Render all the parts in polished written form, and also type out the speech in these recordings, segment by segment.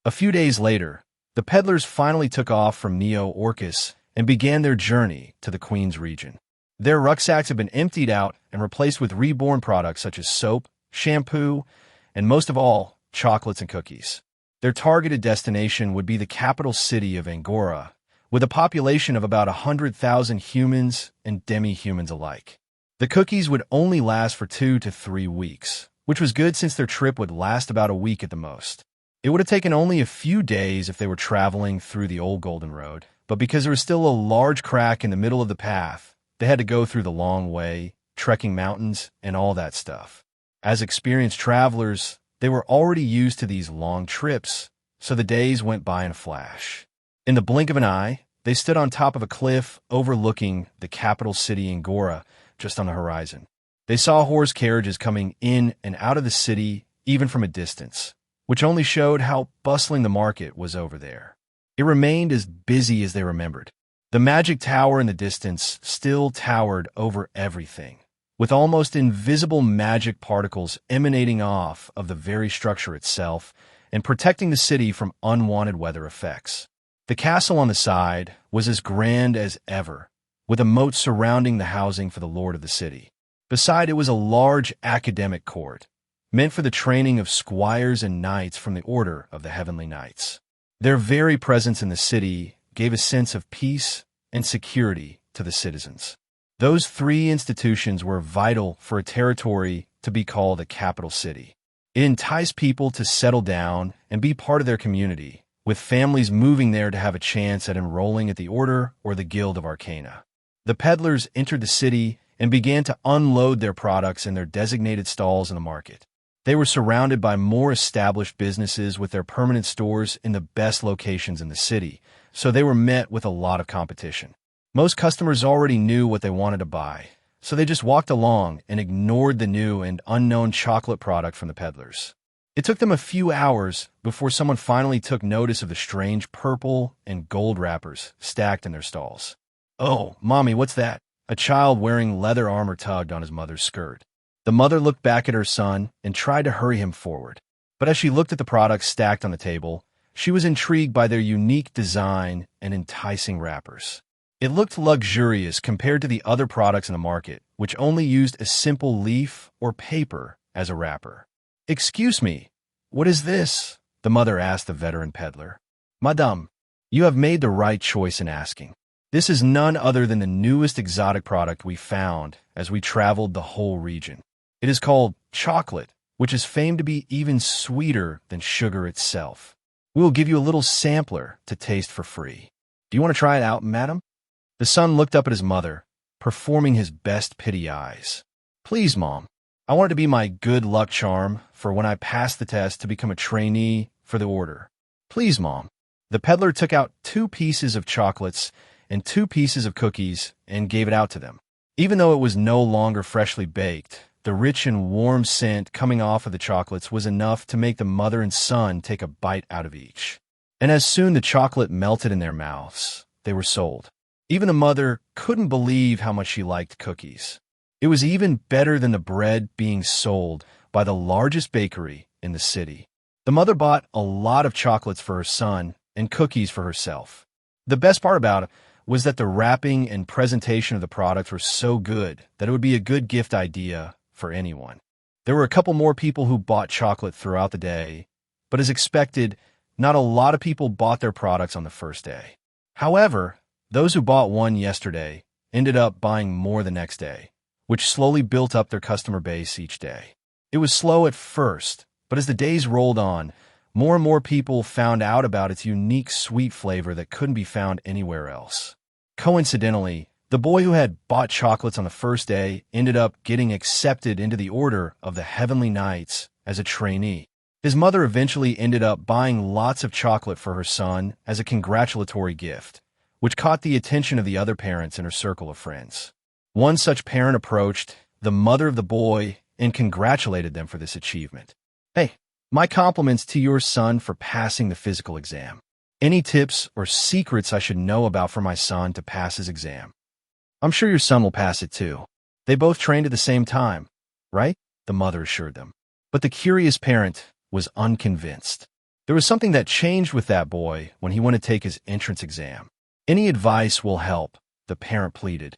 A few days later, the peddlers finally took off from Neo-Orcus and began their journey to the Queen's region. Their rucksacks had been emptied out and replaced with Reborn products such as soap, shampoo, and most of all, chocolates and cookies. Their targeted destination would be the capital city of Angora, with a population of about 100,000 humans and demi-humans alike. The cookies would only last for 2 to 3 weeks, which was good since their trip would last about a week at the most. It would have taken only a few days if they were traveling through the old Golden Road, but because there was still a large crack in the middle of the path, they had to go through the long way, trekking mountains, and all that stuff. As experienced travelers, they were already used to these long trips, so the days went by in a flash. In the blink of an eye, they stood on top of a cliff overlooking the capital city Angora, just on the horizon. They saw horse carriages coming in and out of the city, even from a distance, which only showed how bustling the market was over there. It remained as busy as they remembered. The magic tower in the distance still towered over everything, with almost invisible magic particles emanating off of the very structure itself and protecting the city from unwanted weather effects. The castle on the side was as grand as ever, with a moat surrounding the housing for the lord of the city. Beside it was a large academic court, meant for the training of squires and knights from the Order of the Heavenly Knights. Their very presence in the city gave a sense of peace and security to the citizens. Those 3 institutions were vital for a territory to be called a capital city. It enticed people to settle down and be part of their community, with families moving there to have a chance at enrolling at the Order or the Guild of Arcana. The peddlers entered the city and began to unload their products in their designated stalls in the market. They were surrounded by more established businesses with their permanent stores in the best locations in the city, so they were met with a lot of competition. Most customers already knew what they wanted to buy, so they just walked along and ignored the new and unknown chocolate product from the peddlers. It took them a few hours before someone finally took notice of the strange purple and gold wrappers stacked in their stalls. "Oh, Mommy, what's that?" A child wearing leather armor tugged on his mother's skirt. The mother looked back at her son and tried to hurry him forward. But as she looked at the products stacked on the table, she was intrigued by their unique design and enticing wrappers. It looked luxurious compared to the other products in the market, which only used a simple leaf or paper as a wrapper. "Excuse me, what is this?" the mother asked the veteran peddler. "Madame, you have made the right choice in asking. This is none other than the newest exotic product we found as we traveled the whole region. It is called chocolate, which is famed to be even sweeter than sugar itself. We will give you a little sampler to taste for free. Do you want to try it out, madam?" The son looked up at his mother, performing his best pity eyes. "Please, Mom. I want it to be my good luck charm for when I pass the test to become a trainee for the Order. Please, Mom." The peddler took out 2 pieces of chocolates and 2 pieces of cookies and gave it out to them. Even though it was no longer freshly baked, the rich and warm scent coming off of the chocolates was enough to make the mother and son take a bite out of each. And as soon the chocolate melted in their mouths, they were sold. Even the mother couldn't believe how much she liked cookies. It was even better than the bread being sold by the largest bakery in the city. The mother bought a lot of chocolates for her son and cookies for herself. The best part about it was that the wrapping and presentation of the products were so good that it would be a good gift idea for anyone. There were a couple more people who bought chocolate throughout the day, but as expected, not a lot of people bought their products on the first day. However, those who bought one yesterday ended up buying more the next day, which slowly built up their customer base each day. It was slow at first, but as the days rolled on, more and more people found out about its unique sweet flavor that couldn't be found anywhere else. Coincidentally, the boy who had bought chocolates on the first day ended up getting accepted into the Order of the Heavenly Knights as a trainee. His mother eventually ended up buying lots of chocolate for her son as a congratulatory gift, which caught the attention of the other parents in her circle of friends. One such parent approached the mother of the boy and congratulated them for this achievement. "Hey, my compliments to your son for passing the physical exam. Any tips or secrets I should know about for my son to pass his exam? I'm sure your son will pass it too. They both trained at the same time, right?" the mother assured them. But the curious parent was unconvinced. There was something that changed with that boy when he went to take his entrance exam. Any advice will help, the parent pleaded.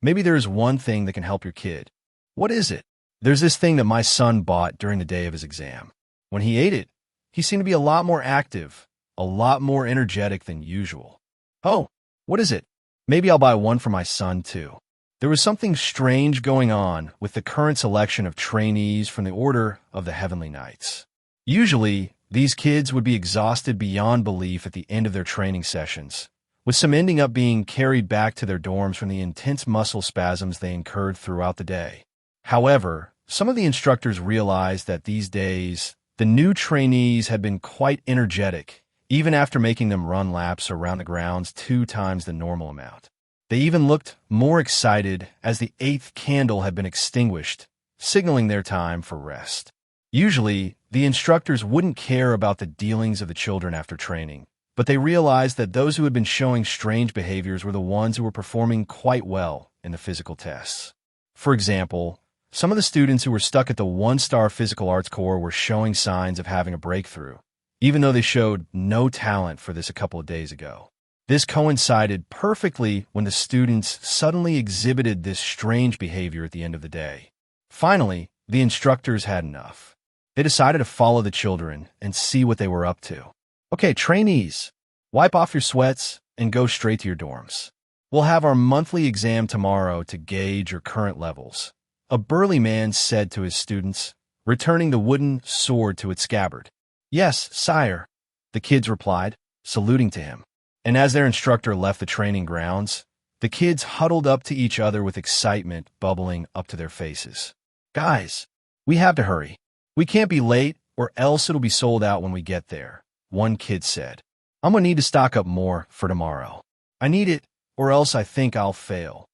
Maybe there's one thing that can help your kid. What is it? There's this thing that my son bought during the day of his exam. When he ate it, he seemed to be a lot more active, a lot more energetic than usual. Oh, what is it? Maybe I'll buy one for my son, too. There was something strange going on with the current selection of trainees from the Order of the Heavenly Knights. Usually, these kids would be exhausted beyond belief at the end of their training sessions, with some ending up being carried back to their dorms from the intense muscle spasms they incurred throughout the day. However, some of the instructors realized that these days, the new trainees had been quite energetic, even after making them run laps around the grounds 2 times the normal amount. They even looked more excited as the 8th candle had been extinguished, signaling their time for rest. Usually, the instructors wouldn't care about the dealings of the children after training, but they realized that those who had been showing strange behaviors were the ones who were performing quite well in the physical tests. For example, some of the students who were stuck at the 1-star physical arts core were showing signs of having a breakthrough, even though they showed no talent for this a couple of days ago. This coincided perfectly when the students suddenly exhibited this strange behavior at the end of the day. Finally, the instructors had enough. They decided to follow the children and see what they were up to. Okay, trainees, wipe off your sweats and go straight to your dorms. We'll have our monthly exam tomorrow to gauge your current levels, a burly man said to his students, returning the wooden sword to its scabbard. Yes, sire, the kids replied, saluting to him. And as their instructor left the training grounds, the kids huddled up to each other with excitement bubbling up to their faces. Guys, we have to hurry. We can't be late or else it'll be sold out when we get there, one kid said. I'm going to need to stock up more for tomorrow. I need it or else I think I'll fail.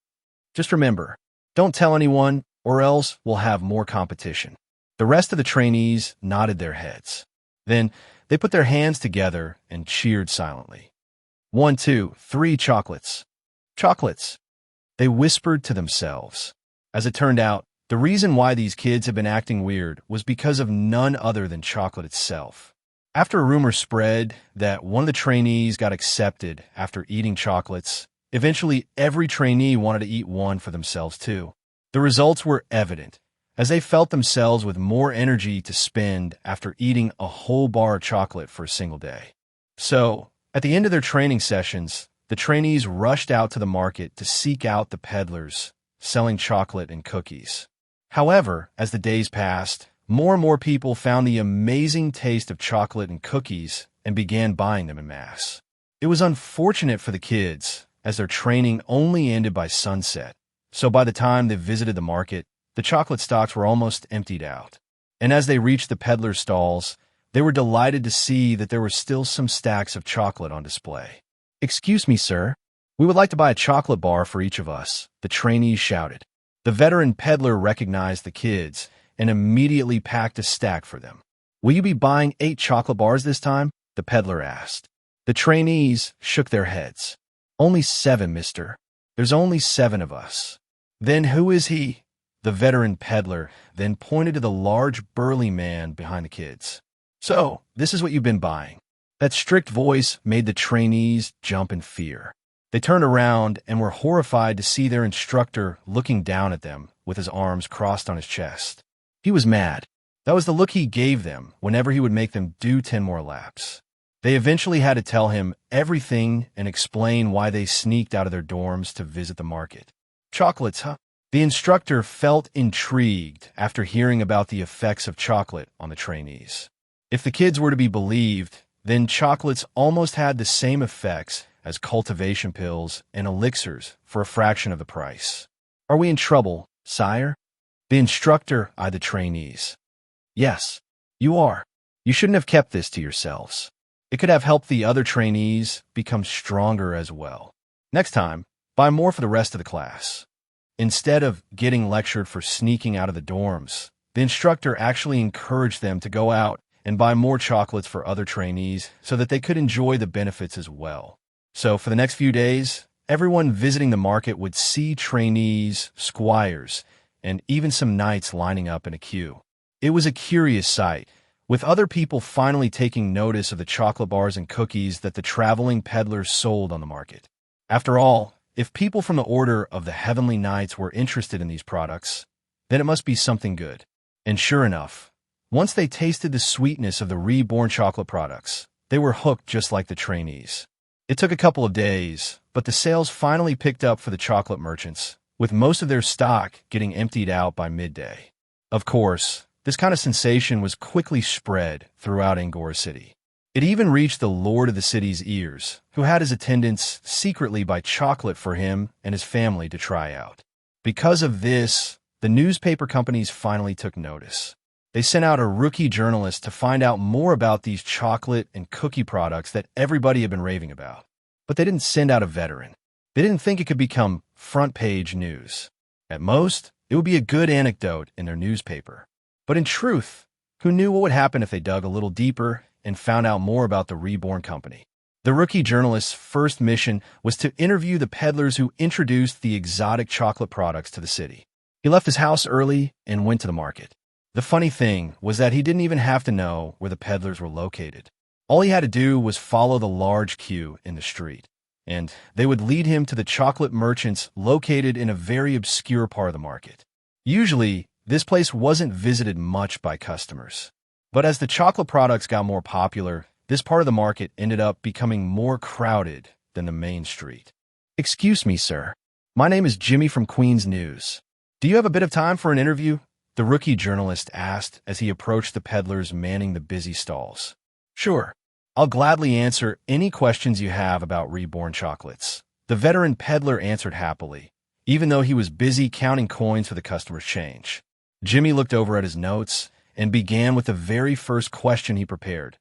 Just remember, don't tell anyone or else we'll have more competition. The rest of the trainees nodded their heads. Then they put their hands together and cheered silently. 1, 2, 3 chocolates. Chocolates, they whispered to themselves. As it turned out, the reason why these kids had been acting weird was because of none other than chocolate itself. After a rumor spread that one of the trainees got accepted after eating chocolates, eventually every trainee wanted to eat one for themselves too. The results were evident, as they felt themselves with more energy to spend after eating a whole bar of chocolate for a single day. So, at the end of their training sessions, the trainees rushed out to the market to seek out the peddlers selling chocolate and cookies. However, as the days passed, more and more people found the amazing taste of chocolate and cookies and began buying them en masse. It was unfortunate for the kids, as their training only ended by sunset, so by the time they visited the market, the chocolate stocks were almost emptied out. And as they reached the peddler's stalls, they were delighted to see that there were still some stacks of chocolate on display. Excuse me, sir. We would like to buy a chocolate bar for each of us, the trainees shouted. The veteran peddler recognized the kids and immediately packed a stack for them. Will you be buying 8 chocolate bars this time? The peddler asked. The trainees shook their heads. Only 7, mister. There's only 7 of us. Then who is he? The veteran peddler then pointed to the large burly man behind the kids. So, this is what you've been buying. That strict voice made the trainees jump in fear. They turned around and were horrified to see their instructor looking down at them with his arms crossed on his chest. He was mad. That was the look he gave them whenever he would make them do 10 more laps. They eventually had to tell him everything and explain why they sneaked out of their dorms to visit the market. Chocolates, huh? The instructor felt intrigued after hearing about the effects of chocolate on the trainees. If the kids were to be believed, then chocolates almost had the same effects as cultivation pills and elixirs for a fraction of the price. Are we in trouble, sire? The instructor eyed the trainees. Yes, you are. You shouldn't have kept this to yourselves. It could have helped the other trainees become stronger as well. Next time, buy more for the rest of the class. Instead of getting lectured for sneaking out of the dorms, the instructor actually encouraged them to go out and buy more chocolates for other trainees so that they could enjoy the benefits as well. So for the next few days, everyone visiting the market would see trainees, squires, and even some knights lining up in a queue. It was a curious sight, with other people finally taking notice of the chocolate bars and cookies that the traveling peddlers sold on the market. After all, if people from the Order of the Heavenly Knights were interested in these products, then it must be something good. And sure enough, once they tasted the sweetness of the Reborn chocolate products, they were hooked just like the trainees. It took a couple of days, but the sales finally picked up for the chocolate merchants, with most of their stock getting emptied out by midday. Of course, this kind of sensation was quickly spread throughout Angora City. It even reached the lord of the city's ears, who had his attendants secretly buy chocolate for him and his family to try out. Because of this, the newspaper companies finally took notice. They sent out a rookie journalist to find out more about these chocolate and cookie products that everybody had been raving about. But they didn't send out a veteran. They didn't think it could become front-page news. At most, it would be a good anecdote in their newspaper. But in truth, who knew what would happen if they dug a little deeper and found out more about the Reborn Company? The rookie journalist's first mission was to interview the peddlers who introduced the exotic chocolate products to the city. He left his house early and went to the market. The funny thing was that he didn't even have to know where the peddlers were located. All he had to do was follow the large queue in the street, and they would lead him to the chocolate merchants located in a very obscure part of the market. Usually, this place wasn't visited much by customers. But as the chocolate products got more popular, this part of the market ended up becoming more crowded than the main street. "Excuse me, sir. My name is Jimmy from Queen's News. Do you have a bit of time for an interview?" the rookie journalist asked as he approached the peddlers manning the busy stalls. "Sure. I'll gladly answer any questions you have about Reborn chocolates," the veteran peddler answered happily, even though he was busy counting coins for the customer's change. Jimmy looked over at his notes and began with the very first question he prepared.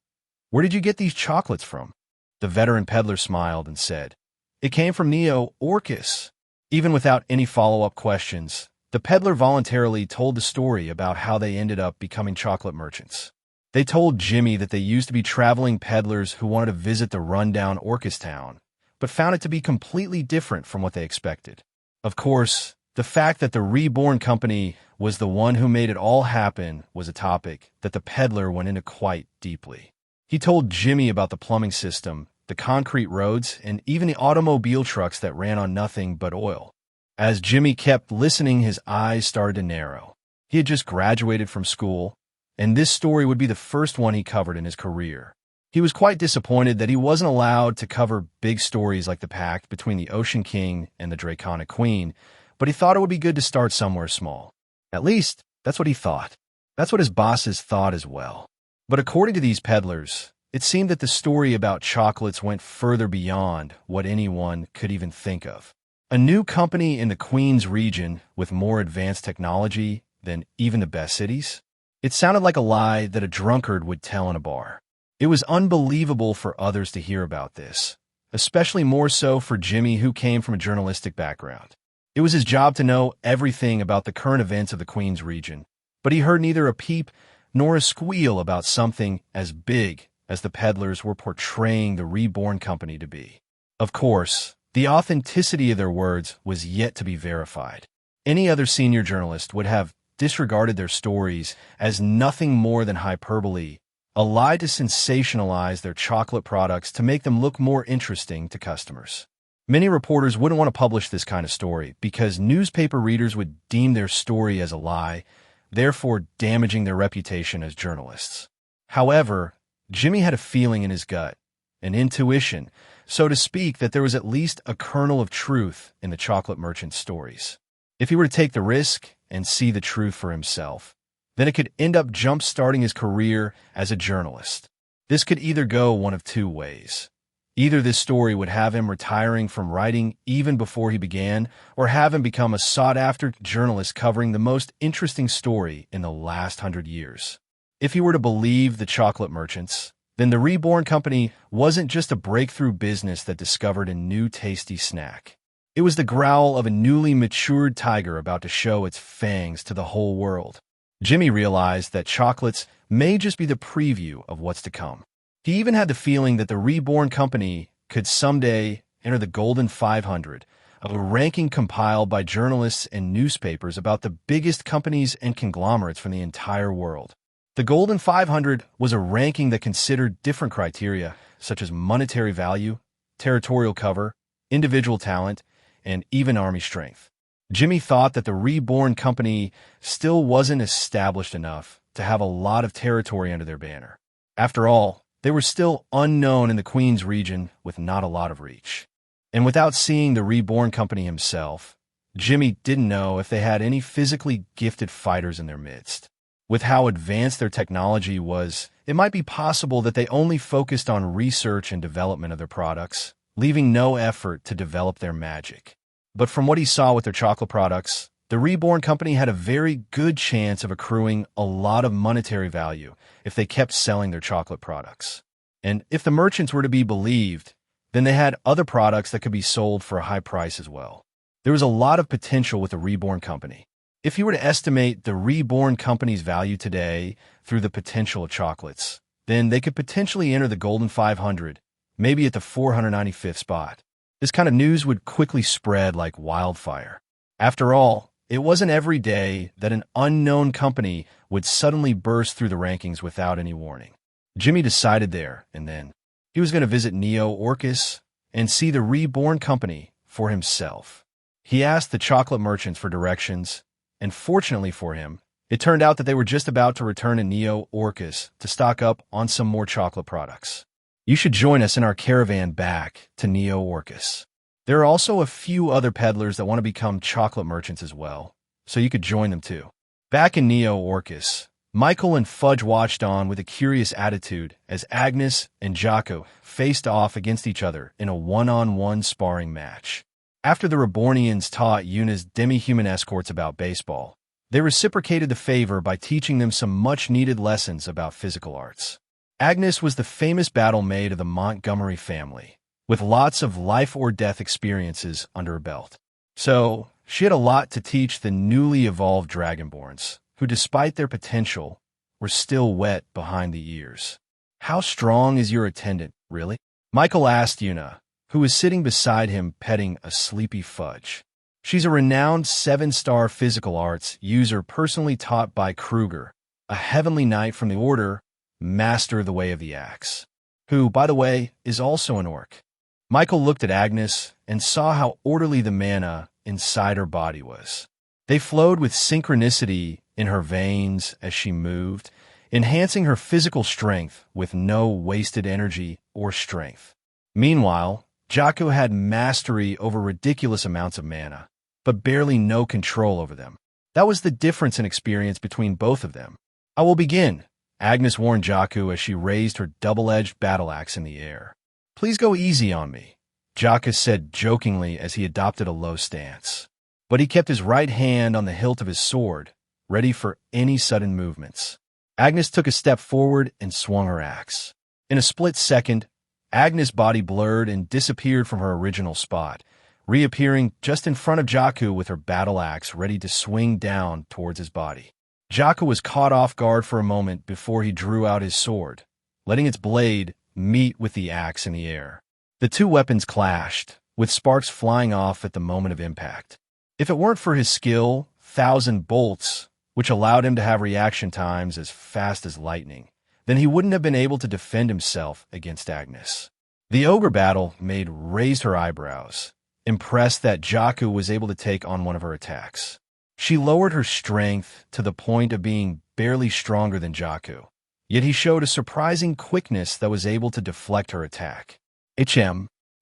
"Where did you get these chocolates from?" The veteran peddler smiled and said, "It came from Neo Orcus." Even without any follow-up questions, the peddler voluntarily told the story about how they ended up becoming chocolate merchants. They told Jimmy that they used to be traveling peddlers who wanted to visit the rundown Orcus town, but found it to be completely different from what they expected. Of course, the fact that the Reborn Company was the one who made it all happen was a topic that the peddler went into quite deeply. He told Jimmy about the plumbing system, the concrete roads, and even the automobile trucks that ran on nothing but oil. As Jimmy kept listening, his eyes started to narrow. He had just graduated from school, and this story would be the first one he covered in his career. He was quite disappointed that he wasn't allowed to cover big stories like the pact between the Ocean King and the Draconic Queen, but he thought it would be good to start somewhere small. At least, that's what he thought. That's what his bosses thought as well. But according to these peddlers, it seemed that the story about chocolates went further beyond what anyone could even think of. A new company in the Queen's region with more advanced technology than even the best cities? It sounded like a lie that a drunkard would tell in a bar. It was unbelievable for others to hear about this, especially more so for Jimmy, who came from a journalistic background. It was his job to know everything about the current events of the Queen's region, but he heard neither a peep nor a squeal about something as big as the peddlers were portraying the Reborn Company to be. Of course, the authenticity of their words was yet to be verified. Any other senior journalist would have disregarded their stories as nothing more than hyperbole, a lie to sensationalize their chocolate products to make them look more interesting to customers. Many reporters wouldn't want to publish this kind of story because newspaper readers would deem their story as a lie, therefore damaging their reputation as journalists. However, Jimmy had a feeling in his gut, an intuition, so to speak, that there was at least a kernel of truth in the chocolate merchant's stories. If he were to take the risk and see the truth for himself, then it could end up jump-starting his career as a journalist. This could either go one of two ways. Either this story would have him retiring from writing even before he began, or have him become a sought-after journalist covering the most interesting story in the last 100 years. If he were to believe the chocolate merchants, then the Reborn Company wasn't just a breakthrough business that discovered a new tasty snack. It was the growl of a newly matured tiger about to show its fangs to the whole world. Jimmy realized that chocolates may just be the preview of what's to come. He even had the feeling that the Reborn Company could someday enter the Golden 500, a ranking compiled by journalists and newspapers about the biggest companies and conglomerates from the entire world. The Golden 500 was a ranking that considered different criteria, such as monetary value, territorial cover, individual talent, and even army strength. Jimmy thought that the Reborn company still wasn't established enough to have a lot of territory under their banner. After all, they were still unknown in the Queen's region with not a lot of reach. And without seeing the Reborn company himself, Jimmy didn't know if they had any physically gifted fighters in their midst. With how advanced their technology was, it might be possible that they only focused on research and development of their products, leaving no effort to develop their magic. But from what he saw with their chocolate products, the Reborn company had a very good chance of accruing a lot of monetary value if they kept selling their chocolate products. And if the merchants were to be believed, then they had other products that could be sold for a high price as well. There was a lot of potential with the Reborn company. If you were to estimate the Reborn company's value today through the potential of chocolates, then they could potentially enter the Golden 500, maybe at the 495th spot. This kind of news would quickly spread like wildfire. After all, it wasn't every day that an unknown company would suddenly burst through the rankings without any warning. Jimmy decided there and then he was going to visit Neo Orcus and see the Reborn company for himself. He asked the chocolate merchants for directions, and fortunately for him, it turned out that they were just about to return to Neo Orcus to stock up on some more chocolate products. You should join us in our caravan back to Neo Orcus. There are also a few other peddlers that want to become chocolate merchants as well, so you could join them too. Back in Neo Orcus, Michael and Fudge watched on with a curious attitude as Agnes and Jocko faced off against each other in a one-on-one sparring match. After the Rebornians taught Yuna's demi-human escorts about baseball, they reciprocated the favor by teaching them some much-needed lessons about physical arts. Agnes was the famous battle maid of the Montgomery family, with lots of life-or-death experiences under her belt. So, she had a lot to teach the newly evolved Dragonborns, who despite their potential, were still wet behind the ears. "How strong is your attendant, really?" Michael asked Yuna, who was sitting beside him petting a sleepy Fudge. She's a renowned 7-star physical arts user personally taught by Kruger, a heavenly knight from the Order, master of the Way of the Axe, who, by the way, is also an orc. Michael looked at Agnes and saw how orderly the mana inside her body was. They flowed with synchronicity in her veins as she moved, enhancing her physical strength with no wasted energy or strength. Meanwhile, Jocko had mastery over ridiculous amounts of mana, but barely no control over them. That was the difference in experience between both of them. "I will begin," Agnes warned Jocko as she raised her double-edged battle axe in the air. "Please go easy on me," Jocko said jokingly as he adopted a low stance. But he kept his right hand on the hilt of his sword, ready for any sudden movements. Agnes took a step forward and swung her axe. In a split second, Agnes' body blurred and disappeared from her original spot, reappearing just in front of Jocko with her battle axe ready to swing down towards his body. Jocko was caught off guard for a moment before he drew out his sword, letting its blade meet with the axe in the air. The two weapons clashed, with sparks flying off at the moment of impact. If it weren't for his skill, 1,000 bolts, which allowed him to have reaction times as fast as lightning, then he wouldn't have been able to defend himself against Agnes. The ogre battle maid raised her eyebrows, impressed that Jocko was able to take on one of her attacks. She lowered her strength to the point of being barely stronger than Jocko, yet he showed a surprising quickness that was able to deflect her attack.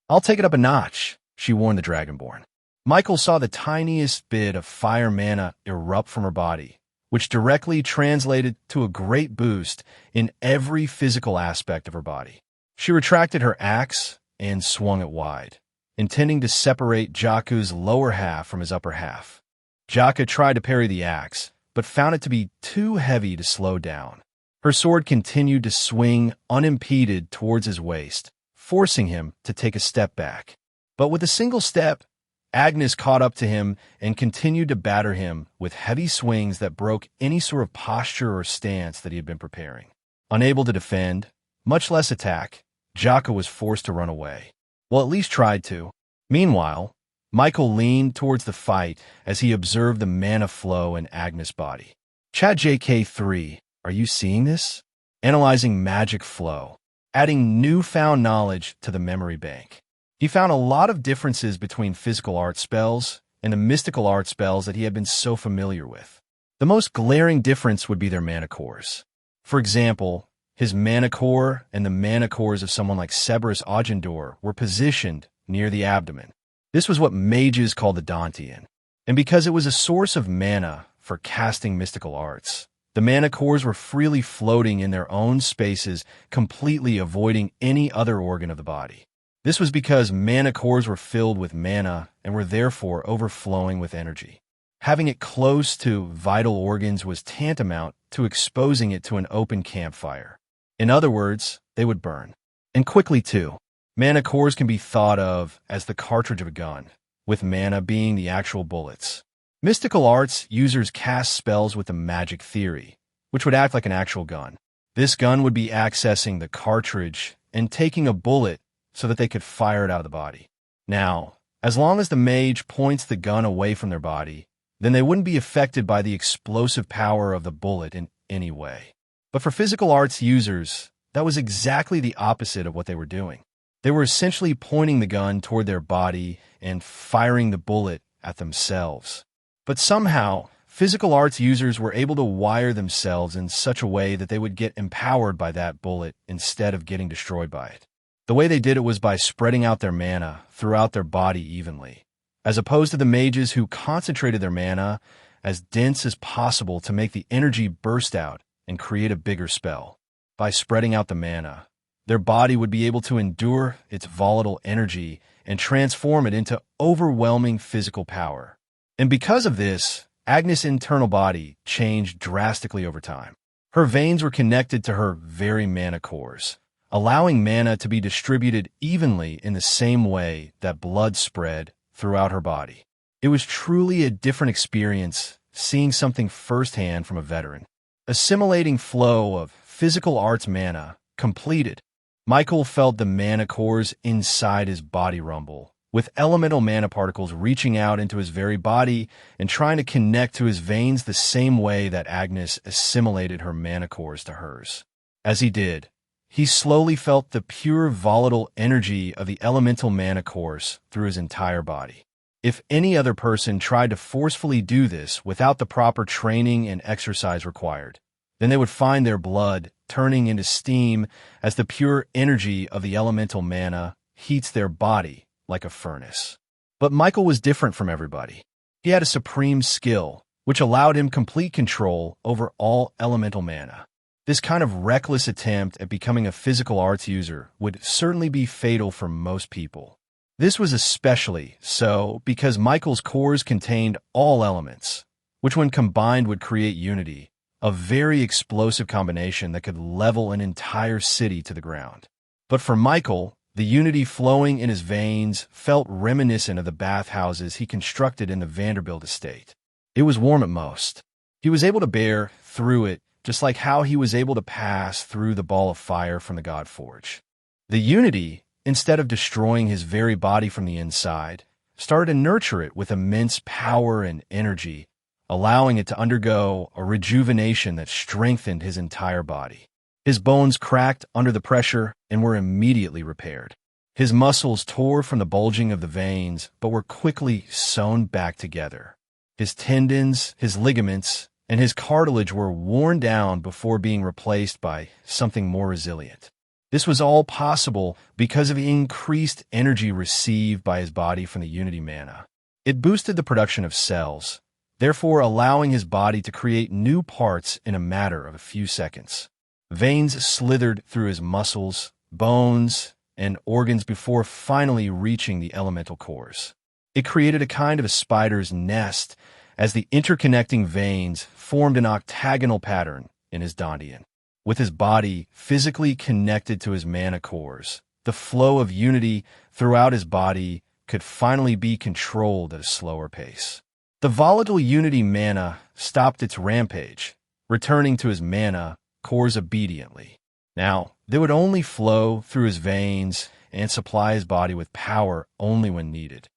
I'll take it up a notch," she warned the Dragonborn. Michael saw the tiniest bit of fire mana erupt from her body, which directly translated to a great boost in every physical aspect of her body. She retracted her axe and swung it wide, intending to separate Jocko's lower half from his upper half. Jocko tried to parry the axe, but found it to be too heavy to slow down. Her sword continued to swing unimpeded towards his waist, forcing him to take a step back. But with a single step, Agnes caught up to him and continued to batter him with heavy swings that broke any sort of posture or stance that he had been preparing. Unable to defend, much less attack, Jocko was forced to run away. Well, at least tried to. Meanwhile, Michael leaned towards the fight as he observed the mana flow in Agnes' body. "Chat JK3, are Are you seeing this? Analyzing magic flow, adding newfound knowledge to the memory bank. He found a lot of differences between physical art spells and the mystical art spells that he had been so familiar with. The most glaring difference would be their mana cores. For example, his mana core and the mana cores of someone like Cerberus Augendor were positioned near the abdomen. This was what mages called the Dantean. And because it was a source of mana for casting mystical arts, the mana cores were freely floating in their own spaces, completely avoiding any other organ of the body. This was because mana cores were filled with mana and were therefore overflowing with energy. Having it close to vital organs was tantamount to exposing it to an open campfire. In other words, they would burn. And quickly, too. Mana cores can be thought of as the cartridge of a gun, with mana being the actual bullets. Mystical arts users cast spells with the magic theory, which would act like an actual gun. This gun would be accessing the cartridge and taking a bullet so that they could fire it out of the body. Now, as long as the mage points the gun away from their body, then they wouldn't be affected by the explosive power of the bullet in any way. But for physical arts users, that was exactly the opposite of what they were doing. They were essentially pointing the gun toward their body and firing the bullet at themselves. But somehow, physical arts users were able to wire themselves in such a way that they would get empowered by that bullet instead of getting destroyed by it. The way they did it was by spreading out their mana throughout their body evenly, as opposed to the mages who concentrated their mana as dense as possible to make the energy burst out and create a bigger spell. By spreading out the mana, their body would be able to endure its volatile energy and transform it into overwhelming physical power. And because of this, Agnes' internal body changed drastically over time. Her veins were connected to her very mana cores, allowing mana to be distributed evenly in the same way that blood spread throughout her body. It was truly a different experience seeing something firsthand from a veteran. Assimilating flow of physical arts mana completed. Michael felt the mana cores inside his body rumble, with elemental mana particles reaching out into his very body and trying to connect to his veins the same way that Agnes assimilated her mana cores to hers. As he did, he slowly felt the pure volatile energy of the elemental mana cores through his entire body. If any other person tried to forcefully do this without the proper training and exercise required, then they would find their blood turning into steam as the pure energy of the elemental mana heats their body like a furnace. But Michael was different from everybody. He had a supreme skill, which allowed him complete control over all elemental mana. This kind of reckless attempt at becoming a physical arts user would certainly be fatal for most people. This was especially so because Michael's cores contained all elements, which when combined would create unity, a very explosive combination that could level an entire city to the ground. But for Michael, the unity flowing in his veins felt reminiscent of the bathhouses he constructed in the Vanderbilt estate. It was warm at most. He was able to bear through it, just like how he was able to pass through the ball of fire from the God Forge. The unity, instead of destroying his very body from the inside, started to nurture it with immense power and energy, allowing it to undergo a rejuvenation that strengthened his entire body. His bones cracked under the pressure and were immediately repaired. His muscles tore from the bulging of the veins, but were quickly sewn back together. His tendons, his ligaments, and his cartilage were worn down before being replaced by something more resilient. This was all possible because of the increased energy received by his body from the Unity mana. It boosted the production of cells, therefore allowing his body to create new parts in a matter of a few seconds. Veins slithered through his muscles, bones, and organs before finally reaching the elemental cores. It created a kind of a spider's nest as the interconnecting veins formed an octagonal pattern in his Dantean. With his body physically connected to his mana cores, the flow of unity throughout his body could finally be controlled at a slower pace. The volatile unity mana stopped its rampage, returning to his mana cores obediently. Now, they would only flow through his veins and supply his body with power only when needed.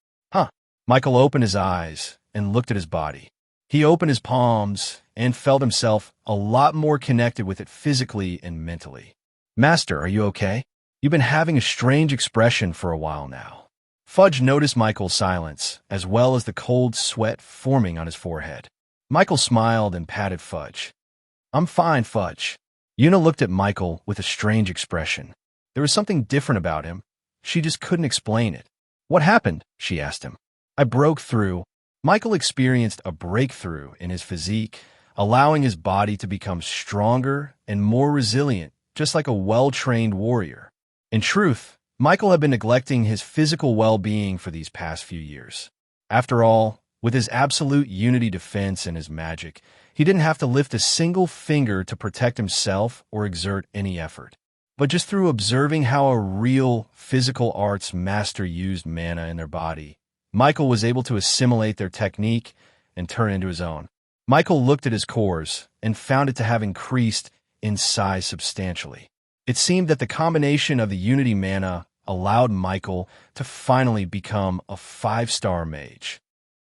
Michael opened his eyes and looked at his body. He opened his palms and felt himself a lot more connected with it physically and mentally. "Master, are you okay? You've been having a strange expression for a while now." Fudge noticed Michael's silence, as well as the cold sweat forming on his forehead. Michael smiled and patted Fudge. "I'm fine, Fudge." Yuna looked at Michael with a strange expression. There was something different about him. She just couldn't explain it. "What happened?" she asked him. "I broke through." Michael experienced a breakthrough in his physique, allowing his body to become stronger and more resilient, just like a well-trained warrior. In truth, Michael had been neglecting his physical well-being for these past few years. After all, with his absolute unity defense and his magic, he didn't have to lift a single finger to protect himself or exert any effort. But just through observing how a real physical arts master used mana in their body, Michael was able to assimilate their technique and turn it into his own. Michael looked at his cores and found it to have increased in size substantially. It seemed that the combination of the Unity mana allowed Michael to finally become a 5-star mage.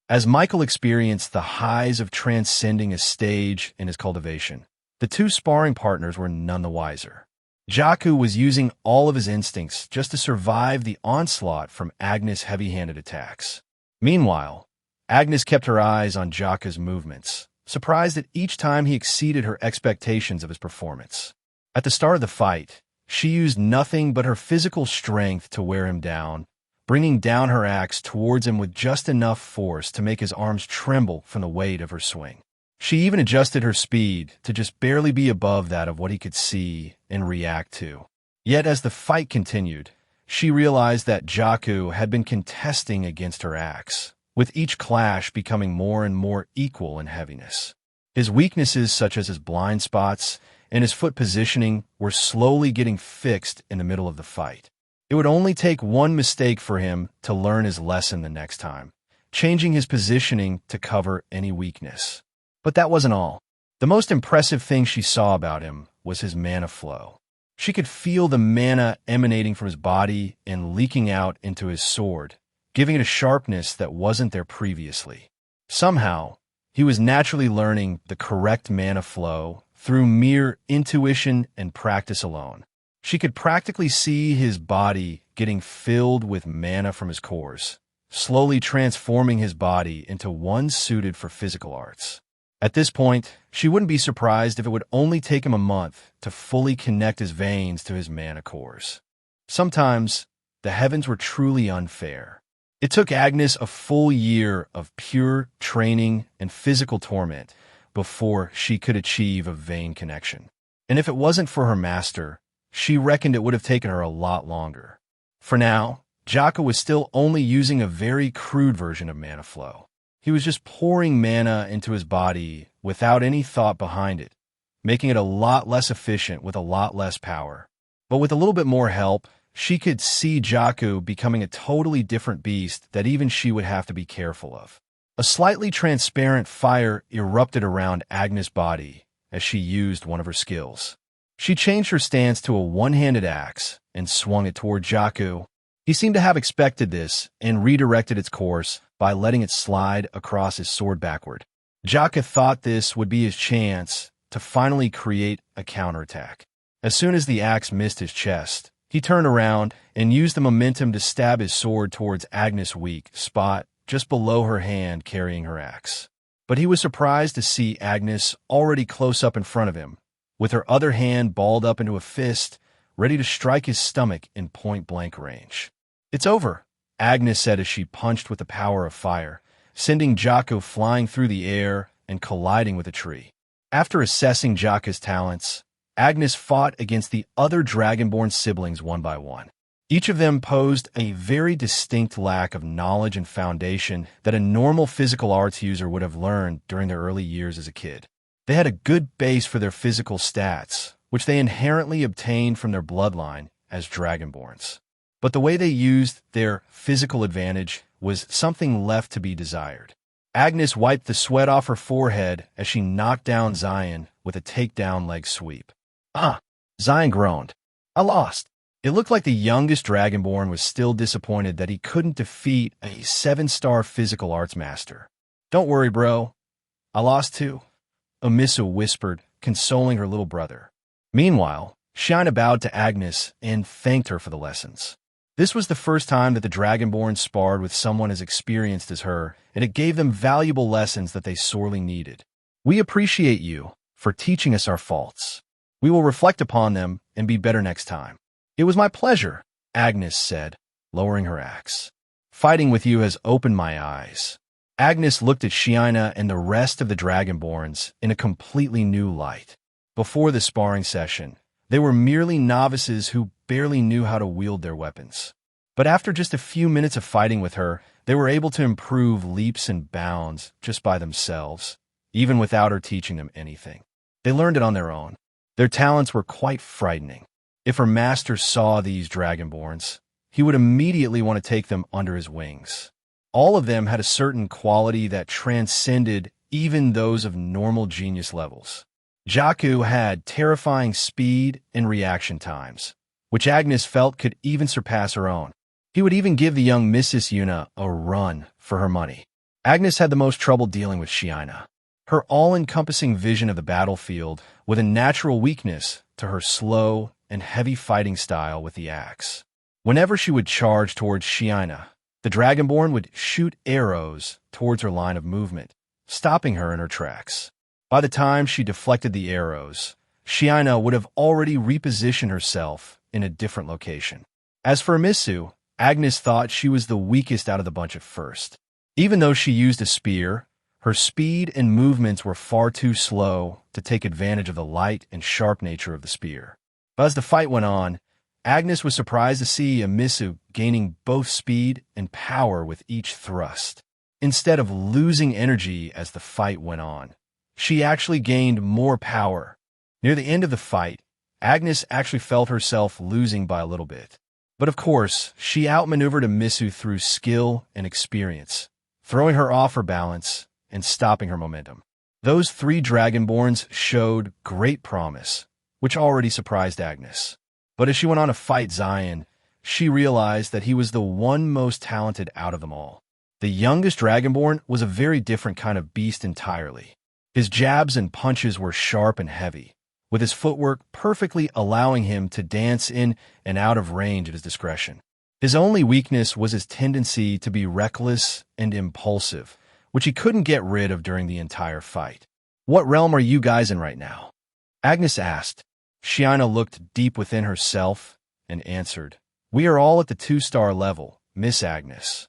As Michael experienced the highs of transcending a stage in his cultivation, the two sparring partners were none the wiser. Jakku was using all of his instincts just to survive the onslaught from Agnes' heavy-handed attacks. Meanwhile, Agnes kept her eyes on Jakku's movements, surprised that each time he exceeded her expectations of his performance. At the start of the fight, she used nothing but her physical strength to wear him down, bringing down her axe towards him with just enough force to make his arms tremble from the weight of her swing. She even adjusted her speed to just barely be above that of what he could see and react to. Yet as the fight continued, she realized that Jakku had been contesting against her axe, with each clash becoming more and more equal in heaviness. His weaknesses, such as his blind spots and his foot positioning, were slowly getting fixed in the middle of the fight. It would only take one mistake for him to learn his lesson the next time, changing his positioning to cover any weakness. But that wasn't all. The most impressive thing she saw about him was his mana flow. She could feel the mana emanating from his body and leaking out into his sword, giving it a sharpness that wasn't there previously. Somehow, he was naturally learning the correct mana flow through mere intuition and practice alone. She could practically see his body getting filled with mana from his cores, slowly transforming his body into one suited for physical arts. At this point, she wouldn't be surprised if it would only take him a month to fully connect his veins to his mana cores. Sometimes, the heavens were truly unfair. It took Agnes a full year of pure training and physical torment before she could achieve a vein connection. And if it wasn't for her master, she reckoned it would have taken her a lot longer. For now, Jakku was still only using a very crude version of mana flow. He was just pouring mana into his body without any thought behind it, making it a lot less efficient with a lot less power. But with a little bit more help, she could see Jakku becoming a totally different beast that even she would have to be careful of. A slightly transparent fire erupted around Agnes' body as she used one of her skills. She changed her stance to a one-handed axe and swung it toward Jakku. He seemed to have expected this and redirected its course by letting it slide across his sword backward. Jakku thought this would be his chance to finally create a counterattack. As soon as the axe missed his chest, he turned around and used the momentum to stab his sword towards Agnes' weak spot just below her hand carrying her axe. But he was surprised to see Agnes already close up in front of him, with her other hand balled up into a fist, ready to strike his stomach in point-blank range. "It's over," Agnes said as she punched with the power of fire, sending Jakku flying through the air and colliding with a tree. After assessing Jakku's talents, Agnes fought against the other Dragonborn siblings one by one. Each of them posed a very distinct lack of knowledge and foundation that a normal physical arts user would have learned during their early years as a kid. They had a good base for their physical stats, which they inherently obtained from their bloodline as Dragonborns. But the way they used their physical advantage was something left to be desired. Agnes wiped the sweat off her forehead as she knocked down Zion with a takedown leg sweep. "Ah!" Zion groaned. "I lost." It looked like the youngest Dragonborn was still disappointed that he couldn't defeat a 7-star physical arts master. "Don't worry, bro. I lost too, Amisa whispered, consoling her little brother. Meanwhile, Shiina bowed to Agnes and thanked her for the lessons. This was the first time that the Dragonborn sparred with someone as experienced as her, and it gave them valuable lessons that they sorely needed. We appreciate you for teaching us our faults. We will reflect upon them and be better next time. It was my pleasure, Agnes said, lowering her axe. Fighting with you has opened my eyes. Agnes looked at Shiina and the rest of the Dragonborns in a completely new light. Before the sparring session, they were merely novices who barely knew how to wield their weapons. But after just a few minutes of fighting with her, they were able to improve leaps and bounds just by themselves, even without her teaching them anything. They learned it on their own. Their talents were quite frightening. If her master saw these Dragonborns, he would immediately want to take them under his wings. All of them had a certain quality that transcended even those of normal genius levels. Jakku had terrifying speed and reaction times, which Agnes felt could even surpass her own. He would even give the young Mrs. Yuna a run for her money. Agnes had the most trouble dealing with Shiina. Her all-encompassing vision of the battlefield with a natural weakness to her slow and heavy fighting style with the axe. Whenever she would charge towards Shiina, the Dragonborn would shoot arrows towards her line of movement, stopping her in her tracks. By the time she deflected the arrows, Shiina would have already repositioned herself in a different location. As for Misu, Agnes thought she was the weakest out of the bunch at first. Even though she used a spear, her speed and movements were far too slow to take advantage of the light and sharp nature of the spear. But as the fight went on, Agnes was surprised to see Amisu gaining both speed and power with each thrust. Instead of losing energy as the fight went on, she actually gained more power. Near the end of the fight, Agnes actually felt herself losing by a little bit. But of course, she outmaneuvered Amisu through skill and experience, throwing her off her balance and stopping her momentum. Those three Dragonborns showed great promise, which already surprised Agnes. But as she went on to fight Zion, she realized that he was the one most talented out of them all. The youngest Dragonborn was a very different kind of beast entirely. His jabs and punches were sharp and heavy, with his footwork perfectly allowing him to dance in and out of range at his discretion. His only weakness was his tendency to be reckless and impulsive, which he couldn't get rid of during the entire fight. "What realm are you guys in right now?" Agnes asked. Shiina looked deep within herself and answered, "We are all at the 2-star level, Miss Agnes."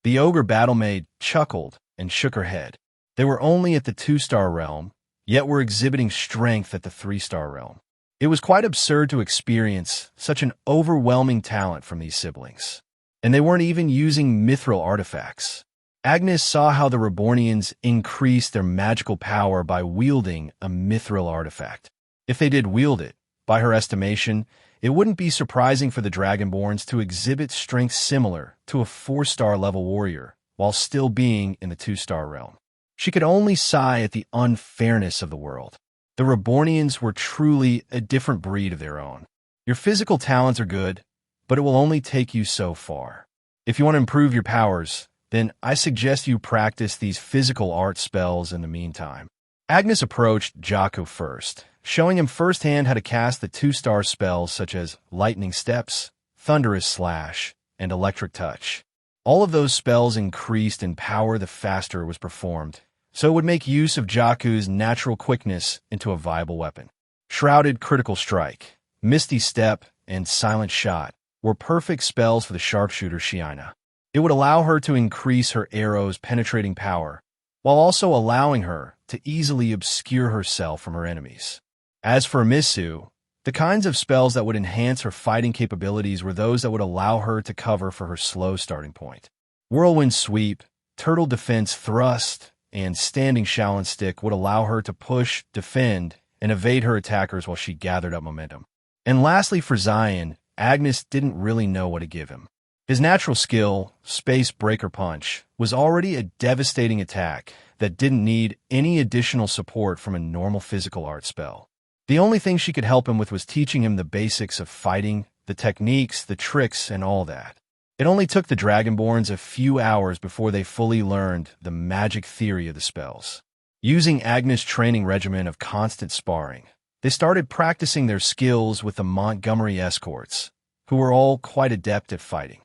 The ogre battlemaid chuckled and shook her head. They were only at the 2-star realm, yet were exhibiting strength at the 3-star realm. It was quite absurd to experience such an overwhelming talent from these siblings. And they weren't even using mithril artifacts. Agnes saw how the Rebornians increased their magical power by wielding a mithril artifact. If they did wield it, by her estimation, it wouldn't be surprising for the Dragonborns to exhibit strength similar to a 4-star level warrior, while still being in the 2-star realm. She could only sigh at the unfairness of the world. The Rebornians were truly a different breed of their own. Your physical talents are good, but it will only take you so far. If you want to improve your powers, then I suggest you practice these physical art spells in the meantime. Agnes approached Jakku first, showing him firsthand how to cast the 2-star spells such as Lightning Steps, Thunderous Slash, and Electric Touch. All of those spells increased in power the faster it was performed, so it would make use of Jakku's natural quickness into a viable weapon. Shrouded Critical Strike, Misty Step, and Silent Shot were perfect spells for the sharpshooter Shiina. It would allow her to increase her arrow's penetrating power, while also allowing her to easily obscure herself from her enemies. As for Misu, the kinds of spells that would enhance her fighting capabilities were those that would allow her to cover for her slow starting point. Whirlwind Sweep, Turtle Defense Thrust, and Standing Shaolin Stick would allow her to push, defend, and evade her attackers while she gathered up momentum. And lastly for Zion, Agnes didn't really know what to give him. His natural skill, Space Breaker Punch, was already a devastating attack that didn't need any additional support from a normal physical art spell. The only thing she could help him with was teaching him the basics of fighting, the techniques, the tricks, and all that. It only took the Dragonborns a few hours before they fully learned the magic theory of the spells. Using Agnes' training regimen of constant sparring, they started practicing their skills with the Montgomery escorts, who were all quite adept at fighting.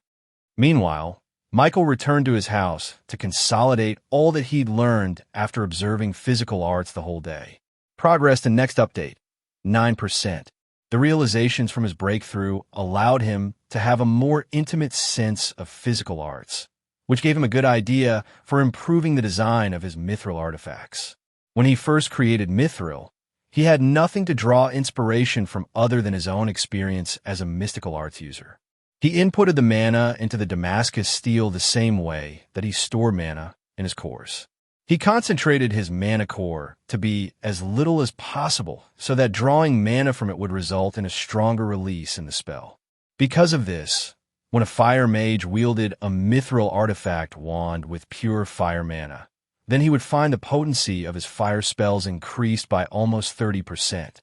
Meanwhile, Michael returned to his house to consolidate all that he'd learned after observing physical arts the whole day. Progress to next update, 9%. The realizations from his breakthrough allowed him to have a more intimate sense of physical arts, which gave him a good idea for improving the design of his mithril artifacts. When he first created mithril, he had nothing to draw inspiration from other than his own experience as a mystical arts user. He inputted the mana into the Damascus steel the same way that he stored mana in his cores. He concentrated his mana core to be as little as possible so that drawing mana from it would result in a stronger release in the spell. Because of this, when a fire mage wielded a mithril artifact wand with pure fire mana, then he would find the potency of his fire spells increased by almost 30%.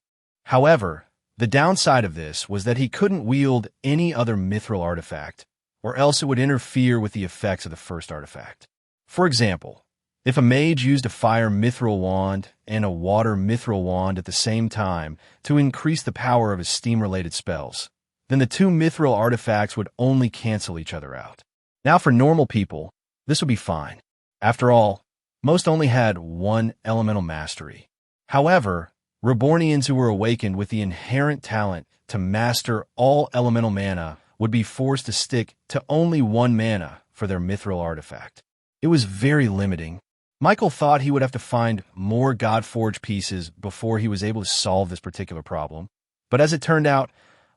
However, the downside of this was that he couldn't wield any other mithril artifact, or else it would interfere with the effects of the first artifact. For example, if a mage used a fire mithril wand and a water mithril wand at the same time to increase the power of his steam-related spells, then the two mithril artifacts would only cancel each other out. Now for normal people, this would be fine. After all, most only had one elemental mastery. However, Rebornians who were awakened with the inherent talent to master all elemental mana would be forced to stick to only one mana for their mithril artifact. It was very limiting. Michael thought he would have to find more Godforge pieces before he was able to solve this particular problem, but as it turned out,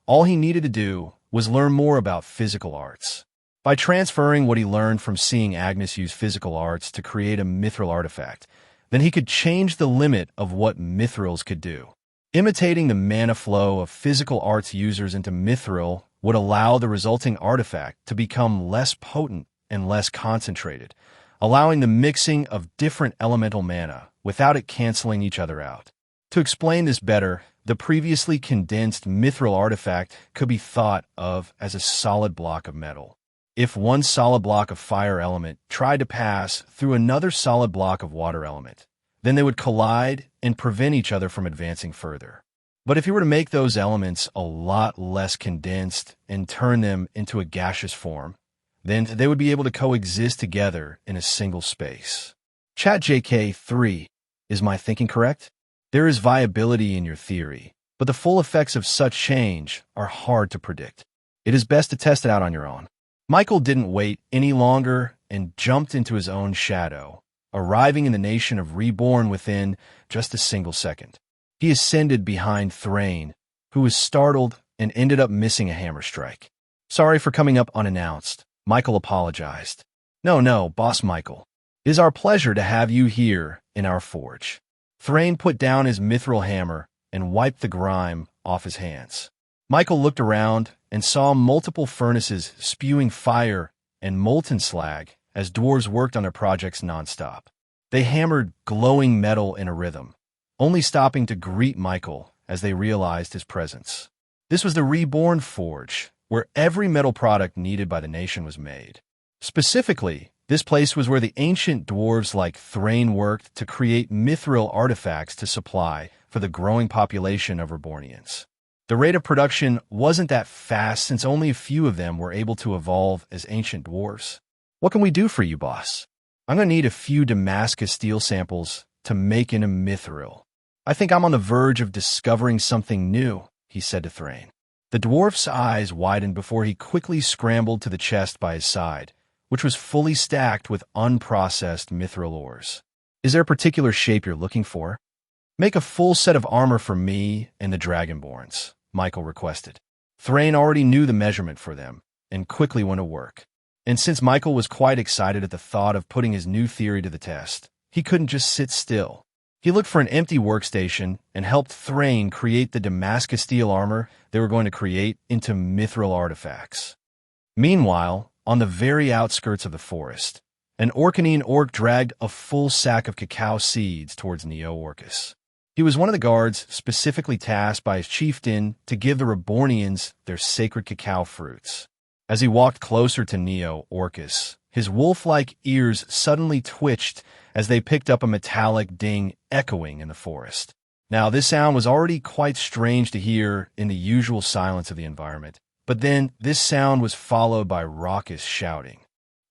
all he needed to do was learn more about physical arts. By transferring what he learned from seeing Agnes use physical arts to create a mithril artifact, then he could change the limit of what mithrils could do. Imitating the mana flow of physical arts users into mithril would allow the resulting artifact to become less potent and less concentrated, allowing the mixing of different elemental mana without it canceling each other out. To explain this better, the previously condensed mithril artifact could be thought of as a solid block of metal. If one solid block of fire element tried to pass through another solid block of water element, then they would collide and prevent each other from advancing further. But if you were to make those elements a lot less condensed and turn them into a gaseous form, then they would be able to coexist together in a single space. ChatJK3, is my thinking correct? There is viability in your theory, but the full effects of such change are hard to predict. It is best to test it out on your own. Michael didn't wait any longer and jumped into his own shadow, arriving in the nation of Reborn within just a single second. He ascended behind Thrain, who was startled and ended up missing a hammer strike. Sorry for coming up unannounced, Michael apologized. No, Boss Michael. It is our pleasure to have you here in our forge. Thrain put down his mithril hammer and wiped the grime off his hands. Michael looked around and saw multiple furnaces spewing fire and molten slag as dwarves worked on their projects nonstop. They hammered glowing metal in a rhythm, only stopping to greet Michael as they realized his presence. This was the Reborn Forge, where every metal product needed by the nation was made. Specifically, this place was where the ancient dwarves like Thrain worked to create mithril artifacts to supply for the growing population of Rebornians. The rate of production wasn't that fast since only a few of them were able to evolve as ancient dwarves. What can we do for you, boss? I'm going to need a few Damascus steel samples to make in a mithril. I think I'm on the verge of discovering something new, he said to Thrain. The dwarf's eyes widened before he quickly scrambled to the chest by his side, which was fully stacked with unprocessed mithril ores. Is there a particular shape you're looking for? Make a full set of armor for me and the Dragonborns, Michael requested. Thrain already knew the measurement for them and quickly went to work. And since Michael was quite excited at the thought of putting his new theory to the test, he couldn't just sit still. He looked for an empty workstation and helped Thrain create the Damascus steel armor they were going to create into mithril artifacts. Meanwhile, on the very outskirts of the forest, an Orcanine orc dragged a full sack of cacao seeds towards Neo-Orcus. He was one of the guards specifically tasked by his chieftain to give the Rebornians their sacred cacao fruits. As he walked closer to Neo-Orcus, His wolf-like ears suddenly twitched as they picked up a metallic ding echoing in the forest. Now, this sound was already quite strange to hear in the usual silence of the environment, but then this sound was followed by raucous shouting.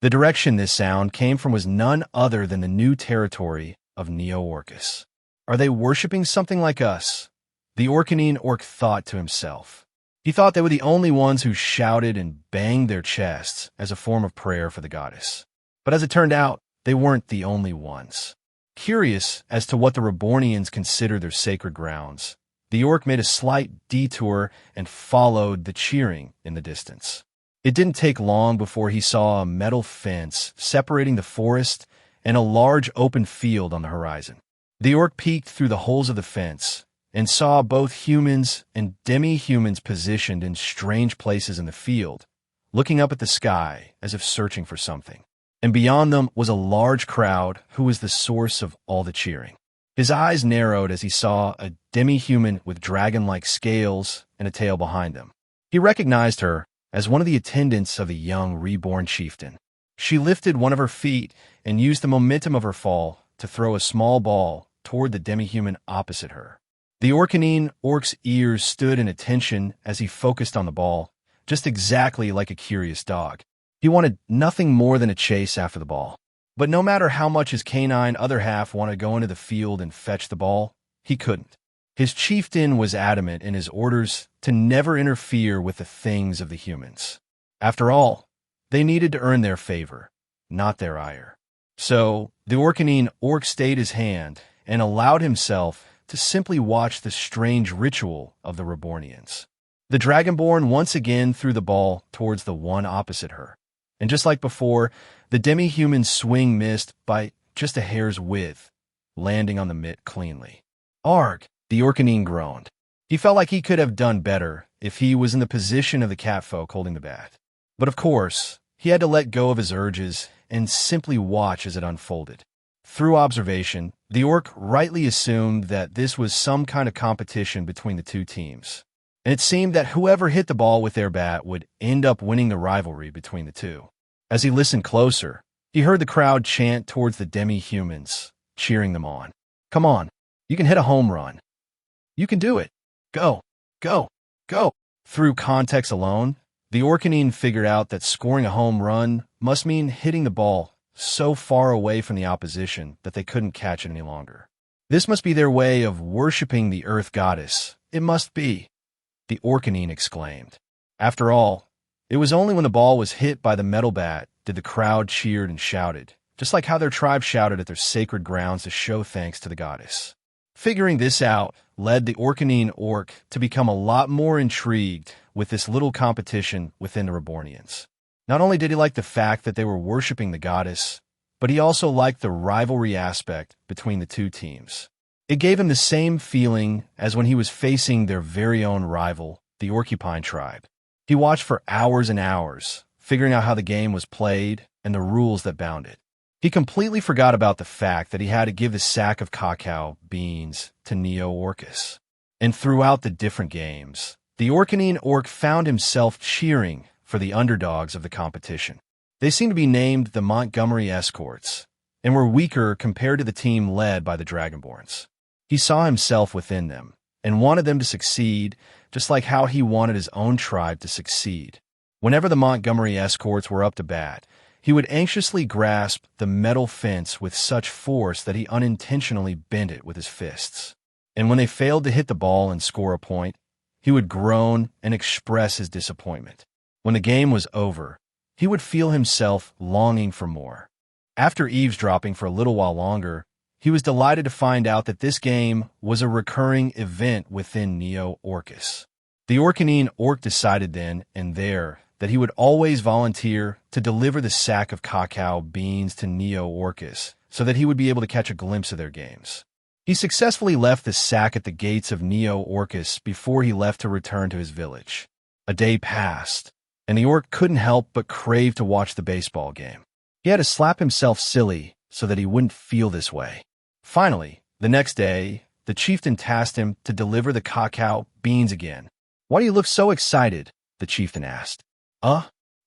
The direction this sound came from was none other than the new territory of Neo-Orcus. Are they worshipping something like us? The Orcanine orc thought to himself. He thought they were the only ones who shouted and banged their chests as a form of prayer for the goddess. But as it turned out, they weren't the only ones. Curious as to what the Rebornians consider their sacred grounds, the orc made a slight detour and followed the cheering in the distance. It didn't take long before he saw a metal fence separating the forest and a large open field on the horizon. The orc peeked through the holes of the fence and saw both humans and demi-humans positioned in strange places in the field, looking up at the sky as if searching for something. And beyond them was a large crowd who was the source of all the cheering. His eyes narrowed as he saw a demi-human with dragon-like scales and a tail behind them. He recognized her as one of the attendants of the young reborn chieftain. She lifted one of her feet and used the momentum of her fall to throw a small ball toward the demi-human opposite her. The Orcanine orc's ears stood in attention as he focused on the ball, just exactly like a curious dog. He wanted nothing more than a chase after the ball. But no matter how much his canine other half wanted to go into the field and fetch the ball, he couldn't. His chieftain was adamant in his orders to never interfere with the things of the humans. After all, they needed to earn their favor, not their ire. So the Orcanine orc stayed his hand and allowed himself to simply watch the strange ritual of the Rebornians. The Dragonborn once again threw the ball towards the one opposite her. And just like before, the demi-human swing missed by just a hair's width, landing on the mitt cleanly. Arg! The Orcanine groaned. He felt like he could have done better if he was in the position of the catfolk holding the bat. But of course, he had to let go of his urges and simply watch as it unfolded. Through observation, the orc rightly assumed that this was some kind of competition between the two teams. And it seemed that whoever hit the ball with their bat would end up winning the rivalry between the two. As he listened closer, he heard the crowd chant towards the demi-humans, cheering them on. Come on, you can hit a home run. You can do it. Go, go, go. Through context alone, the Orcanine figured out that scoring a home run must mean hitting the ball so far away from the opposition that they couldn't catch it any longer. This must be their way of worshipping the earth goddess. It must be, the Orcanine exclaimed. After all, it was only when the ball was hit by the metal bat did the crowd cheered and shouted, just like how their tribe shouted at their sacred grounds to show thanks to the goddess. Figuring this out led the Orcanine orc to become a lot more intrigued with this little competition within the Rebornians. Not only did he like the fact that they were worshipping the goddess, but he also liked the rivalry aspect between the two teams. It gave him the same feeling as when he was facing their very own rival, the Orcupine tribe. He watched for hours and hours, figuring out how the game was played and the rules that bound it. He completely forgot about the fact that he had to give the sack of cacao beans to Neo-Orcus. And throughout the different games, the Orcanine orc found himself cheering for the underdogs of the competition. They seemed to be named the Montgomery Escorts, and were weaker compared to the team led by the Dragonborns. He saw himself within them, and wanted them to succeed, just like how he wanted his own tribe to succeed. Whenever the Montgomery Escorts were up to bat, he would anxiously grasp the metal fence with such force that he unintentionally bent it with his fists. And when they failed to hit the ball and score a point, he would groan and express his disappointment. When the game was over, he would feel himself longing for more. After eavesdropping for a little while longer, he was delighted to find out that this game was a recurring event within Neo-Orcus. The Orcanine orc decided then and there that he would always volunteer to deliver the sack of cacao beans to Neo-Orcus so that he would be able to catch a glimpse of their games. He successfully left the sack at the gates of Neo-Orcus before he left to return to his village. A day passed, and the orc couldn't help but crave to watch the baseball game. He had to slap himself silly so that he wouldn't feel this way. Finally, the next day, the chieftain tasked him to deliver the cacao beans again. "Why do you look so excited?" the chieftain asked.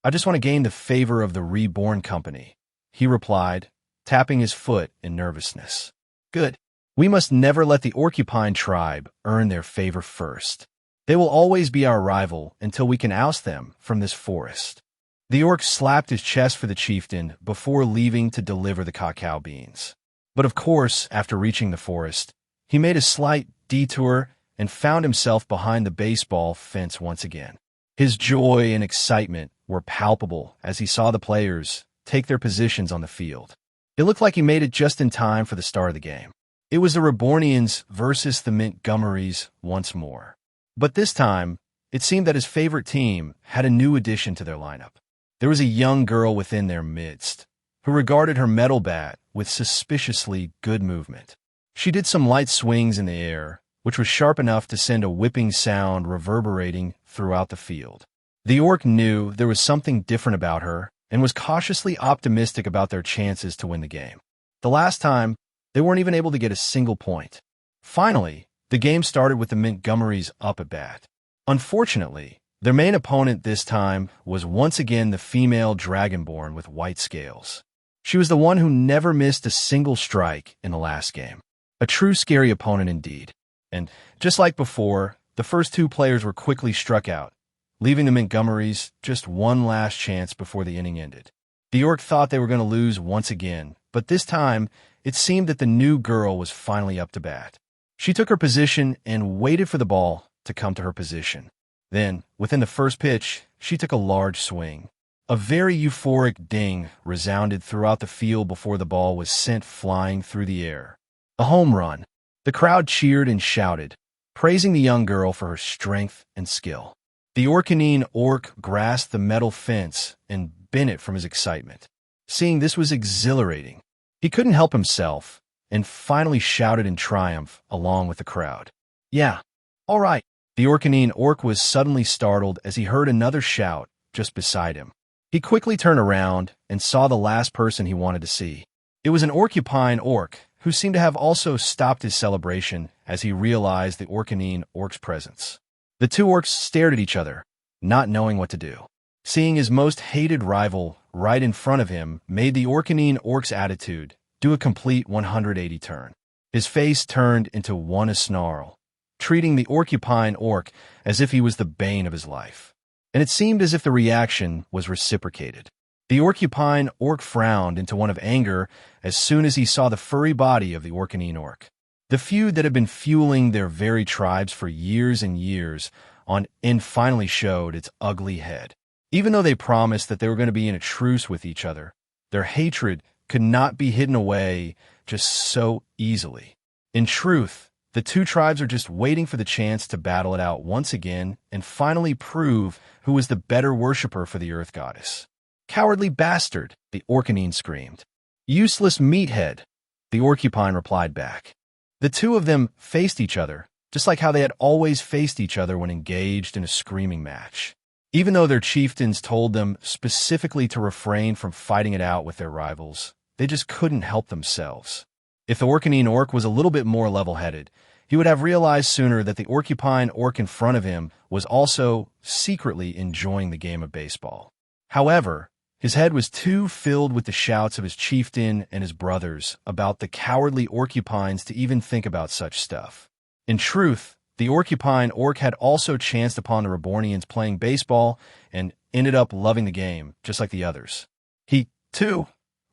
I just want to gain the favor of the Reborn company, he replied, tapping his foot in nervousness. Good. We must never let the Orcupine tribe earn their favor first. They will always be our rival until we can oust them from this forest. The orc slapped his chest for the chieftain before leaving to deliver the cacao beans. But of course, after reaching the forest, he made a slight detour and found himself behind the baseball fence once again. His joy and excitement were palpable as he saw the players take their positions on the field. It looked like he made it just in time for the start of the game. It was the Rebornians versus the Montgomerys once more. But this time, it seemed that his favorite team had a new addition to their lineup. There was a young girl within their midst who regarded her metal bat with suspiciously good movement. She did some light swings in the air, which was sharp enough to send a whipping sound reverberating throughout the field. The orc knew there was something different about her and was cautiously optimistic about their chances to win the game. The last time, they weren't even able to get a single point. Finally, the game started with the Montgomerys up at bat. Unfortunately, their main opponent this time was once again the female dragonborn with white scales. She was the one who never missed a single strike in the last game. A true scary opponent indeed. And just like before, the first two players were quickly struck out, leaving the Montgomerys just one last chance before the inning ended. The orc thought they were going to lose once again, but this time, it seemed that the new girl was finally up to bat. She took her position and waited for the ball to come to her position. Then, within the first pitch, she took a large swing. A very euphoric ding resounded throughout the field before the ball was sent flying through the air. A home run. The crowd cheered and shouted, praising the young girl for her strength and skill. The Orcanine orc grasped the metal fence and bent it from his excitement. Seeing this was exhilarating. He couldn't help himself and finally shouted in triumph along with the crowd. Yeah, all right. The Orcanine orc was suddenly startled as he heard another shout just beside him. He quickly turned around and saw the last person he wanted to see. It was an Orcupine orc who seemed to have also stopped his celebration as he realized the Orcanine orc's presence. The two orcs stared at each other, not knowing what to do. Seeing his most hated rival right in front of him made the Orcanine orc's attitude do a complete 180 turn. His face turned into one a snarl, treating the Orcupine orc as if he was the bane of his life. And it seemed as if the reaction was reciprocated. The Orcupine orc frowned into one of anger as soon as he saw the furry body of the Orcanine orc. The feud that had been fueling their very tribes for years and years on end finally showed its ugly head. Even though they promised that they were going to be in a truce with each other, their hatred could not be hidden away just so easily. In truth, the two tribes are just waiting for the chance to battle it out once again and finally prove who was the better worshiper for the Earth Goddess. Cowardly bastard, the Orcanine screamed. Useless meathead, the Orcupine replied back. The two of them faced each other, just like how they had always faced each other when engaged in a screaming match. Even though their chieftains told them specifically to refrain from fighting it out with their rivals, they just couldn't help themselves. If the Orcanine orc was a little bit more level-headed, he would have realized sooner that the Orcupine orc in front of him was also secretly enjoying the game of baseball. However, his head was too filled with the shouts of his chieftain and his brothers about the cowardly Orcupines to even think about such stuff. In truth, the Orcupine orc had also chanced upon the Rebornians playing baseball and ended up loving the game, just like the others. He, too,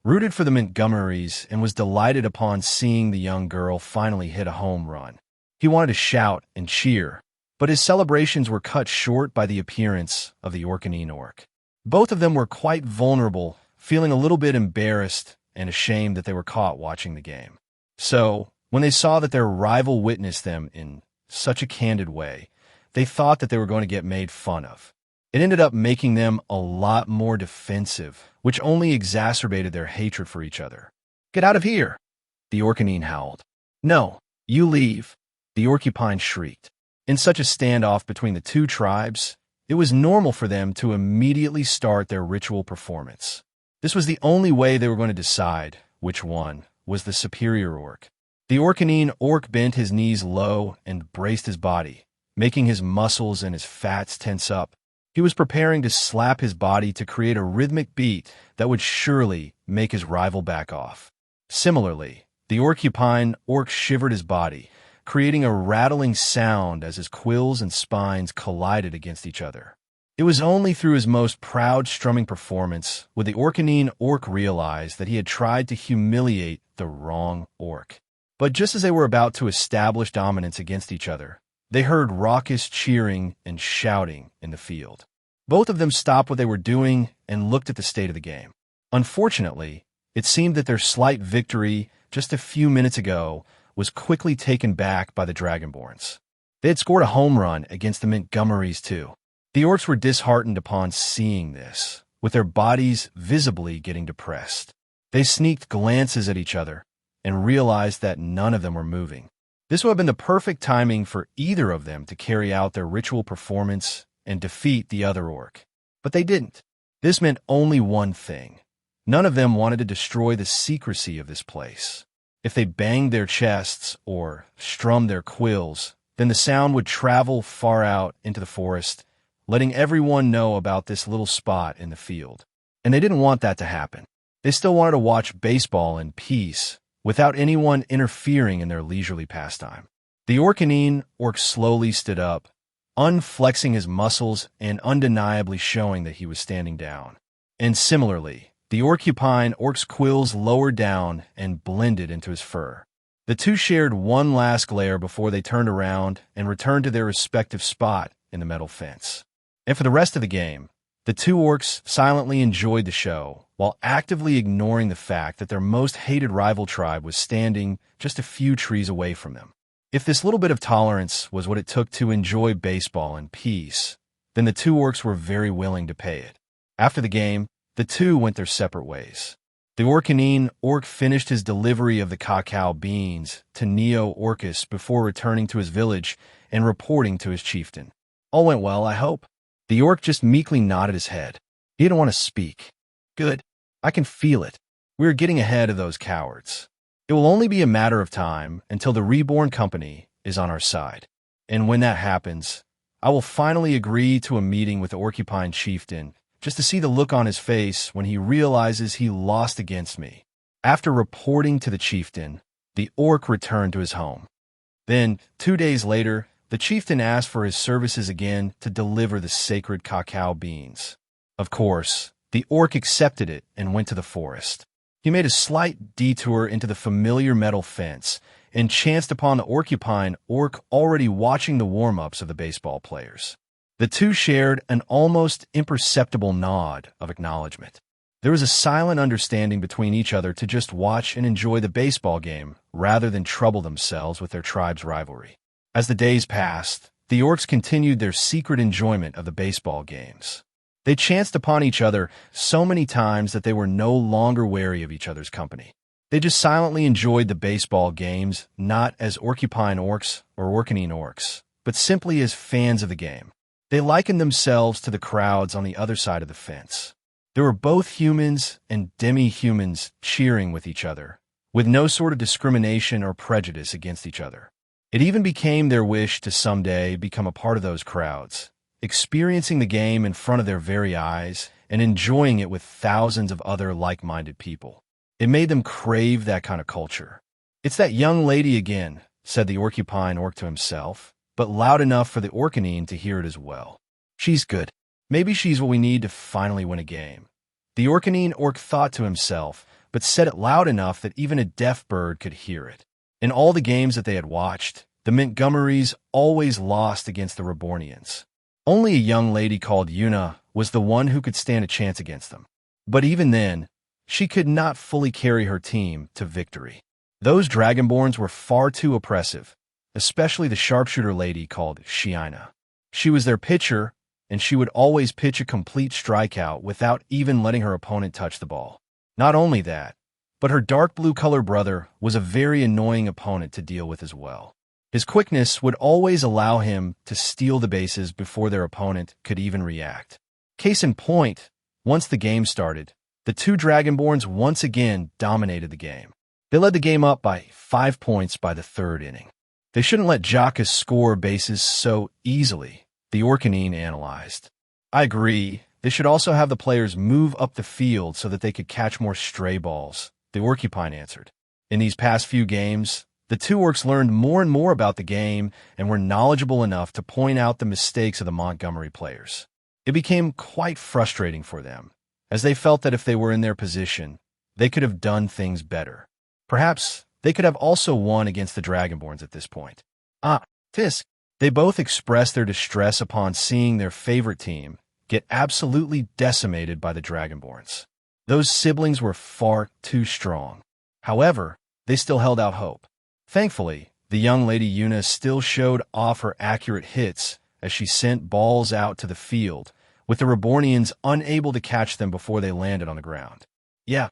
rooted for the Montgomerys and was delighted upon seeing the young girl finally hit a home run. He wanted to shout and cheer, but his celebrations were cut short by the appearance of the Orcanine orc. Both of them were quite vulnerable, feeling a little bit embarrassed and ashamed that they were caught watching the game. So, when they saw that their rival witnessed them in such a candid way, they thought that they were going to get made fun of. It ended up making them a lot more defensive, which only exacerbated their hatred for each other. Get out of here, the Orcanine howled. No, you leave, the Orcupine shrieked. In such a standoff between the two tribes, it was normal for them to immediately start their ritual performance. This was the only way they were going to decide which one was the superior orc. The Orcanine orc bent his knees low and braced his body, making his muscles and his fats tense up. He was preparing to slap his body to create a rhythmic beat that would surely make his rival back off. Similarly, the orcupine orc shivered his body, creating a rattling sound as his quills and spines collided against each other. It was only through his most proud strumming performance would the Orcanine orc realize that he had tried to humiliate the wrong orc. But just as they were about to establish dominance against each other, they heard raucous cheering and shouting in the field. Both of them stopped what they were doing and looked at the state of the game. Unfortunately, it seemed that their slight victory just a few minutes ago was quickly taken back by the Dragonborns. They had scored a home run against the Montgomerys too. The orcs were disheartened upon seeing this, with their bodies visibly getting depressed. They sneaked glances at each other and realized that none of them were moving. This would have been the perfect timing for either of them to carry out their ritual performance and defeat the other orc. But they didn't. This meant only one thing. None of them wanted to destroy the secrecy of this place. If they banged their chests or strummed their quills, then the sound would travel far out into the forest, letting everyone know about this little spot in the field. And they didn't want that to happen. They still wanted to watch baseball in peace, without anyone interfering in their leisurely pastime. The Orcanine orc slowly stood up, unflexing his muscles and undeniably showing that he was standing down. And similarly, the Orcupine orc's quills lowered down and blended into his fur. The two shared one last glare before they turned around and returned to their respective spot in the metal fence. And for the rest of the game, the two orcs silently enjoyed the show, while actively ignoring the fact that their most hated rival tribe was standing just a few trees away from them. If this little bit of tolerance was what it took to enjoy baseball in peace, then the two orcs were very willing to pay it. After the game, the two went their separate ways. The Orcanine orc finished his delivery of the cacao beans to Neo Orcus before returning to his village and reporting to his chieftain. All went well, I hope. The orc just meekly nodded his head. He didn't want to speak. Good. I can feel it. We are getting ahead of those cowards. It will only be a matter of time until the Reborn company is on our side. And when that happens, I will finally agree to a meeting with the Orcupine chieftain just to see the look on his face when he realizes he lost against me. After reporting to the chieftain, the orc returned to his home. Then, 2 days later, the chieftain asked for his services again to deliver the sacred cacao beans. Of course, the orc accepted it and went to the forest. He made a slight detour into the familiar metal fence and chanced upon the Orcupine orc already watching the warm-ups of the baseball players. The two shared an almost imperceptible nod of acknowledgement. There was a silent understanding between each other to just watch and enjoy the baseball game rather than trouble themselves with their tribe's rivalry. As the days passed, the orcs continued their secret enjoyment of the baseball games. They chanced upon each other so many times that they were no longer wary of each other's company. They just silently enjoyed the baseball games, not as Orcupine orcs or Orcanine orcs, but simply as fans of the game. They likened themselves to the crowds on the other side of the fence. There were both humans and demi-humans cheering with each other, with no sort of discrimination or prejudice against each other. It even became their wish to someday become a part of those crowds, experiencing the game in front of their very eyes and enjoying it with thousands of other like-minded people. It made them crave that kind of culture. "It's that young lady again," said the Orcupine orc to himself, but loud enough for the Orcanine to hear it as well. "She's good. Maybe she's what we need to finally win a game." The Orcanine orc thought to himself, but said it loud enough that even a deaf bird could hear it. In all the games that they had watched, the Montgomerys always lost against the Rebornians. Only a young lady called Una was the one who could stand a chance against them. But even then, she could not fully carry her team to victory. Those Dragonborns were far too oppressive, especially the sharpshooter lady called Shiina. She was their pitcher, and she would always pitch a complete strikeout without even letting her opponent touch the ball. Not only that, but her dark blue color brother was a very annoying opponent to deal with as well. His quickness would always allow him to steal the bases before their opponent could even react. Case in point, once the game started, the two Dragonborns once again dominated the game. They led the game up by 5 points by the third inning. They shouldn't let Jacques score bases so easily, the Orcanine analyzed. I agree. They should also have the players move up the field so that they could catch more stray balls, the Orcupine answered. In these past few games, the two orcs learned more and more about the game and were knowledgeable enough to point out the mistakes of the Montgomery players. It became quite frustrating for them, as they felt that if they were in their position, they could have done things better. Perhaps they could have also won against the Dragonborns at this point. Tisk. They both expressed their distress upon seeing their favorite team get absolutely decimated by the Dragonborns. Those siblings were far too strong. However, they still held out hope. Thankfully, the young lady Yuna still showed off her accurate hits as she sent balls out to the field, with the Rebornians unable to catch them before they landed on the ground. Yeah,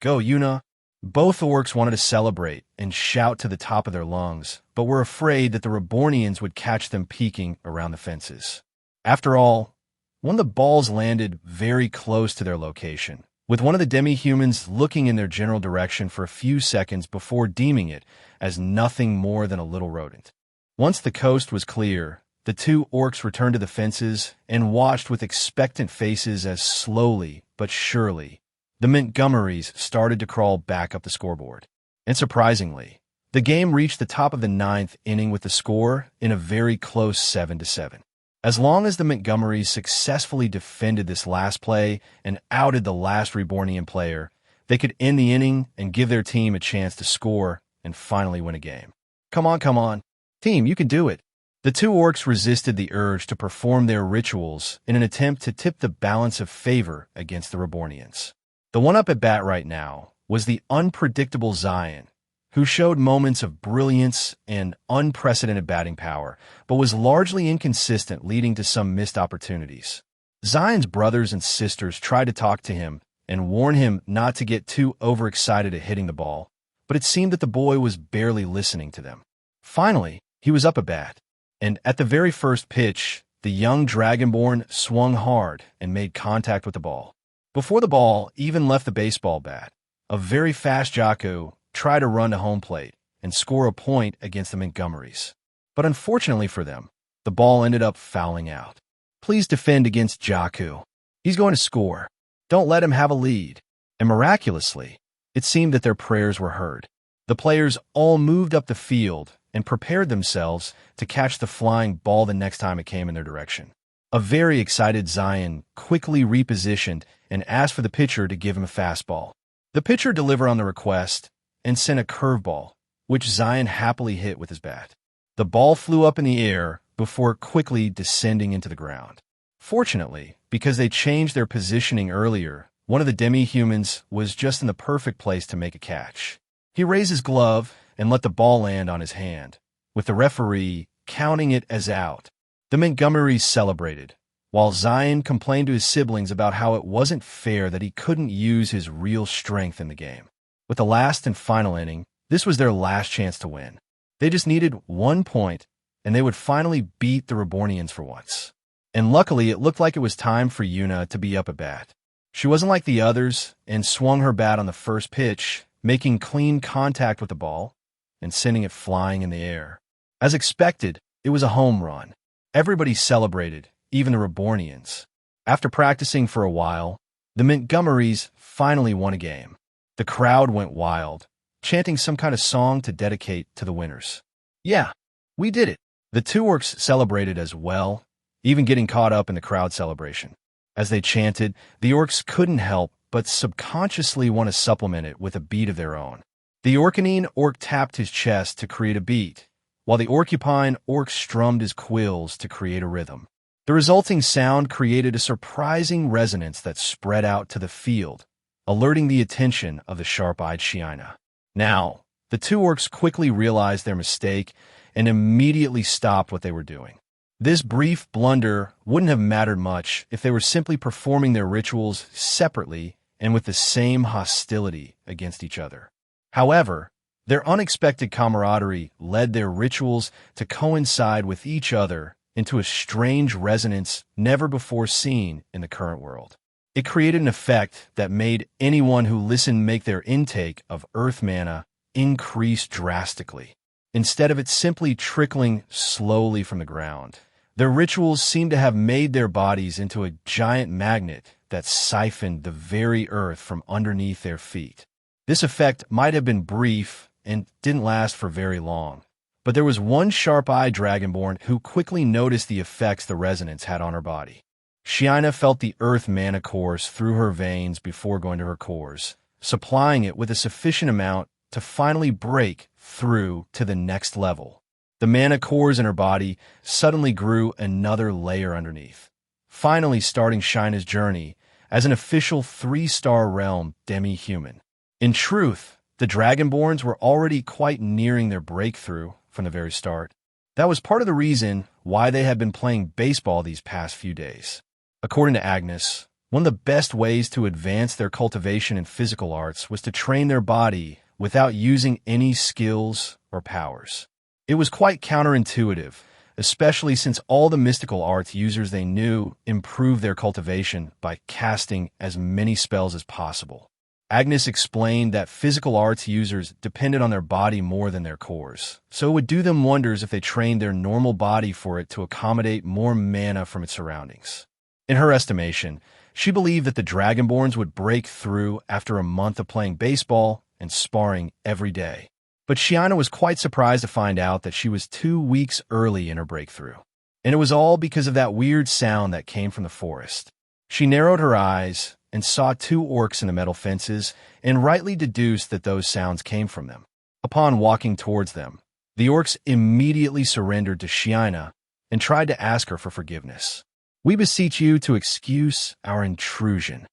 go Yuna! Both orcs wanted to celebrate and shout to the top of their lungs, but were afraid that the Rebornians would catch them peeking around the fences. After all, one of the balls landed very close to their location, with one of the demi-humans looking in their general direction for a few seconds before deeming it as nothing more than a little rodent. Once the coast was clear, the two orcs returned to the fences and watched with expectant faces as slowly but surely the Montgomerys started to crawl back up the scoreboard. And surprisingly, the game reached the top of the 9th inning with the score in a very close 7-7. As long as the Montgomerys successfully defended this last play and outed the last Rebornian player, they could end the inning and give their team a chance to score and finally win a game. Come on. Team, you can do it. The two orcs resisted the urge to perform their rituals in an attempt to tip the balance of favor against the Rebornians. The one up at bat right now was the unpredictable Zion, who showed moments of brilliance and unprecedented batting power, but was largely inconsistent, leading to some missed opportunities. Zion's brothers and sisters tried to talk to him and warn him not to get too overexcited at hitting the ball, but it seemed that the boy was barely listening to them. Finally, he was up at bat, and at the very first pitch, the young Dragonborn swung hard and made contact with the ball. Before the ball even left the baseball bat, a very fast Jakku tried to run to home plate and score a point against the Montgomerys. But unfortunately for them, the ball ended up fouling out. Please defend against Jakku. He's going to score. Don't let him have a lead. And miraculously, it seemed that their prayers were heard. The players all moved up the field and prepared themselves to catch the flying ball the next time it came in their direction. A very excited Zion quickly repositioned and asked for the pitcher to give him a fastball. The pitcher delivered on the request and sent a curveball, which Zion happily hit with his bat. The ball flew up in the air before quickly descending into the ground. Fortunately, because they changed their positioning earlier, one of the demi-humans was just in the perfect place to make a catch. He raised his glove and let the ball land on his hand, with the referee counting it as out. The Montgomerys celebrated, while Zion complained to his siblings about how it wasn't fair that he couldn't use his real strength in the game. With the last and final inning, this was their last chance to win. They just needed 1 point, and they would finally beat the Rebornians for once. And luckily, it looked like it was time for Yuna to be up at bat. She wasn't like the others and swung her bat on the first pitch, making clean contact with the ball and sending it flying in the air. As expected, it was a home run. Everybody celebrated, even the Rebornians. After practicing for a while, the Montgomerys finally won a game. The crowd went wild, chanting some kind of song to dedicate to the winners. Yeah, we did it. The two orcs celebrated as well, even getting caught up in the crowd celebration. As they chanted, the orcs couldn't help but subconsciously want to supplement it with a beat of their own. The Orcanine orc tapped his chest to create a beat, while the Orcupine orc strummed his quills to create a rhythm. The resulting sound created a surprising resonance that spread out to the field, alerting the attention of the sharp-eyed Shiina. Now, the two orcs quickly realized their mistake and immediately stopped what they were doing. This brief blunder wouldn't have mattered much if they were simply performing their rituals separately and with the same hostility against each other. However, their unexpected camaraderie led their rituals to coincide with each other into a strange resonance never before seen in the current world. It created an effect that made anyone who listened make their intake of earth mana increase drastically. Instead of it simply trickling slowly from the ground, Their rituals seemed to have made their bodies into a giant magnet that siphoned the very earth from underneath their feet. This effect might have been brief and didn't last for very long, but there was one sharp-eyed Dragonborn who quickly noticed the effects the resonance had on her body. Shiina felt the earth mana course through her veins before going to her cores, supplying it with a sufficient amount to finally break through to the next level. The mana cores in her body suddenly grew another layer underneath, finally starting Shina's journey as an official 3-star realm demi-human. In truth, the Dragonborns were already quite nearing their breakthrough from the very start. That was part of the reason why they had been playing baseball these past few days. According to Agnes, one of the best ways to advance their cultivation in physical arts was to train their body without using any skills or powers. It was quite counterintuitive, especially since all the mystical arts users they knew improved their cultivation by casting as many spells as possible. Agnes explained that physical arts users depended on their body more than their cores, so it would do them wonders if they trained their normal body for it to accommodate more mana from its surroundings. In her estimation, she believed that the Dragonborns would break through after a month of playing baseball and sparring every day. But Shiina was quite surprised to find out that she was 2 weeks early in her breakthrough. And it was all because of that weird sound that came from the forest. She narrowed her eyes and saw 2 orcs in the metal fences and rightly deduced that those sounds came from them. Upon walking towards them, the orcs immediately surrendered to Shiina and tried to ask her for forgiveness. "We beseech you to excuse our intrusion.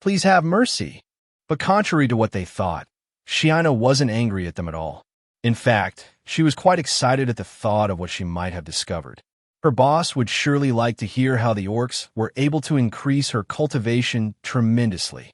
Please have mercy." But contrary to what they thought, Shiina wasn't angry at them at all. In fact, she was quite excited at the thought of what she might have discovered. Her boss would surely like to hear how the orcs were able to increase her cultivation tremendously.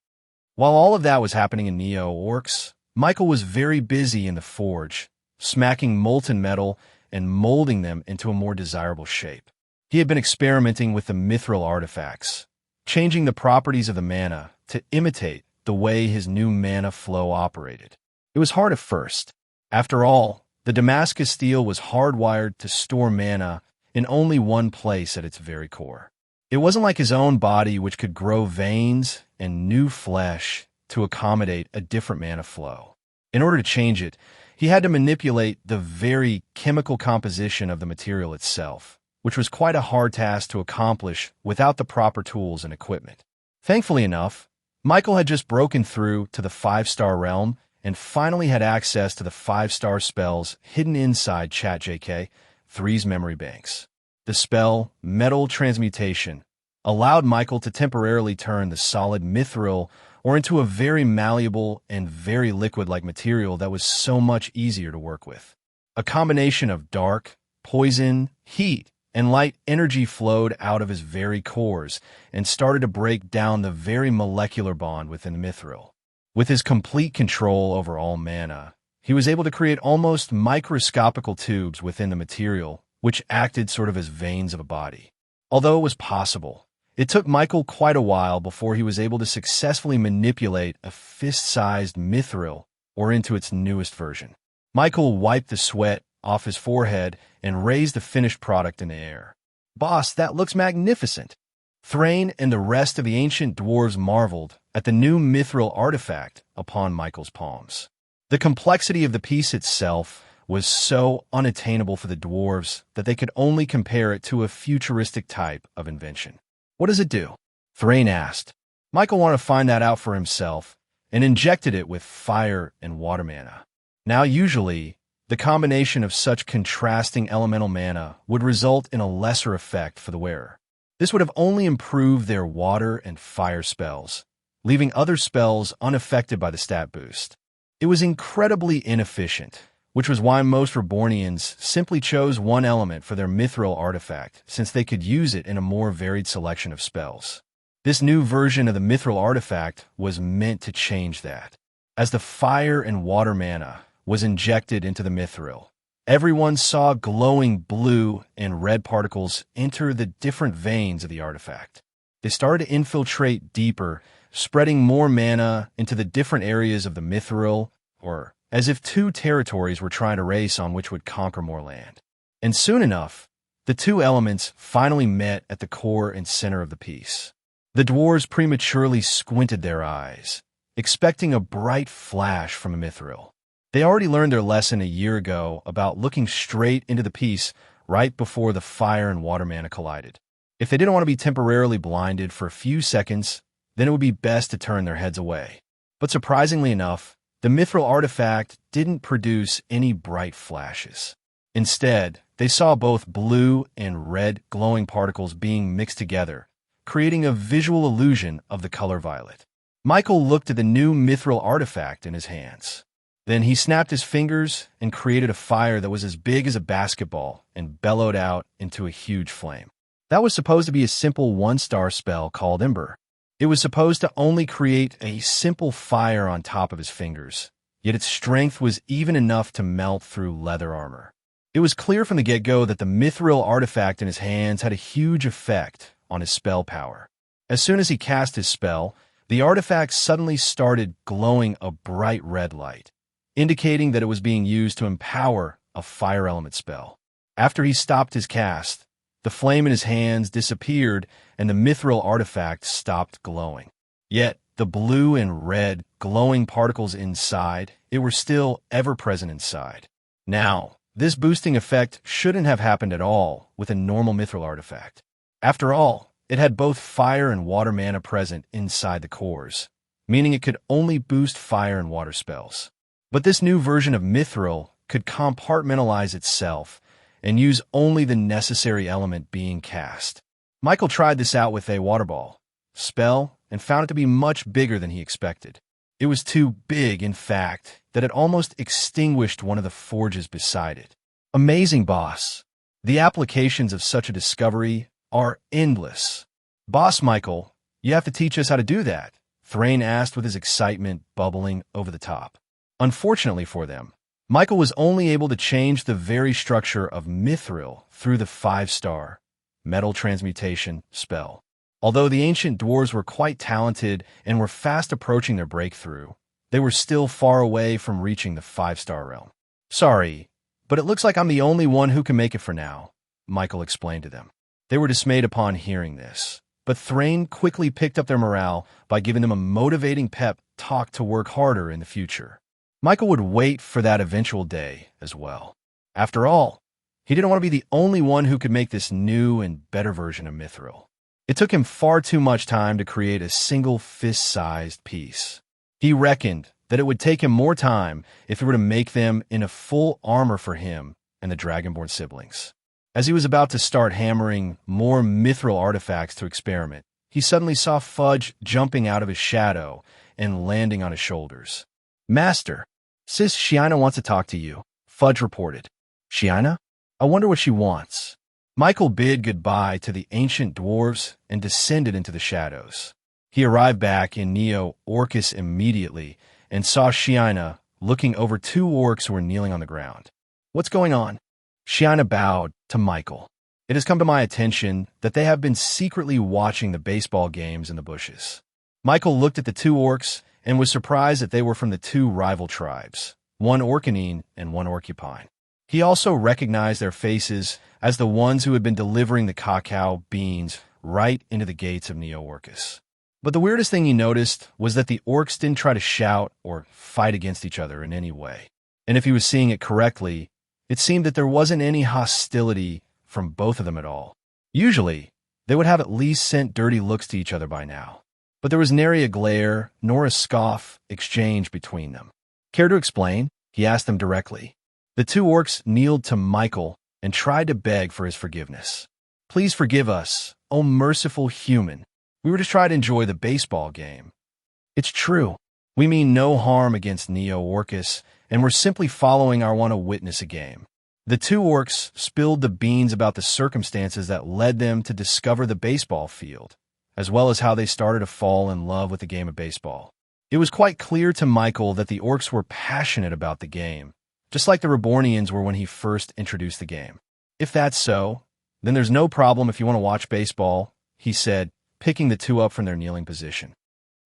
While all of that was happening in Neo-Orcs, Michael was very busy in the forge, smacking molten metal and molding them into a more desirable shape. He had been experimenting with the mithril artifacts, changing the properties of the mana to imitate the way his new mana flow operated. It was hard at first. After all, the Damascus steel was hardwired to store mana in only one place at its very core. It wasn't like his own body, which could grow veins and new flesh to accommodate a different mana flow. In order to change it, he had to manipulate the very chemical composition of the material itself, which was quite a hard task to accomplish without the proper tools and equipment. Thankfully enough, Michael had just broken through to the 5-star realm and finally had access to the 5-star spells hidden inside ChatJK3's memory banks. The spell, Metal Transmutation, allowed Michael to temporarily turn the solid mithril or into a very malleable and very liquid-like material that was so much easier to work with. A combination of dark, poison, heat, and light energy flowed out of his very cores and started to break down the very molecular bond within the mithril. With his complete control over all mana, he was able to create almost microscopical tubes within the material, which acted sort of as veins of a body. Although it was possible, it took Michael quite a while before he was able to successfully manipulate a fist-sized mithril or into its newest version. Michael wiped the sweat off his forehead and raised the finished product in the air. "Boss, that looks magnificent." Thrain and the rest of the ancient dwarves marveled at the new mithril artifact upon Michael's palms. The complexity of the piece itself was so unattainable for the dwarves that they could only compare it to a futuristic type of invention. "What does it do?" Thrain asked. Michael wanted to find that out for himself and injected it with fire and water mana. Now usually, the combination of such contrasting elemental mana would result in a lesser effect for the wearer. This would have only improved their water and fire spells, leaving other spells unaffected by the stat boost. It was incredibly inefficient, which was why most Rebornians simply chose one element for their mithril artifact, since they could use it in a more varied selection of spells. This new version of the mithril artifact was meant to change that. As the fire and water mana was injected into the mithril, everyone saw glowing blue and red particles enter the different veins of the artifact. They started to infiltrate deeper, spreading more mana into the different areas of the mithril, or as if 2 territories were trying to race on which would conquer more land. And soon enough, The two elements finally met at the core and center of the piece. The dwarves prematurely squinted their eyes, expecting a bright flash from a mithril. They already learned their lesson a year ago about looking straight into the piece right before the fire and water mana collided. If they didn't want to be temporarily blinded for a few seconds, then it would be best to turn their heads away. But surprisingly enough, the mithril artifact didn't produce any bright flashes. Instead, they saw both blue and red glowing particles being mixed together, creating a visual illusion of the color violet. Michael looked at the new mithril artifact in his hands. Then he snapped his fingers and created a fire that was as big as a basketball and bellowed out into a huge flame. That was supposed to be a simple one-star spell called Ember. It was supposed to only create a simple fire on top of his fingers, yet its strength was even enough to melt through leather armor. It was clear from the get-go that the mithril artifact in his hands had a huge effect on his spell power. As soon as he cast his spell, the artifact suddenly started glowing a bright red light, indicating that it was being used to empower a fire element spell. After he stopped his cast, the flame in his hands disappeared and the mithril artifact stopped glowing. Yet, the blue and red glowing particles inside, it were still ever present inside. Now, this boosting effect shouldn't have happened at all with a normal mithril artifact. After all, it had both fire and water mana present inside the cores, meaning it could only boost fire and water spells. But this new version of mithril could compartmentalize itself and use only the necessary element being cast. Michael tried this out with a water ball spell and found it to be much bigger than he expected. It was too big, in fact, that it almost extinguished one of the forges beside it. Amazing, boss. The applications of such a discovery are endless. Boss Michael, you have to teach us how to do that, Thrain asked with his excitement bubbling over the top. Unfortunately for them, Michael was only able to change the very structure of mithril through the 5-star metal transmutation spell. Although the ancient dwarves were quite talented and were fast approaching their breakthrough, they were still far away from reaching the 5-star realm. Sorry, but it looks like I'm the only one who can make it for now, Michael explained to them. They were dismayed upon hearing this, but Thrain quickly picked up their morale by giving them a motivating pep talk to work harder in the future. Michael would wait for that eventual day as well. After all, he didn't want to be the only one who could make this new and better version of mithril. It took him far too much time to create a single fist-sized piece. He reckoned that it would take him more time if he were to make them in a full armor for him and the Dragonborn siblings. As he was about to start hammering more mithril artifacts to experiment, he suddenly saw Fudge jumping out of his shadow and landing on his shoulders. Master, Sis Shiina wants to talk to you, Fudge reported. Shiina? I wonder what she wants. Michael bid goodbye to the ancient dwarves and descended into the shadows. He arrived back in Neo Orcus immediately and saw Shiina looking over 2 orcs who were kneeling on the ground. What's going on? Shiina bowed to Michael. It has come to my attention that they have been secretly watching the baseball games in the bushes. Michael looked at the 2 orcs and was surprised that they were from the 2 rival tribes, one Orcanine and one Orcupine. He also recognized their faces as the ones who had been delivering the cacao beans right into the gates of Neo Orcus. But the weirdest thing he noticed was that the orcs didn't try to shout or fight against each other in any way. And if he was seeing it correctly, it seemed that there wasn't any hostility from both of them at all. Usually, they would have at least sent dirty looks to each other by now. But there was nary a glare nor a scoff exchange between them. Care to explain? He asked them directly. The 2 orcs kneeled to Michael and tried to beg for his forgiveness. Please forgive us, O merciful human. We were just trying to enjoy the baseball game. It's true. We mean no harm against Neo Orcus, and we're simply following our want to witness a game. The 2 orcs spilled the beans about the circumstances that led them to discover the baseball field, as well as how they started to fall in love with the game of baseball. It was quite clear to Michael that the orcs were passionate about the game, just like the Rebornians were when he first introduced the game. If that's so, then there's no problem if you want to watch baseball, he said, picking the 2 up from their kneeling position.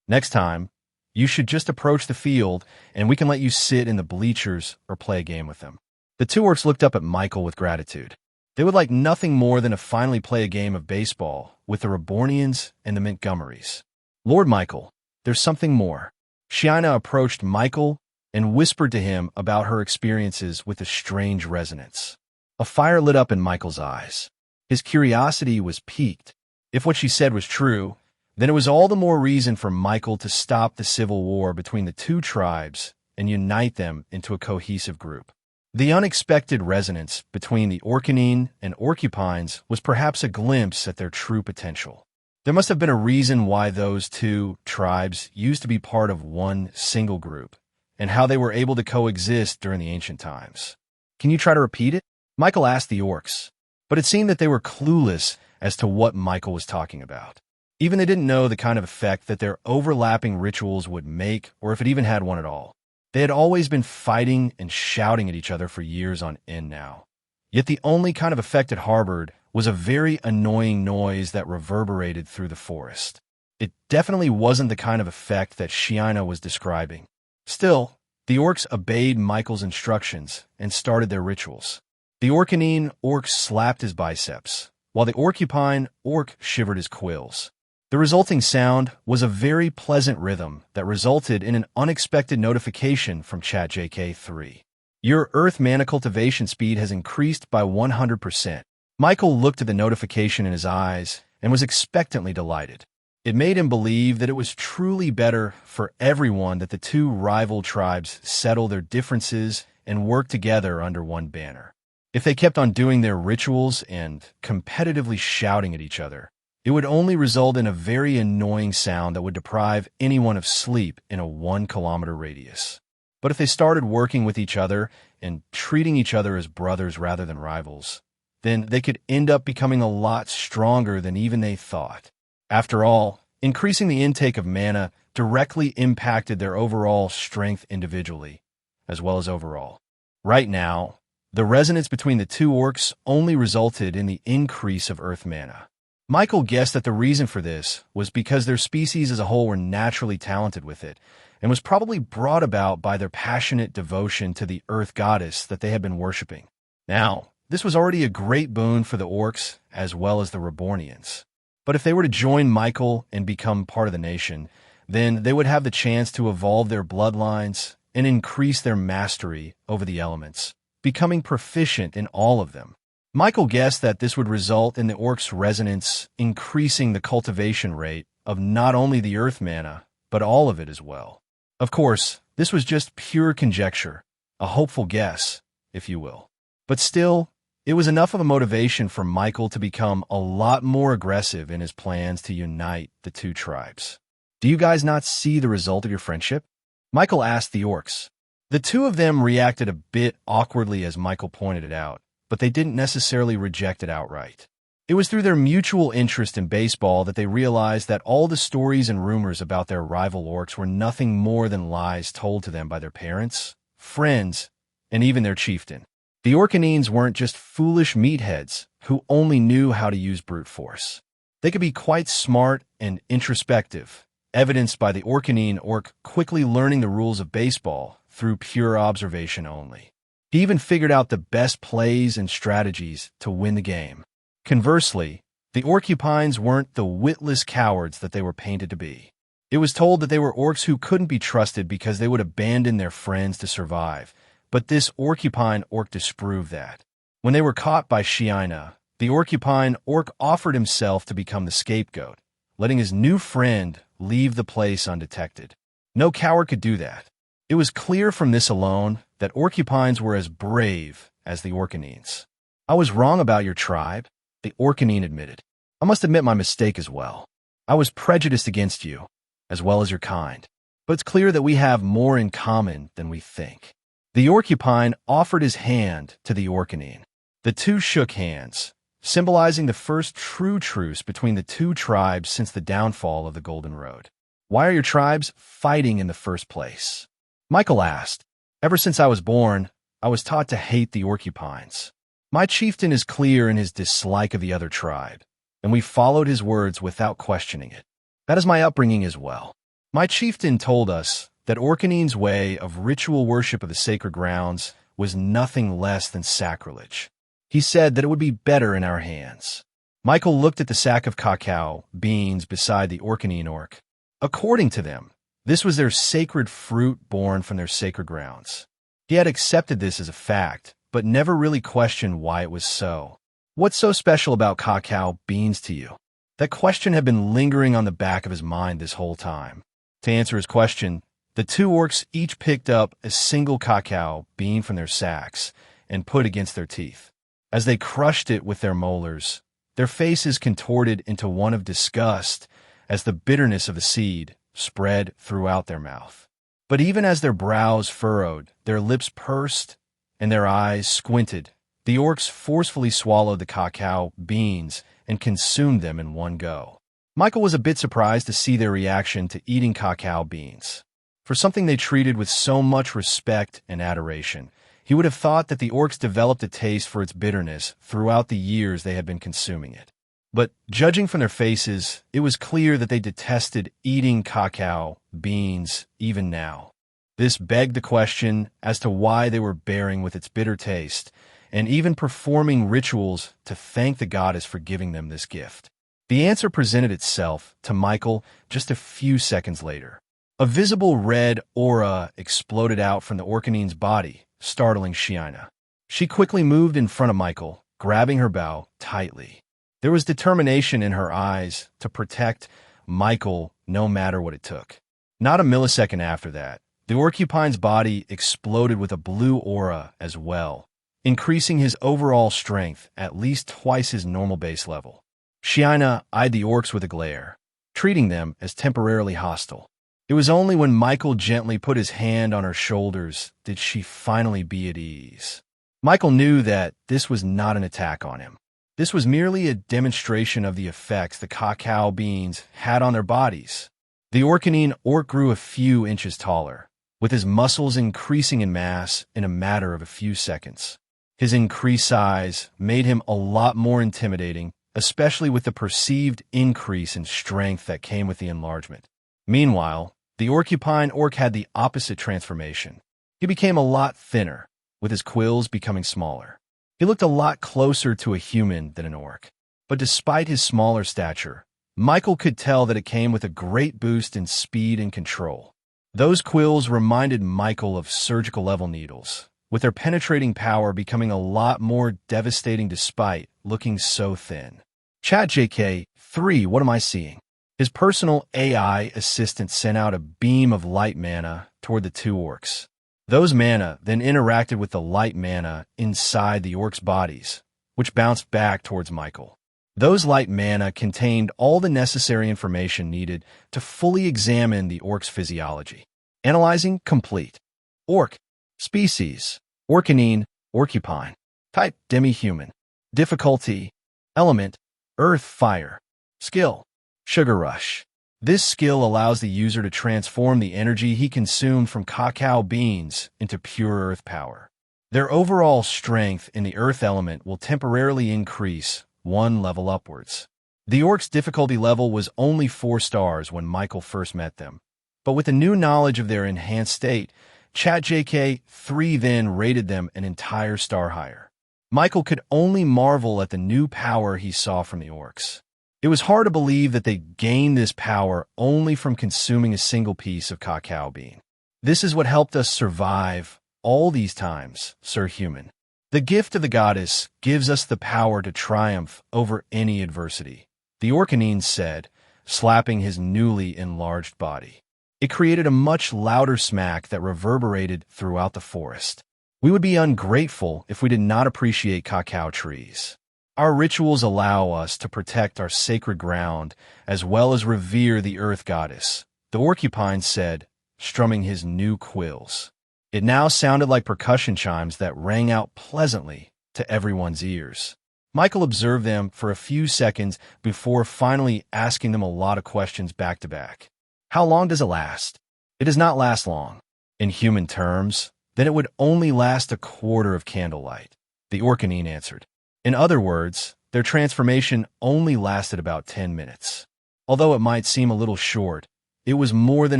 Next time, you should just approach the field and we can let you sit in the bleachers or play a game with them. The 2 orcs looked up at Michael with gratitude. They would like nothing more than to finally play a game of baseball with the Rebornians and the Montgomerys. Lord Michael, there's something more. Shiina approached Michael and whispered to him about her experiences with the strange resonance. A fire lit up in Michael's eyes. His curiosity was piqued. If what she said was true, then it was all the more reason for Michael to stop the civil war between the two tribes and unite them into a cohesive group. The unexpected resonance between the Orcanine and Orcupines was perhaps a glimpse at their true potential. There must have been a reason why those two tribes used to be part of one single group, and how they were able to coexist during the ancient times. Can you try to repeat it? Michael asked the orcs, but it seemed that they were clueless as to what Michael was talking about. Even they didn't know the kind of effect that their overlapping rituals would make, or if it even had one at all. They had always been fighting and shouting at each other for years on end now. Yet the only kind of effect it harbored was a very annoying noise that reverberated through the forest. It definitely wasn't the kind of effect that Shiina was describing. Still, the orcs obeyed Michael's instructions and started their rituals. The Orcanine orc slapped his biceps, while the Orcupine orc shivered his quills. The resulting sound was a very pleasant rhythm that resulted in an unexpected notification from ChatJK3. Your Earth mana cultivation speed has increased by 100%. Michael looked at the notification in his eyes and was expectantly delighted. It made him believe that it was truly better for everyone that the two rival tribes settle their differences and work together under one banner. If they kept on doing their rituals and competitively shouting at each other, it would only result in a very annoying sound that would deprive anyone of sleep in a 1-kilometer radius. But if they started working with each other and treating each other as brothers rather than rivals, then they could end up becoming a lot stronger than even they thought. After all, increasing the intake of mana directly impacted their overall strength individually, as well as overall. Right now, the resonance between the two orcs only resulted in the increase of earth mana. Michael guessed that the reason for this was because their species as a whole were naturally talented with it, and was probably brought about by their passionate devotion to the earth goddess that they had been worshipping. Now, this was already a great boon for the orcs as well as the Rebornians. But if they were to join Michael and become part of the nation, then they would have the chance to evolve their bloodlines and increase their mastery over the elements, becoming proficient in all of them. Michael guessed that this would result in the orcs' resonance increasing the cultivation rate of not only the earth mana, but all of it as well. Of course, this was just pure conjecture, a hopeful guess, if you will. But still, it was enough of a motivation for Michael to become a lot more aggressive in his plans to unite the two tribes. Do you guys not see the result of your friendship? Michael asked the orcs. The two of them reacted a bit awkwardly as Michael pointed it out, but they didn't necessarily reject it outright. It was through their mutual interest in baseball that they realized that all the stories and rumors about their rival orcs were nothing more than lies told to them by their parents, friends, and even their chieftain. The Orcanines weren't just foolish meatheads who only knew how to use brute force. They could be quite smart and introspective, evidenced by the Orcanine orc quickly learning the rules of baseball through pure observation only. He even figured out the best plays and strategies to win the game. Conversely, the Orcupines weren't the witless cowards that they were painted to be. It was told that they were orcs who couldn't be trusted because they would abandon their friends to survive, but this Orcupine orc disproved that. When they were caught by Shiina, the Orcupine orc offered himself to become the scapegoat, letting his new friend leave the place undetected. No coward could do that. It was clear from this alone that Orcupines were as brave as the Orcanines. I was wrong about your tribe, the Orcanine admitted. I must admit my mistake as well. I was prejudiced against you, as well as your kind. But it's clear that we have more in common than we think. The Orcupine offered his hand to the Orcanine. The two shook hands, symbolizing the first true truce between the two tribes since the downfall of the Golden Road. Why are your tribes fighting in the first place? Michael asked. Ever since I was born, I was taught to hate the Orcupines. My chieftain is clear in his dislike of the other tribe, and we followed his words without questioning it. That is my upbringing as well. My chieftain told us that Orcanine's way of ritual worship of the sacred grounds was nothing less than sacrilege. He said that it would be better in our hands. Michael looked at the sack of cacao beans beside the Orcanine orc. According to them, this was their sacred fruit born from their sacred grounds. He had accepted this as a fact, but never really questioned why it was so. What's so special about cacao beans to you? That question had been lingering on the back of his mind this whole time. To answer his question, the two orcs each picked up a single cacao bean from their sacks and put against their teeth. As they crushed it with their molars, their faces contorted into one of disgust as the bitterness of the seed spread throughout their mouth. But even as their brows furrowed, their lips pursed, and their eyes squinted, the orcs forcefully swallowed the cacao beans and consumed them in one go. Michael was a bit surprised to see their reaction to eating cacao beans. For something they treated with so much respect and adoration, he would have thought that the orcs developed a taste for its bitterness throughout the years they had been consuming it. But judging from their faces, it was clear that they detested eating cacao beans even now. This begged the question as to why they were bearing with its bitter taste and even performing rituals to thank the goddess for giving them this gift. The answer presented itself to Michael just a few seconds later. A visible red aura exploded out from the Orcanine's body, startling Shiina. She quickly moved in front of Michael, grabbing her bow tightly. There was determination in her eyes to protect Michael no matter what it took. Not a millisecond after that, the Orcupine's body exploded with a blue aura as well, increasing his overall strength at least twice his normal base level. Shiina eyed the orcs with a glare, treating them as temporarily hostile. It was only when Michael gently put his hand on her shoulders did she finally be at ease. Michael knew that this was not an attack on him. This was merely a demonstration of the effects the cacao beans had on their bodies. The Orcanine orc grew a few inches taller, with his muscles increasing in mass in a matter of a few seconds. His increased size made him a lot more intimidating, especially with the perceived increase in strength that came with the enlargement. Meanwhile, the Orcupine orc had the opposite transformation. He became a lot thinner, with his quills becoming smaller. He looked a lot closer to a human than an orc. But despite his smaller stature, Michael could tell that it came with a great boost in speed and control. Those quills reminded Michael of surgical-level needles, with their penetrating power becoming a lot more devastating despite looking so thin. Chat JK3, what am I seeing? His personal AI assistant sent out a beam of light mana toward the two orcs. Those mana then interacted with the light mana inside the orcs' bodies, which bounced back towards Michael. Those light mana contained all the necessary information needed to fully examine the orc's physiology. Analyzing complete. Orc. Species. Orcanine. Orcupine. Type. Demi-human. Difficulty. Element. Earth Fire. Skill. Sugar Rush. This skill allows the user to transform the energy he consumed from cacao beans into pure earth power. Their overall strength in the earth element will temporarily increase one level upwards. The orc's difficulty level was only 4 stars when Michael first met them, but with the new knowledge of their enhanced state, ChatJK3 then rated them an entire star higher. Michael could only marvel at the new power he saw from the orcs. It was hard to believe that they gained this power only from consuming a single piece of cacao bean. This is what helped us survive all these times, Sir Human. The gift of the goddess gives us the power to triumph over any adversity, the Orcanine said, slapping his newly enlarged body. It created a much louder smack that reverberated throughout the forest. We would be ungrateful if we did not appreciate cacao trees. Our rituals allow us to protect our sacred ground as well as revere the earth goddess, the Orcupine said, strumming his new quills. It now sounded like percussion chimes that rang out pleasantly to everyone's ears. Michael observed them for a few seconds before finally asking them a lot of questions back to back. How long does it last? It does not last long. In human terms, then it would only last a quarter of candlelight, the Orcanine answered. In other words, their transformation only lasted about 10 minutes. Although it might seem a little short, it was more than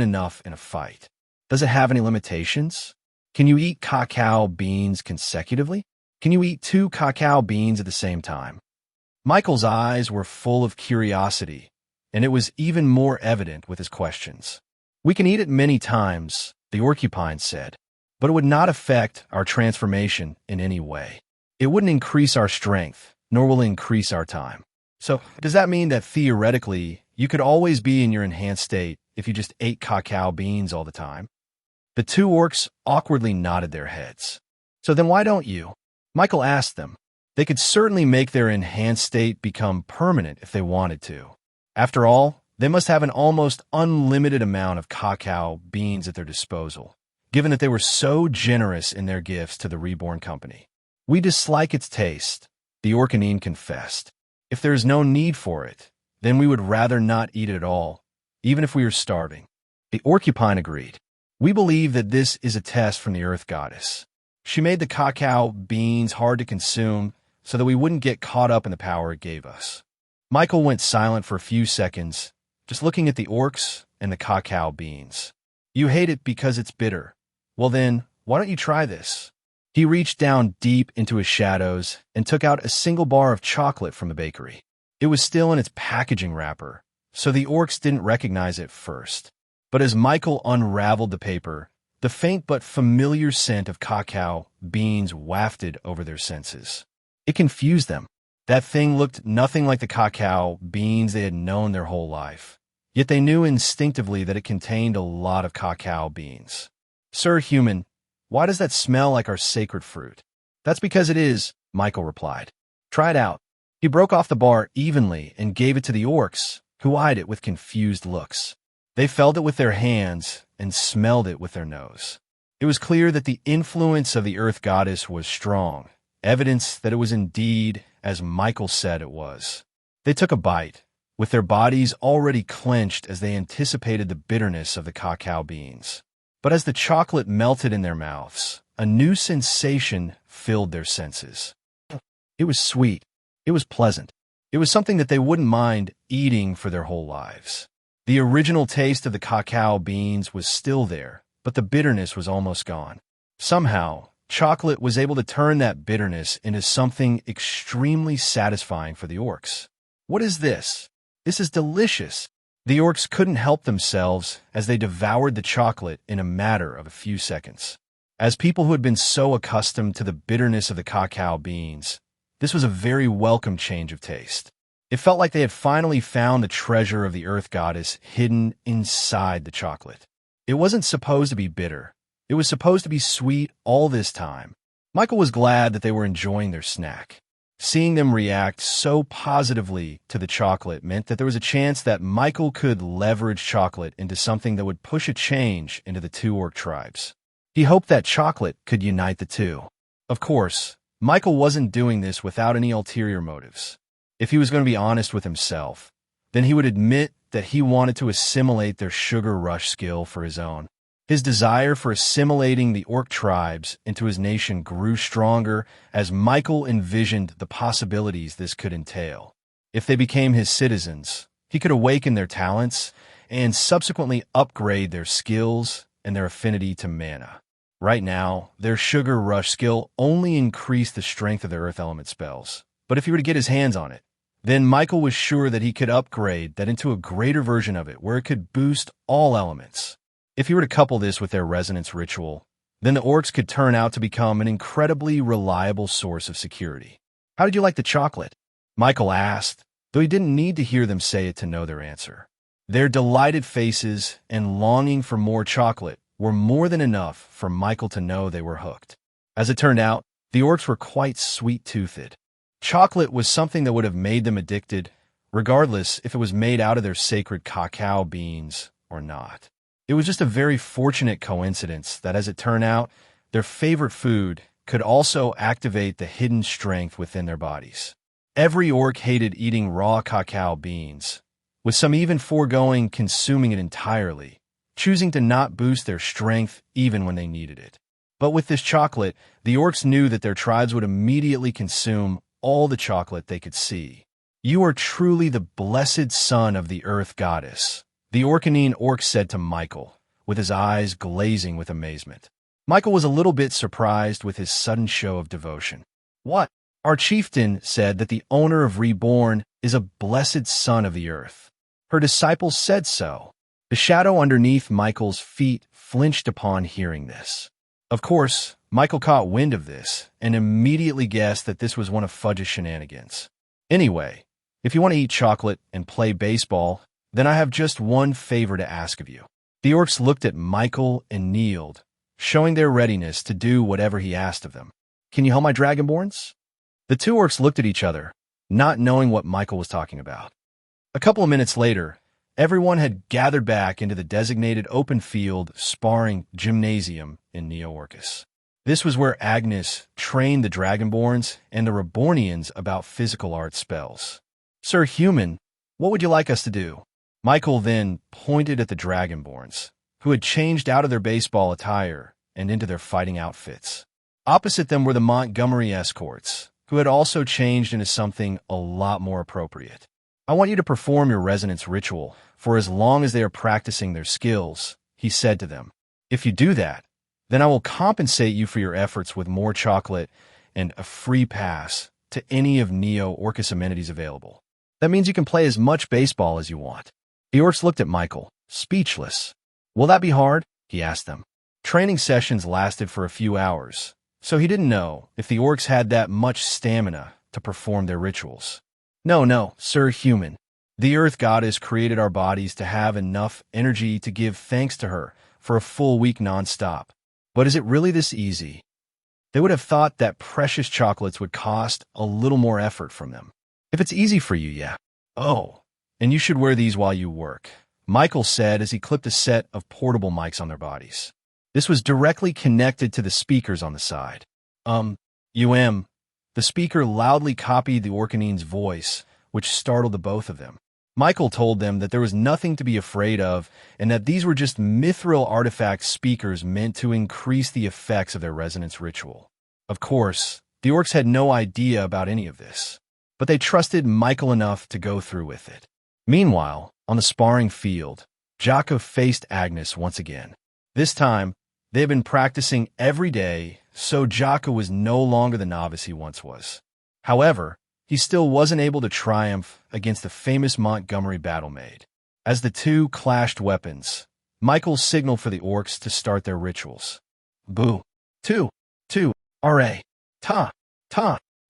enough in a fight. Does it have any limitations? Can you eat cacao beans consecutively? Can you eat 2 cacao beans at the same time? Michael's eyes were full of curiosity, and it was even more evident with his questions. We can eat it many times, the porcupine said, but it would not affect our transformation in any way. It wouldn't increase our strength, nor will it increase our time. So, does that mean that theoretically, you could always be in your enhanced state if you just ate cacao beans all the time? The 2 orcs awkwardly nodded their heads. So then why don't you? Michael asked them. They could certainly make their enhanced state become permanent if they wanted to. After all, they must have an almost unlimited amount of cacao beans at their disposal, given that they were so generous in their gifts to the Reborn company. We dislike its taste, the Orcanine confessed. If there is no need for it, then we would rather not eat it at all, even if we are starving. The Porcupine agreed. We believe that this is a test from the Earth Goddess. She made the cacao beans hard to consume so that we wouldn't get caught up in the power it gave us. Michael went silent for a few seconds, just looking at the orcs and the cacao beans. You hate it because it's bitter. Well then, why don't you try this? He reached down deep into his shadows and took out a single bar of chocolate from the bakery. It was still in its packaging wrapper, so the orcs didn't recognize it first. But as Michael unraveled the paper, the faint but familiar scent of cacao beans wafted over their senses. It confused them. That thing looked nothing like the cacao beans they had known their whole life. Yet they knew instinctively that it contained a lot of cacao beans. Sir Human, why does that smell like our sacred fruit? That's because it is, Michael replied. Try it out. He broke off the bar evenly and gave it to the orcs, who eyed it with confused looks. They felt it with their hands and smelled it with their nose. It was clear that the influence of the Earth Goddess was strong, evidence that it was indeed as Michael said it was. They took a bite, with their bodies already clenched as they anticipated the bitterness of the cacao beans. But as the chocolate melted in their mouths, a new sensation filled their senses. It was sweet. It was pleasant. It was something that they wouldn't mind eating for their whole lives. The original taste of the cacao beans was still there, but the bitterness was almost gone. Somehow, chocolate was able to turn that bitterness into something extremely satisfying for the orcs. What is this? This is delicious. The orcs couldn't help themselves as they devoured the chocolate in a matter of a few seconds. As people who had been so accustomed to the bitterness of the cacao beans, this was a very welcome change of taste. It felt like they had finally found the treasure of the Earth Goddess hidden inside the chocolate. It wasn't supposed to be bitter. It was supposed to be sweet all this time. Michael was glad that they were enjoying their snack. Seeing them react so positively to the chocolate meant that there was a chance that Michael could leverage chocolate into something that would push a change into the 2 orc tribes. He hoped that chocolate could unite the 2. Of course, Michael wasn't doing this without any ulterior motives. If he was going to be honest with himself, then he would admit that he wanted to assimilate their sugar rush skill for his own. His desire for assimilating the orc tribes into his nation grew stronger as Michael envisioned the possibilities this could entail. If they became his citizens, he could awaken their talents and subsequently upgrade their skills and their affinity to mana. Right now, their sugar rush skill only increased the strength of their earth element spells. But if he were to get his hands on it, then Michael was sure that he could upgrade that into a greater version of it where it could boost all elements. If he were to couple this with their resonance ritual, then the orcs could turn out to become an incredibly reliable source of security. How did you like the chocolate? Michael asked, though he didn't need to hear them say it to know their answer. Their delighted faces and longing for more chocolate were more than enough for Michael to know they were hooked. As it turned out, the orcs were quite sweet-toothed. Chocolate was something that would have made them addicted, regardless if it was made out of their sacred cacao beans or not. It was just a very fortunate coincidence that, as it turned out, their favorite food could also activate the hidden strength within their bodies. Every orc hated eating raw cacao beans, with some even foregoing consuming it entirely, choosing to not boost their strength even when they needed it. But with this chocolate, the orcs knew that their tribes would immediately consume all the chocolate they could see. You are truly the blessed son of the Earth Goddess, the Orcanine orc said to Michael, with his eyes glazing with amazement. Michael was a little bit surprised with his sudden show of devotion. What? Our chieftain said that the owner of Reborn is a blessed son of the earth. Her disciples said so. The shadow underneath Michael's feet flinched upon hearing this. Of course, Michael caught wind of this and immediately guessed that this was one of Fudge's shenanigans. Anyway, if you want to eat chocolate and play baseball, then I have just one favor to ask of you. The orcs looked at Michael and kneeled, showing their readiness to do whatever he asked of them. Can you help my dragonborns? The two orcs looked at each other, not knowing what Michael was talking about. A couple of minutes later, everyone had gathered back into the designated open field sparring gymnasium in Neo-Orcus. This was where Agnes trained the Dragonborns and the Rebornians about physical art spells. Sir Human, what would you like us to do? Michael then pointed at the Dragonborns, who had changed out of their baseball attire and into their fighting outfits. Opposite them were the Montgomery escorts, who had also changed into something a lot more appropriate. I want you to perform your resonance ritual for as long as they are practicing their skills, he said to them. If you do that, then I will compensate you for your efforts with more chocolate and a free pass to any of Neo-Orcus amenities available. That means you can play as much baseball as you want. The orcs looked at Michael, speechless. Will that be hard? He asked them. Training sessions lasted for a few hours, so he didn't know if the orcs had that much stamina to perform their rituals. No, Sir Human. The Earth Goddess created our bodies to have enough energy to give thanks to her for a full week non-stop. But is it really this easy? They would have thought that precious chocolates would cost a little more effort from them. If it's easy for you, yeah. Oh, and you should wear these while you work, Michael said as he clipped a set of portable mics on their bodies. This was directly connected to the speakers on the side. The speaker loudly copied the Orcanine's voice, which startled the both of them. Michael told them that there was nothing to be afraid of and that these were just mithril artifact speakers meant to increase the effects of their resonance ritual. Of course, the orcs had no idea about any of this, but they trusted Michael enough to go through with it. Meanwhile, on the sparring field, Jocko faced Agnes once again. This time, they had been practicing every day, so Jocko was no longer the novice he once was. However, he still wasn't able to triumph against the famous Montgomery battle maid. As the two clashed weapons, Michael signaled for the orcs to start their rituals. Boo! Two! R.A. Ta!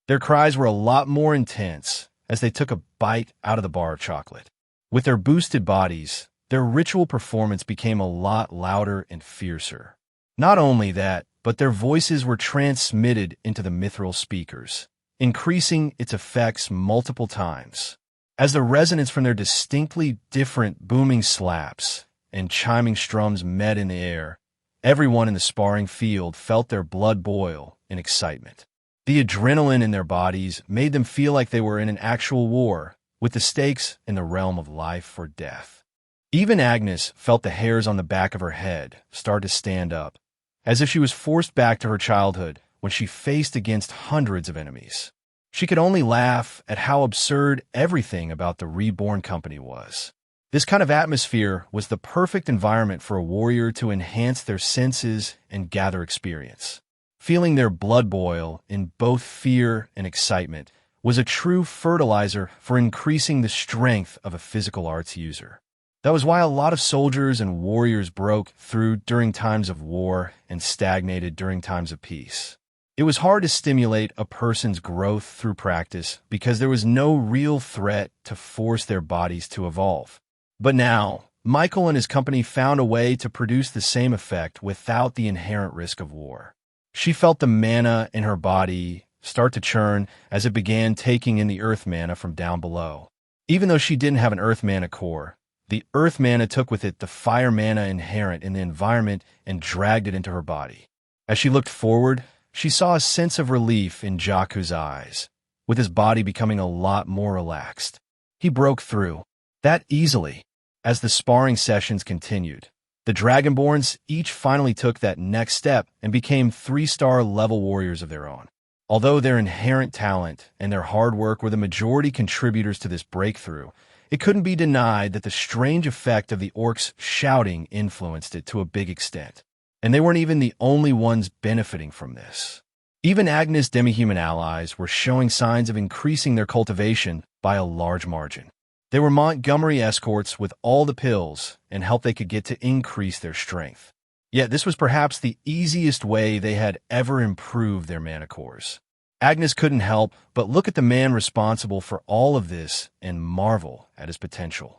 Their cries were a lot more intense as they took a bite out of the bar of chocolate. With their boosted bodies, their ritual performance became a lot louder and fiercer. Not only that, but their voices were transmitted into the mithril speakers, increasing its effects multiple times. As the resonance from their distinctly different booming slaps and chiming strums met in the air, everyone in the sparring field felt their blood boil in excitement. The adrenaline in their bodies made them feel like they were in an actual war, with the stakes in the realm of life or death. Even Agnes felt the hairs on the back of her head start to stand up, as if she was forced back to her childhood when she faced against hundreds of enemies. She could only laugh at how absurd everything about the Reborn company was. This kind of atmosphere was the perfect environment for a warrior to enhance their senses and gather experience. Feeling their blood boil in both fear and excitement was a true fertilizer for increasing the strength of a physical arts user. That was why a lot of soldiers and warriors broke through during times of war and stagnated during times of peace. It was hard to stimulate a person's growth through practice because there was no real threat to force their bodies to evolve. But now, Michael and his company found a way to produce the same effect without the inherent risk of war. She felt the mana in her body start to churn as it began taking in the earth mana from down below. Even though she didn't have an earth mana core, the earth mana took with it the fire mana inherent in the environment and dragged it into her body. As she looked forward, she saw a sense of relief in Jakku's eyes, with his body becoming a lot more relaxed. He broke through, that easily. As the sparring sessions continued, the Dragonborns each finally took that next step and became 3-star level warriors of their own. Although their inherent talent and their hard work were the majority contributors to this breakthrough, it couldn't be denied that the strange effect of the orcs shouting influenced it to a big extent. And they weren't even the only ones benefiting from this. Even Agnes' demi-human allies were showing signs of increasing their cultivation by a large margin. They were Montgomery escorts with all the pills and help they could get to increase their strength. Yet this was perhaps the easiest way they had ever improved their mana cores. Agnes couldn't help but look at the man responsible for all of this and marvel at his potential.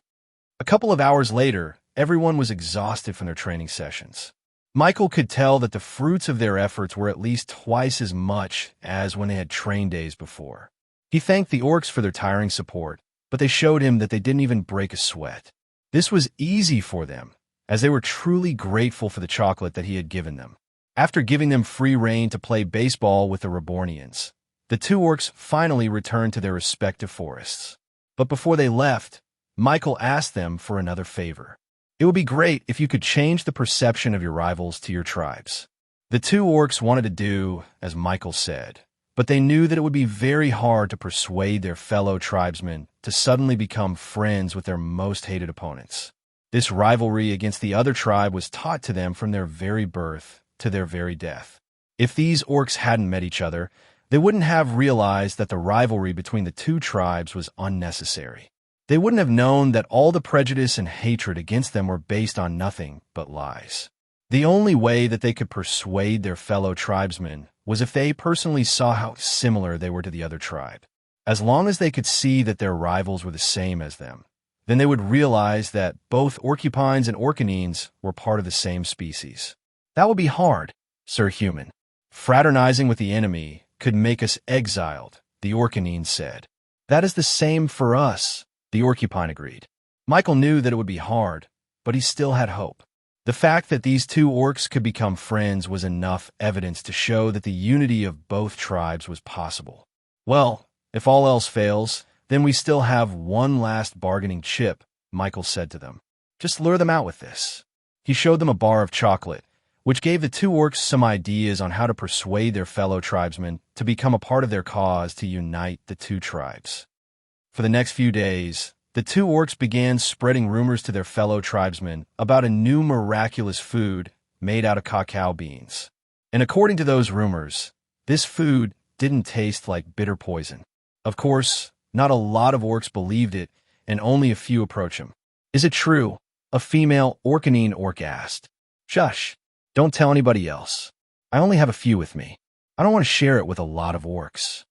A couple of hours later, everyone was exhausted from their training sessions. Michael could tell that the fruits of their efforts were at least twice as much as when they had trained days before. He thanked the orcs for their tiring support, but they showed him that they didn't even break a sweat. This was easy for them, as they were truly grateful for the chocolate that he had given them. After giving them free rein to play baseball with the Rebornians, the two orcs finally returned to their respective forests. But before they left, Michael asked them for another favor. It would be great if you could change the perception of your rivals to your tribes. The two orcs wanted to do as Michael said, but they knew that it would be very hard to persuade their fellow tribesmen to suddenly become friends with their most hated opponents. This rivalry against the other tribe was taught to them from their very birth to their very death. If these orcs hadn't met each other, they wouldn't have realized that the rivalry between the two tribes was unnecessary. They wouldn't have known that all the prejudice and hatred against them were based on nothing but lies. The only way that they could persuade their fellow tribesmen was if they personally saw how similar they were to the other tribe. As long as they could see that their rivals were the same as them, then they would realize that both Orcupines and Orcanines were part of the same species. That would be hard, Sir Human. Fraternizing with the enemy could make us exiled, the Orcanine said. That is the same for us, the Orcupine agreed. Michael knew that it would be hard, but he still had hope. The fact that these two orcs could become friends was enough evidence to show that the unity of both tribes was possible. Well, if all else fails, then we still have one last bargaining chip, Michael said to them. Just lure them out with this. He showed them a bar of chocolate, which gave the two orcs some ideas on how to persuade their fellow tribesmen to become a part of their cause to unite the two tribes. For the next few days, the two orcs began spreading rumors to their fellow tribesmen about a new miraculous food made out of cacao beans. And according to those rumors, this food didn't taste like bitter poison. Of course, not a lot of orcs believed it, and only a few approached him. Is it true? A female Orcanine orc asked. Shush. Don't tell anybody else. I only have a few with me. I don't want to share it with a lot of orcs.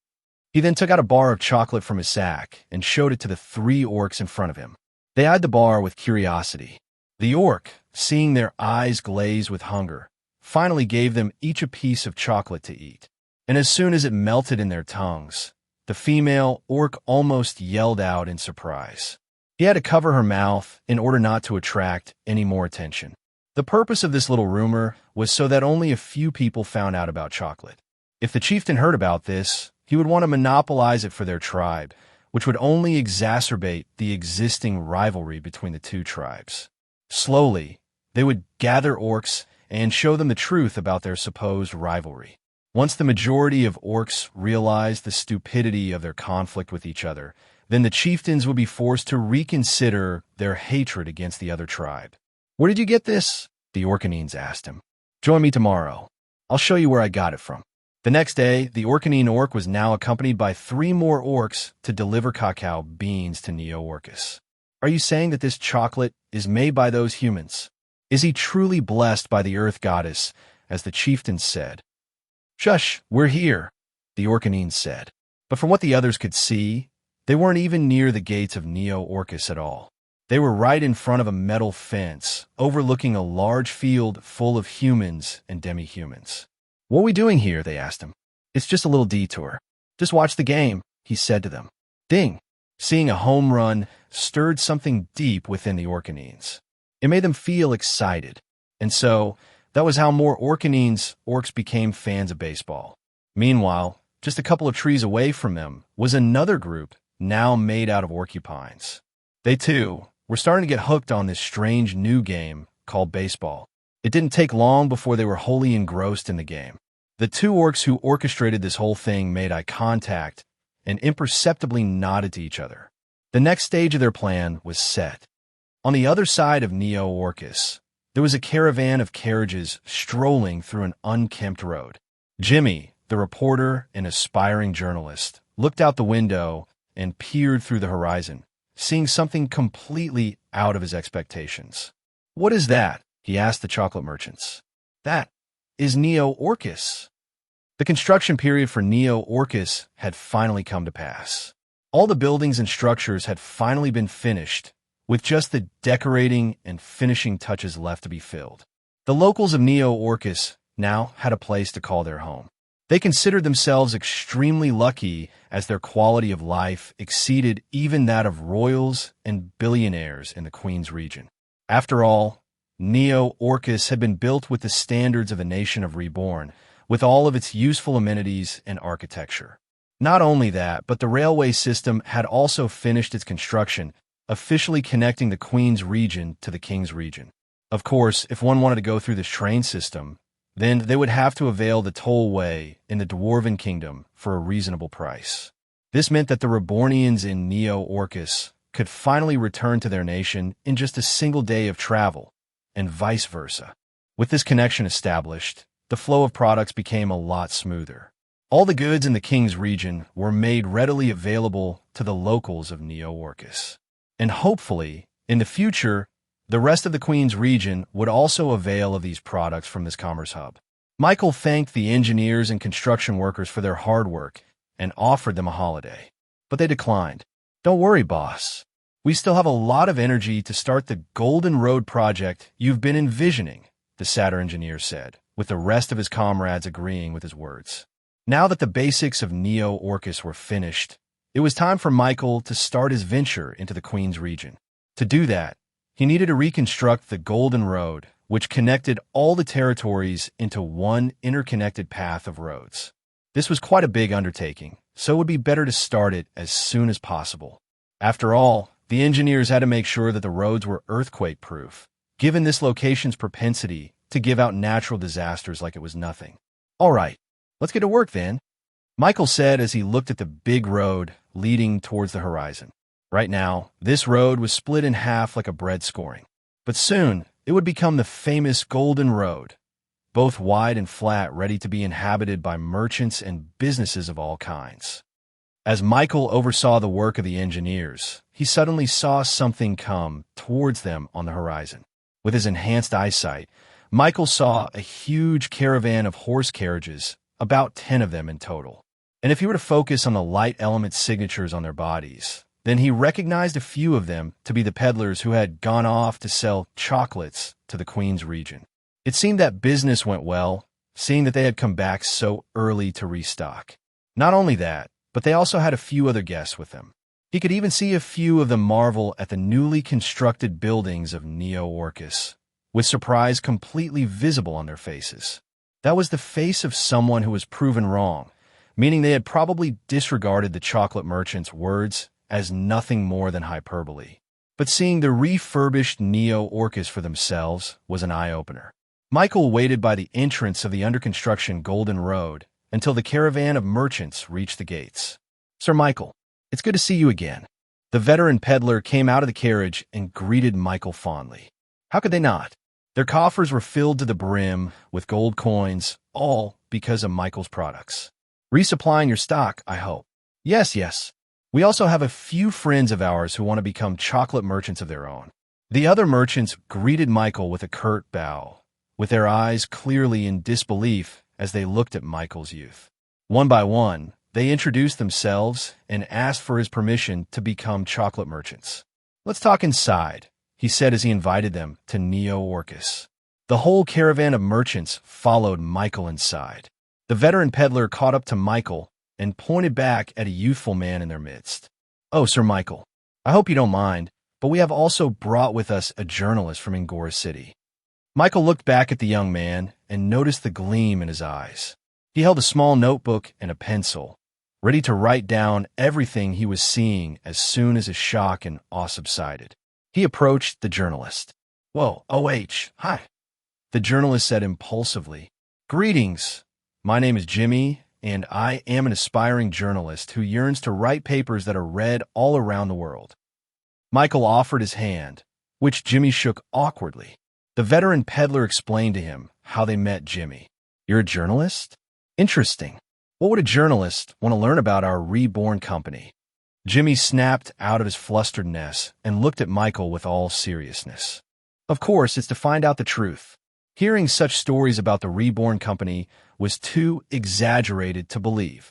He then took out a bar of chocolate from his sack and showed it to the three orcs in front of him. They eyed the bar with curiosity. The orc, seeing their eyes glaze with hunger, finally gave them each a piece of chocolate to eat. And as soon as it melted in their tongues, the female orc almost yelled out in surprise. He had to cover her mouth in order not to attract any more attention. The purpose of this little rumor was so that only a few people found out about chocolate. If the chieftain heard about this, he would want to monopolize it for their tribe, which would only exacerbate the existing rivalry between the two tribes. Slowly, they would gather orcs and show them the truth about their supposed rivalry. Once the majority of orcs realized the stupidity of their conflict with each other, then the chieftains would be forced to reconsider their hatred against the other tribe. Where did you get this? The Orcanines asked him. Join me tomorrow. I'll show you where I got it from. The next day, the Orcanine orc was now accompanied by 3 more orcs to deliver cacao beans to Neo-Orcus. Are you saying that this chocolate is made by those humans? Is he truly blessed by the earth goddess, as the chieftain said? Shush, we're here, the Orcanines said. But from what the others could see, they weren't even near the gates of Neo-Orcus at all. They were right in front of a metal fence, overlooking a large field full of humans and demi-humans. What are we doing here? They asked him. It's just a little detour. Just watch the game, he said to them. Ding! Seeing a home run stirred something deep within the Orcanines. It made them feel excited. And so, that was how more orcs became fans of baseball. Meanwhile, just a couple of trees away from them was another group now made out of Orcupines. They, too, were starting to get hooked on this strange new game called baseball. It didn't take long before they were wholly engrossed in the game. The 2 orcs who orchestrated this whole thing made eye contact and imperceptibly nodded to each other. The next stage of their plan was set. On the other side of Neo-Orcus, there was a caravan of carriages strolling through an unkempt road. Jimmy, the reporter, an aspiring journalist, looked out the window and peered through the horizon, seeing something completely out of his expectations. "What is that?" he asked the chocolate merchants. "That is Neo Orcus." The construction period for Neo Orcus had finally come to pass. All the buildings and structures had finally been finished, with just the decorating and finishing touches left to be filled. The locals of Neo Orcus now had a place to call their home. They considered themselves extremely lucky as their quality of life exceeded even that of royals and billionaires in the Queen's region. After all, Neo Orcus had been built with the standards of a nation of Reborn, with all of its useful amenities and architecture. Not only that, but the railway system had also finished its construction, officially connecting the Queen's region to the King's region. Of course, if one wanted to go through this train system, then they would have to avail the tollway in the Dwarven Kingdom for a reasonable price. This meant that the Rebornians in Neo Orcus could finally return to their nation in just a single day of travel, and vice versa. With this connection established, the flow of products became a lot smoother. All the goods in the King's region were made readily available to the locals of Neo Orcus. And hopefully, in the future, the rest of the Queen's region would also avail of these products from this commerce hub. Michael thanked the engineers and construction workers for their hard work and offered them a holiday. But they declined. "Don't worry, boss. We still have a lot of energy to start the Golden Road project you've been envisioning," the Satyr engineer said, with the rest of his comrades agreeing with his words. Now that the basics of Neo Orcus were finished, it was time for Michael to start his venture into the Queen's region. To do that, he needed to reconstruct the Golden Road, which connected all the territories into one interconnected path of roads. This was quite a big undertaking, so it would be better to start it as soon as possible. After all, the engineers had to make sure that the roads were earthquake-proof, given this location's propensity to give out natural disasters like it was nothing. "All right, let's get to work then," Michael said as he looked at the big road leading towards the horizon. Right now, this road was split in half like a bread scoring. But soon, it would become the famous Golden Road, both wide and flat, ready to be inhabited by merchants and businesses of all kinds. As Michael oversaw the work of the engineers, he suddenly saw something come towards them on the horizon. With his enhanced eyesight, Michael saw a huge caravan of horse carriages, about 10 of them in total. And if he were to focus on the light element signatures on their bodies, then he recognized a few of them to be the peddlers who had gone off to sell chocolates to the Queen's region. It seemed that business went well, seeing that they had come back so early to restock. Not only that, but they also had a few other guests with them. He could even see a few of them marvel at the newly constructed buildings of Neo Orcus, with surprise completely visible on their faces. That was the face of someone who was proven wrong, meaning they had probably disregarded the chocolate merchant's words as nothing more than hyperbole. But seeing the refurbished Neo Orcus for themselves was an eye-opener. Michael waited by the entrance of the under-construction Golden Road until the caravan of merchants reached the gates. "Sir Michael, it's good to see you again." The veteran peddler came out of the carriage and greeted Michael fondly. How could they not? Their coffers were filled to the brim with gold coins, all because of Michael's products. "Resupplying your stock, I hope." Yes. We also have a few friends of ours who want to become chocolate merchants of their own." The other merchants greeted Michael with a curt bow, with their eyes clearly in disbelief as they looked at Michael's youth. One by one, they introduced themselves and asked for his permission to become chocolate merchants. "Let's talk inside," he said as he invited them to Neo Orcus. The whole caravan of merchants followed Michael inside. The veteran peddler caught up to Michael and pointed back at a youthful man in their midst. "Oh, Sir Michael, I hope you don't mind, but we have also brought with us a journalist from Angora City." Michael looked back at the young man and noticed the gleam in his eyes. He held a small notebook and a pencil, ready to write down everything he was seeing as soon as his shock and awe subsided. He approached the journalist. "Whoa, OH, hi," the journalist said impulsively. "Greetings. My name is Jimmy, and I am an aspiring journalist who yearns to write papers that are read all around the world." Michael offered his hand, which Jimmy shook awkwardly. The veteran peddler explained to him how they met Jimmy. "You're a journalist? Interesting. What would a journalist want to learn about our Reborn company? Jimmy snapped out of his flusteredness and looked at Michael with all seriousness. Of course, it's to find out the truth. Hearing such stories about the Reborn company was too exaggerated to believe.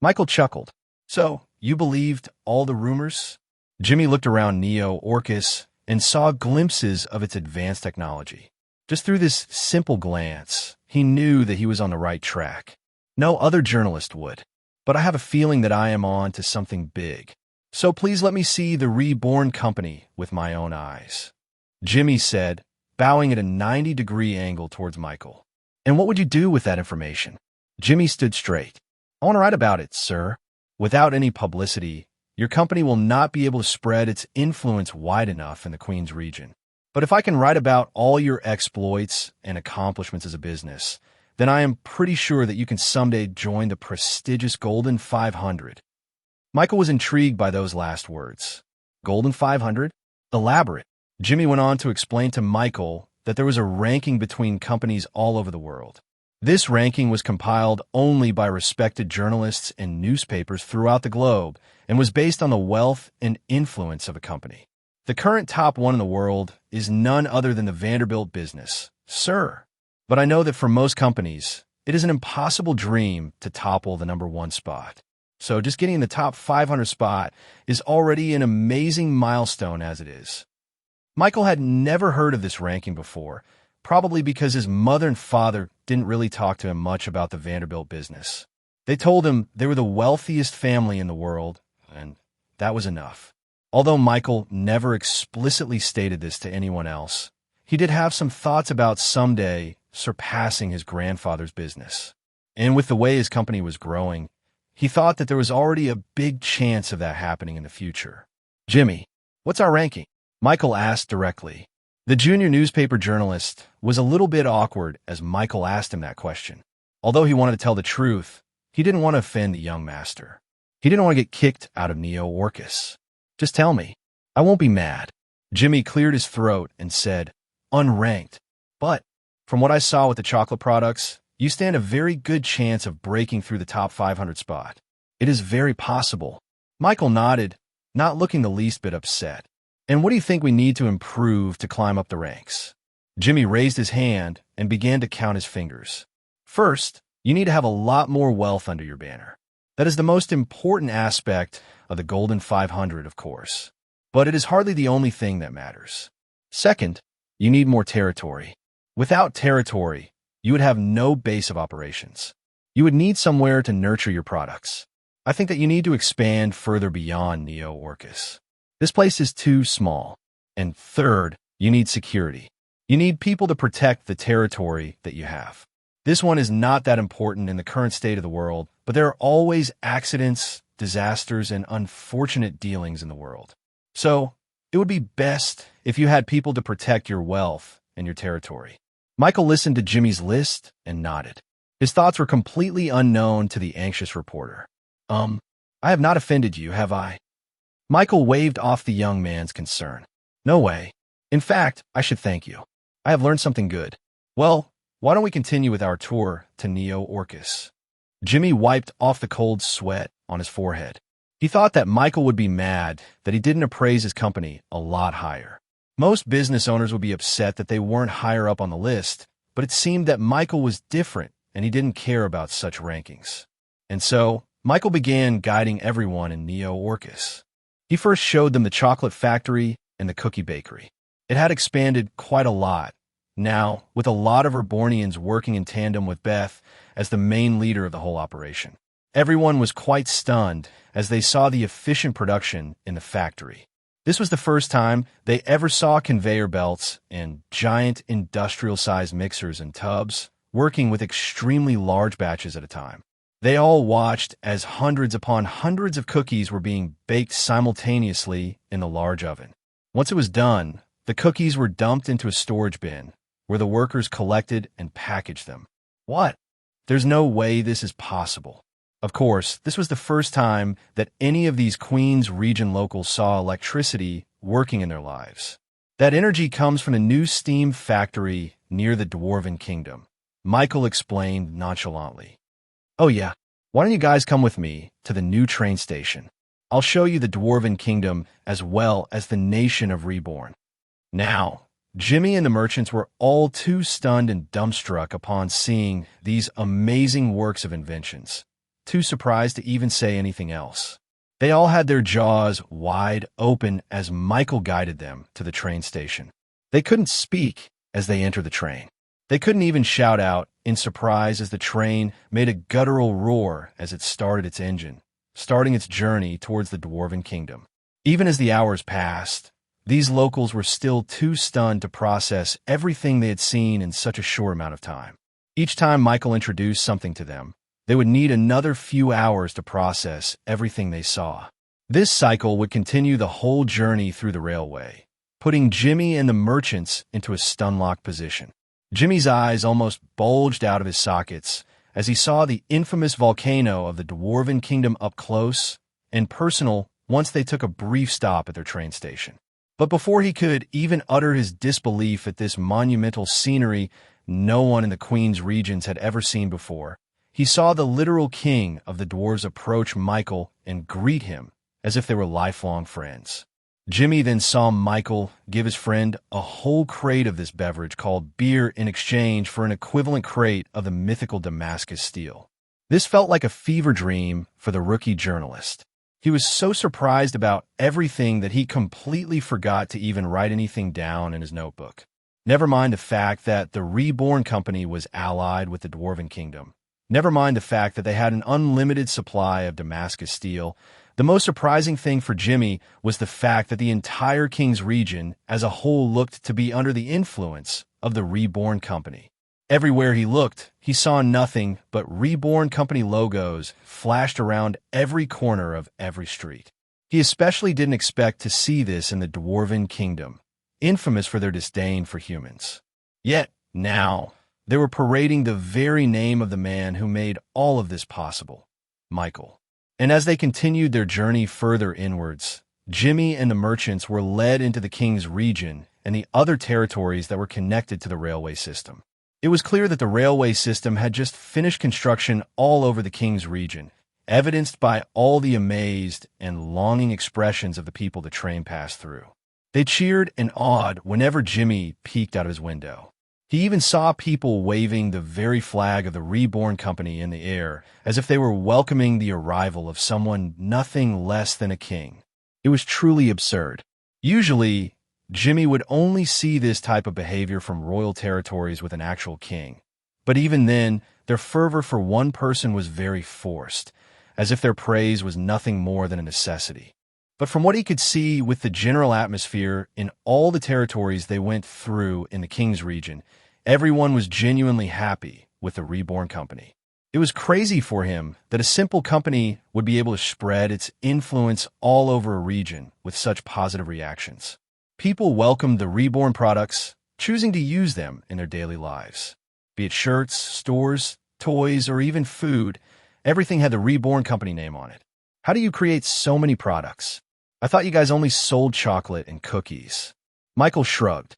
Michael chuckled. So, you believed all the rumors? Jimmy looked around Neo Orcus and saw glimpses of its advanced technology. Just through this simple glance, he knew that he was on the right track. No other journalist would. But I have a feeling that I am on to something big. So please let me see the Reborn company with my own eyes. Jimmy said, bowing at a 90-degree angle towards Michael. And what would you do with that information? Jimmy stood straight. I want to write about it, sir. Without any publicity, your company will not be able to spread its influence wide enough in the Queen's region. But if I can write about all your exploits and accomplishments as a business, then I am pretty sure that you can someday join the prestigious Golden 500. Michael was intrigued by those last words. Golden 500? Elaborate. Jimmy went on to explain to Michael that there was a ranking between companies all over the world. This ranking was compiled only by respected journalists and newspapers throughout the globe and was based on the wealth and influence of a company. The current top one in the world is none other than the Vanderbilt business, sir. But I know that for most companies, it is an impossible dream to topple the #1 spot. So just getting in the top 500 spot is already an amazing milestone as it is. Michael had never heard of this ranking before, probably because his mother and father didn't really talk to him much about the Vanderbilt business. They told him they were the wealthiest family in the world, and that was enough. Although Michael never explicitly stated this to anyone else, he did have some thoughts about someday surpassing his grandfather's business. And with the way his company was growing, he thought that there was already a big chance of that happening in the future. Jimmy, what's our ranking? Michael asked directly. The junior newspaper journalist was a little bit awkward as Michael asked him that question. Although he wanted to tell the truth, he didn't want to offend the young master. He didn't want to get kicked out of Neo Orcus. Just tell me. I won't be mad. Jimmy cleared his throat and said, unranked. But from what I saw with the chocolate products, you stand a very good chance of breaking through the top 500 spot. It is very possible. Michael nodded, not looking the least bit upset. And what do you think we need to improve to climb up the ranks? Jimmy raised his hand and began to count his fingers. First, you need to have a lot more wealth under your banner. That is the most important aspect of the Golden 500, of course. But it is hardly the only thing that matters. Second, you need more territory. Without territory, you would have no base of operations. You would need somewhere to nurture your products. I think that you need to expand further beyond Neo Orcus. This place is too small. And third, you need security. You need people to protect the territory that you have. This one is not that important in the current state of the world, but there are always accidents, disasters, and unfortunate dealings in the world. So, it would be best if you had people to protect your wealth and your territory. Michael listened to Jimmy's list and nodded. His thoughts were completely unknown to the anxious reporter. I have not offended you, have I? Michael waved off the young man's concern. No way. In fact, I should thank you. I have learned something good. Well, why don't we continue with our tour to Neo Orcus? Jimmy wiped off the cold sweat on his forehead. He thought that Michael would be mad that he didn't appraise his company a lot higher. Most business owners would be upset that they weren't higher up on the list, but it seemed that Michael was different and he didn't care about such rankings. And so, Michael began guiding everyone in Neo Orcus. He first showed them the chocolate factory and the cookie bakery. It had expanded quite a lot, now with a lot of Rebornians working in tandem with Beth as the main leader of the whole operation. Everyone was quite stunned as they saw the efficient production in the factory. This was the first time they ever saw conveyor belts and giant industrial-sized mixers and tubs working with extremely large batches at a time. They all watched as hundreds upon hundreds of cookies were being baked simultaneously in the large oven. Once it was done, the cookies were dumped into a storage bin where the workers collected and packaged them. What? There's no way this is possible. Of course, this was the first time that any of these Queens region locals saw electricity working in their lives. That energy comes from a new steam factory near the Dwarven Kingdom. Michael explained nonchalantly. Oh yeah, Why don't you guys come with me to the new train station? I'll show you the Dwarven Kingdom as well as the nation of Reborn. Now, Jimmy and the merchants were all too stunned and dumbstruck upon seeing these amazing works of inventions, too surprised to even say anything else. They all had their jaws wide open as Michael guided them to the train station. They couldn't speak as they entered the train. They couldn't even shout out in surprise as the train made a guttural roar as it started its engine, starting its journey towards the Dwarven Kingdom. Even as the hours passed, these locals were still too stunned to process everything they had seen in such a short amount of time. Each time Michael introduced something to them, they would need another few hours to process everything they saw. This cycle would continue the whole journey through the railway, putting Jimmy and the merchants into a stun-locked position. Jimmy's eyes almost bulged out of his sockets as he saw the infamous volcano of the Dwarven Kingdom up close and personal once they took a brief stop at their train station. But before he could even utter his disbelief at this monumental scenery no one in the Queen's regions had ever seen before, he saw the literal king of the dwarves approach Michael and greet him as if they were lifelong friends. Jimmy then saw Michael give his friend a whole crate of this beverage called beer in exchange for an equivalent crate of the mythical Damascus steel. This felt like a fever dream for the rookie journalist. He was so surprised about everything that he completely forgot to even write anything down in his notebook. Never mind the fact that the Reborn company was allied with the Dwarven Kingdom. Never mind the fact that they had an unlimited supply of Damascus steel. The most surprising thing for Jimmy was the fact that the entire King's region as a whole looked to be under the influence of the Reborn company. Everywhere he looked, he saw nothing but Reborn company logos flashed around every corner of every street. He especially didn't expect to see this in the Dwarven Kingdom, infamous for their disdain for humans. Yet, now, they were parading the very name of the man who made all of this possible, Michael. And as they continued their journey further inwards, Jimmy and the merchants were led into the King's region and the other territories that were connected to the railway system. It was clear that the railway system had just finished construction all over the King's region, evidenced by all the amazed and longing expressions of the people the train passed through. They cheered and awed whenever Jimmy peeked out of his window. He even saw people waving the very flag of the Reborn company in the air, as if they were welcoming the arrival of someone nothing less than a king. It was truly absurd. Usually, Jimmy would only see this type of behavior from royal territories with an actual king. But even then, their fervor for one person was very forced, as if their praise was nothing more than a necessity. But from what he could see with the general atmosphere in all the territories they went through in the King's region, everyone was genuinely happy with the Reborn company. It was crazy for him that a simple company would be able to spread its influence all over a region with such positive reactions. People welcomed the Reborn products, choosing to use them in their daily lives. Be it shirts, stores, toys, or even food, everything had the Reborn company name on it. How do you create so many products? I thought you guys only sold chocolate and cookies. Michael shrugged.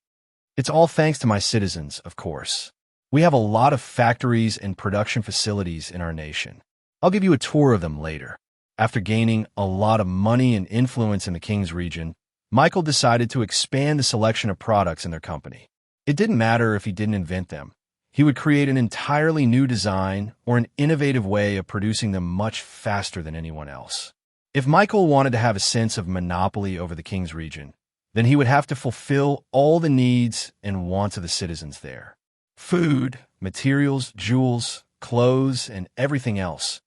It's all thanks to my citizens, of course. We have a lot of factories and production facilities in our nation. I'll give you a tour of them later. After gaining a lot of money and influence in the King's region, Michael decided to expand the selection of products in their company. It didn't matter if he didn't invent them. He would create an entirely new design or an innovative way of producing them much faster than anyone else. If Michael wanted to have a sense of monopoly over the King's region, then he would have to fulfill all the needs and wants of the citizens there. Food, materials, jewels, clothes, and everything else.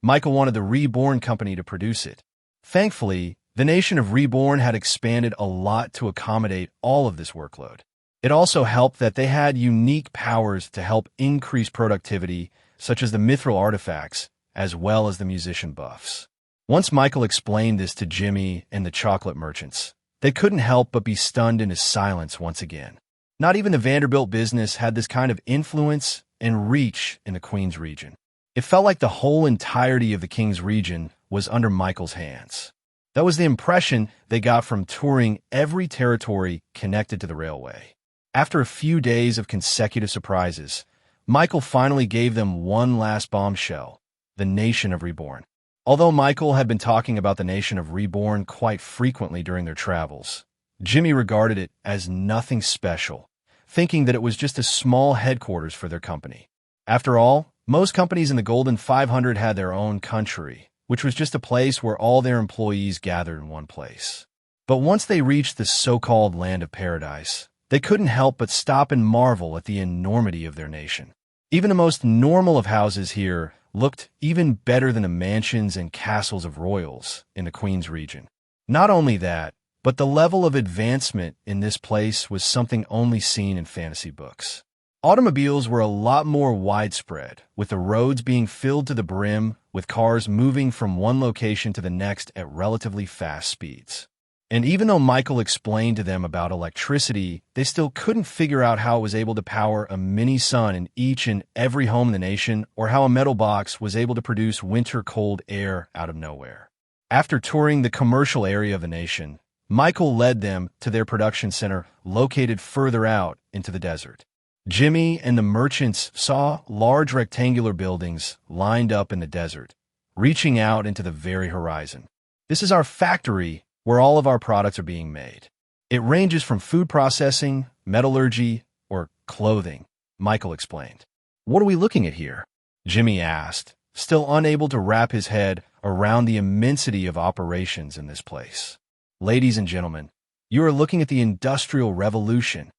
Michael wanted the Reborn company to produce it. Thankfully, the nation of Reborn had expanded a lot to accommodate all of this workload. It also helped that they had unique powers to help increase productivity, such as the mithril artifacts, as well as the musician buffs. Once Michael explained this to Jimmy and the chocolate merchants, they couldn't help but be stunned into silence once again. Not even the Vanderbilt business had this kind of influence and reach in the Queen's region. It felt like the whole entirety of the King's region was under Michael's hands. That was the impression they got from touring every territory connected to the railway. After a few days of consecutive surprises, Michael finally gave them one last bombshell. the nation of Reborn. Although Michael had been talking about the nation of Reborn quite frequently during their travels, Jimmy regarded it as nothing special, thinking that it was just a small headquarters for their company. After all, most companies in the Golden 500 had their own country, which was just a place where all their employees gathered in one place. But once they reached the so-called land of paradise, they couldn't help but stop and marvel at the enormity of their nation. Even the most normal of houses here looked even better than the mansions and castles of royals in the Queen's region. Not only that, but the level of advancement in this place was something only seen in fantasy books. Automobiles were a lot more widespread, with the roads being filled to the brim, with cars moving from one location to the next at relatively fast speeds. And even though Michael explained to them about electricity, they still couldn't figure out how it was able to power a mini sun in each and every home in the nation, or how a metal box was able to produce winter-cold air out of nowhere. After touring the commercial area of the nation, Michael led them to their production center located further out into the desert. Jimmy and the merchants saw large rectangular buildings lined up in the desert, reaching out into the very horizon. This is our factory where all of our products are being made. It ranges from food processing, metallurgy, or clothing, Michael explained. What are we looking at here? Jimmy asked, still unable to wrap his head around the immensity of operations in this place. Ladies and gentlemen, you are looking at the Industrial Revolution.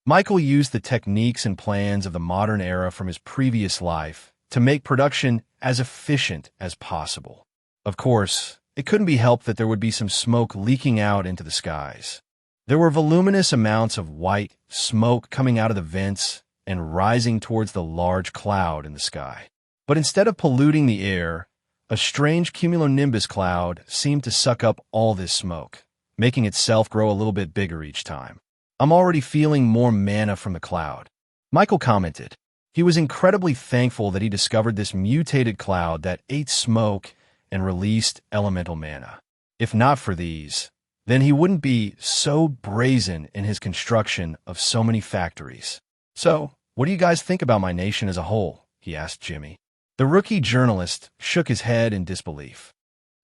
Michael used the techniques and plans of the modern era from his previous life to make production as efficient as possible. Of course, it couldn't be helped that there would be some smoke leaking out into the skies. There were voluminous amounts of white smoke coming out of the vents and rising towards the large cloud in the sky. But instead of polluting the air, a strange cumulonimbus cloud seemed to suck up all this smoke, making itself grow a little bit bigger each time. I'm already feeling more mana from the cloud, Michael commented. He was incredibly thankful that he discovered this mutated cloud that ate smoke and released elemental mana. If not for these, then he wouldn't be so brazen in his construction of so many factories. So, what do you guys think about my nation as a whole? He asked Jimmy. The rookie journalist shook his head in disbelief.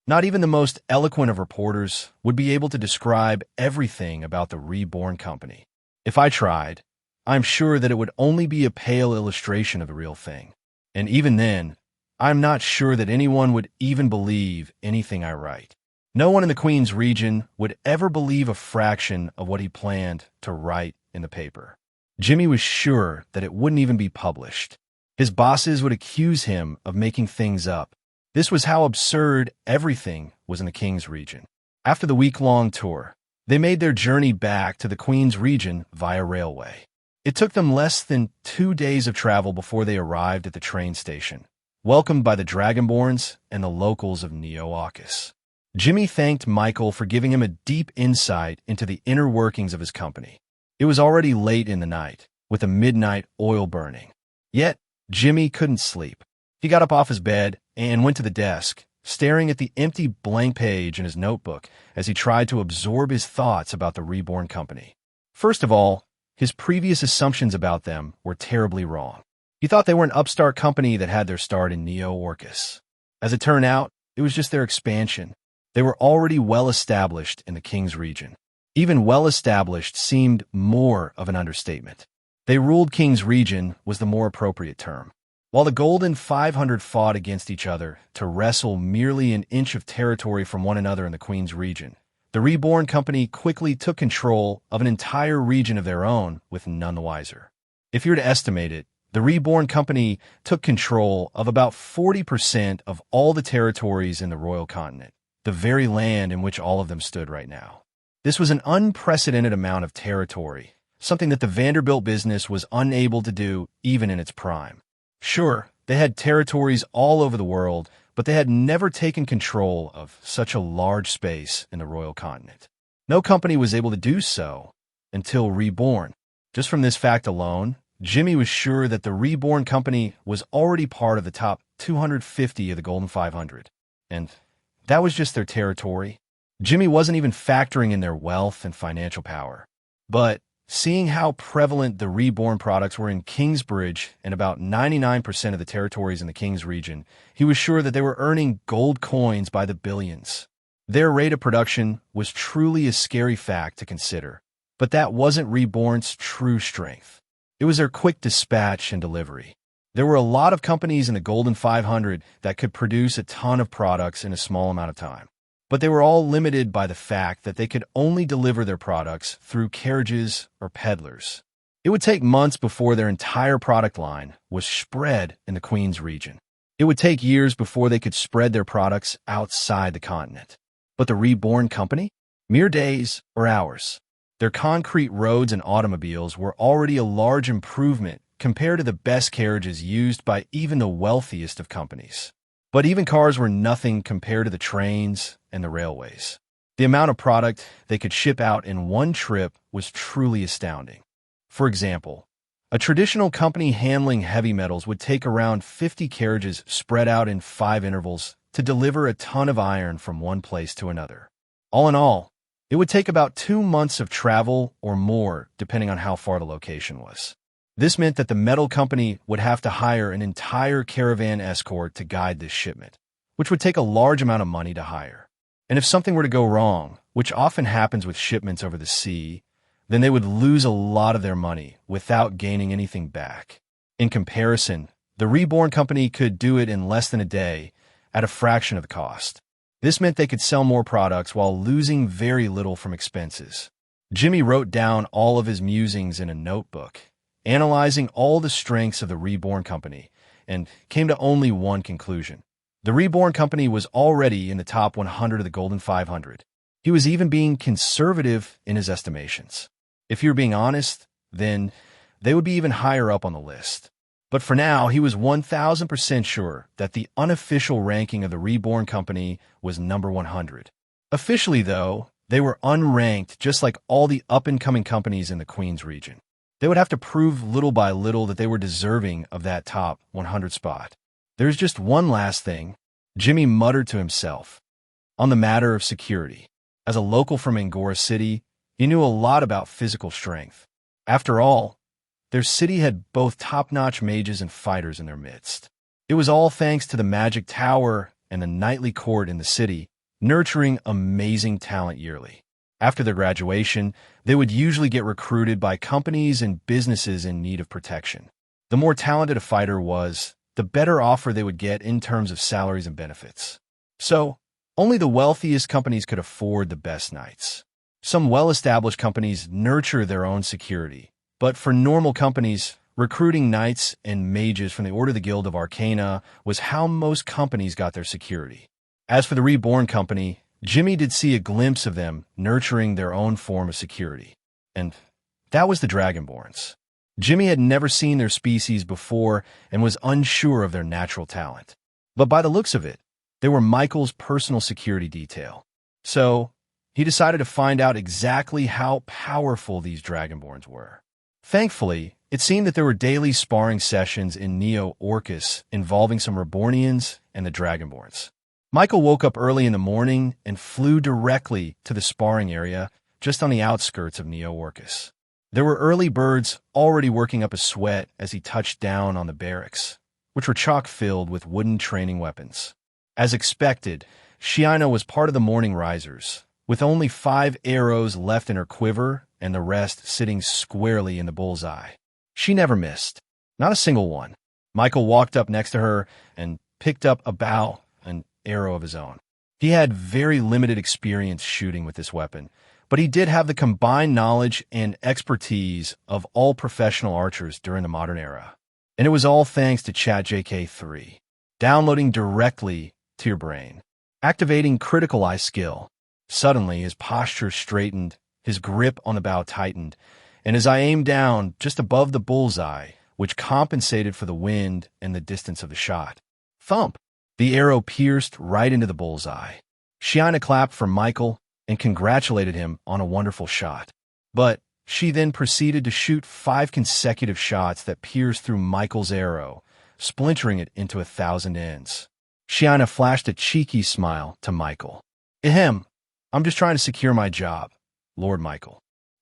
Not even the most eloquent of reporters would be able to describe everything about the Reborn company. If I tried, I'm sure that it would only be a pale illustration of the real thing. And even then, I'm not sure that anyone would even believe anything I write. No one in the Queen's region would ever believe a fraction of what he planned to write in the paper. Jimmy was sure that it wouldn't even be published. His bosses would accuse him of making things up. This was how absurd everything was in the King's region. After the week-long tour, they made their journey back to the Queen's region via railway. It took them less than 2 days of travel before they arrived at the train station, welcomed by the Dragonborns and the locals of Neo-Arcus. Jimmy thanked Michael for giving him a deep insight into the inner workings of his company. It was already late in the night, with a midnight oil burning. Yet, Jimmy couldn't sleep. He got up off his bed and went to the desk, staring at the empty blank page in his notebook as he tried to absorb his thoughts about the Reborn company. First of all, his previous assumptions about them were terribly wrong. He thought they were an upstart company that had their start in Neo-Orcus. As it turned out, it was just their expansion. They were already well-established in the King's region. Even well-established seemed more of an understatement. They ruled King's region was the more appropriate term. While the Golden 500 fought against each other to wrestle merely an inch of territory from one another in the Queen's region, the Reborn company quickly took control of an entire region of their own with none the wiser. If you were to estimate it, the Reborn company took control of about 40% of all the territories in the royal continent, the very land in which all of them stood right now. This was an unprecedented amount of territory, something that the Vanderbilt business was unable to do even in its prime. Sure, they had territories all over the world, but they had never taken control of such a large space in the royal continent. No company was able to do so until Reborn. Just from this fact alone, Jimmy was sure that the Reborn company was already part of the top 250 of the Golden 500. And that was just their territory. Jimmy wasn't even factoring in their wealth and financial power. But Seeing how prevalent the Reborn products were in Kingsbridge and about 99% of the territories in the Kings region, he was sure that they were earning gold coins by the billions. Their rate of production was truly a scary fact to consider, but that wasn't Reborn's true strength. It was their quick dispatch and delivery. There were a lot of companies in the Golden 500 that could produce a ton of products in a small amount of time, but they were all limited by the fact that they could only deliver their products through carriages or peddlers. It would take months before their entire product line was spread in the Queen's region. It would take years before they could spread their products outside the continent. But the Reborn company? Mere days or hours. Their concrete roads and automobiles were already a large improvement compared to the best carriages used by even the wealthiest of companies. But even cars were nothing compared to the trains and the railways. The amount of product they could ship out in one trip was truly astounding. For example, a traditional company handling heavy metals would take around 50 carriages spread out in 5 intervals to deliver a ton of iron from one place to another. All in all, it would take about 2 months of travel or more, depending on how far the location was. This meant that the metal company would have to hire an entire caravan escort to guide this shipment, which would take a large amount of money to hire. And if something were to go wrong, which often happens with shipments over the sea, then they would lose a lot of their money without gaining anything back. In comparison, the Reborn company could do it in less than a day at a fraction of the cost. This meant they could sell more products while losing very little from expenses. Jimmy wrote down all of his musings in a notebook, analyzing all the strengths of the Reborn company, and came to only one conclusion. The Reborn company was already in the top 100 of the Golden 500. He was even being conservative in his estimations. If you're being honest, then they would be even higher up on the list. But for now, he was 1,000% sure that the unofficial ranking of the Reborn company was number 100. Officially, though, they were unranked just like all the up-and-coming companies in the Queen's region. They would have to prove little by little that they were deserving of that top 100 spot. There's just one last thing, Jimmy muttered to himself, on the matter of security. As a local from Angora City, he knew a lot about physical strength. After all, their city had both top-notch mages and fighters in their midst. It was all thanks to the Magic Tower and the nightly court in the city, nurturing amazing talent yearly. After their graduation, they would usually get recruited by companies and businesses in need of protection. The more talented a fighter was, the better offer they would get in terms of salaries and benefits. So, only the wealthiest companies could afford the best knights. Some well-established companies nurture their own security, but for normal companies, recruiting knights and mages from the Order of the Guild of Arcana was how most companies got their security. As for the Reborn company, Jimmy did see a glimpse of them nurturing their own form of security. And that was the Dragonborns. Jimmy had never seen their species before and was unsure of their natural talent. But by the looks of it, they were Michael's personal security detail. So, he decided to find out exactly how powerful these Dragonborns were. Thankfully, it seemed that there were daily sparring sessions in Neo Orcus involving some Rebornians and the Dragonborns. Michael woke up early in the morning and flew directly to the sparring area just on the outskirts of Neo Orcus. There were early birds already working up a sweat as he touched down on the barracks, which were chock-filled with wooden training weapons. As expected, Shiina was part of the morning risers, with only 5 arrows left in her quiver and the rest sitting squarely in the bullseye. She never missed. Not a single one. Michael walked up next to her and picked up a bow, an arrow of his own. He had very limited experience shooting with this weapon, but he did have the combined knowledge and expertise of all professional archers during the modern era. And it was all thanks to ChatJK3, downloading directly to your brain, activating critical eye skill. Suddenly, his posture straightened, his grip on the bow tightened, and as I aimed down just above the bullseye, which compensated for the wind and the distance of the shot. Thump! The arrow pierced right into the bullseye. Shiina clapped for Michael and congratulated him on a wonderful shot. But she then proceeded to shoot 5 consecutive shots that pierced through Michael's arrow, splintering it into 1,000 ends. Shiina flashed a cheeky smile to Michael. Ahem, I'm just trying to secure my job, Lord Michael.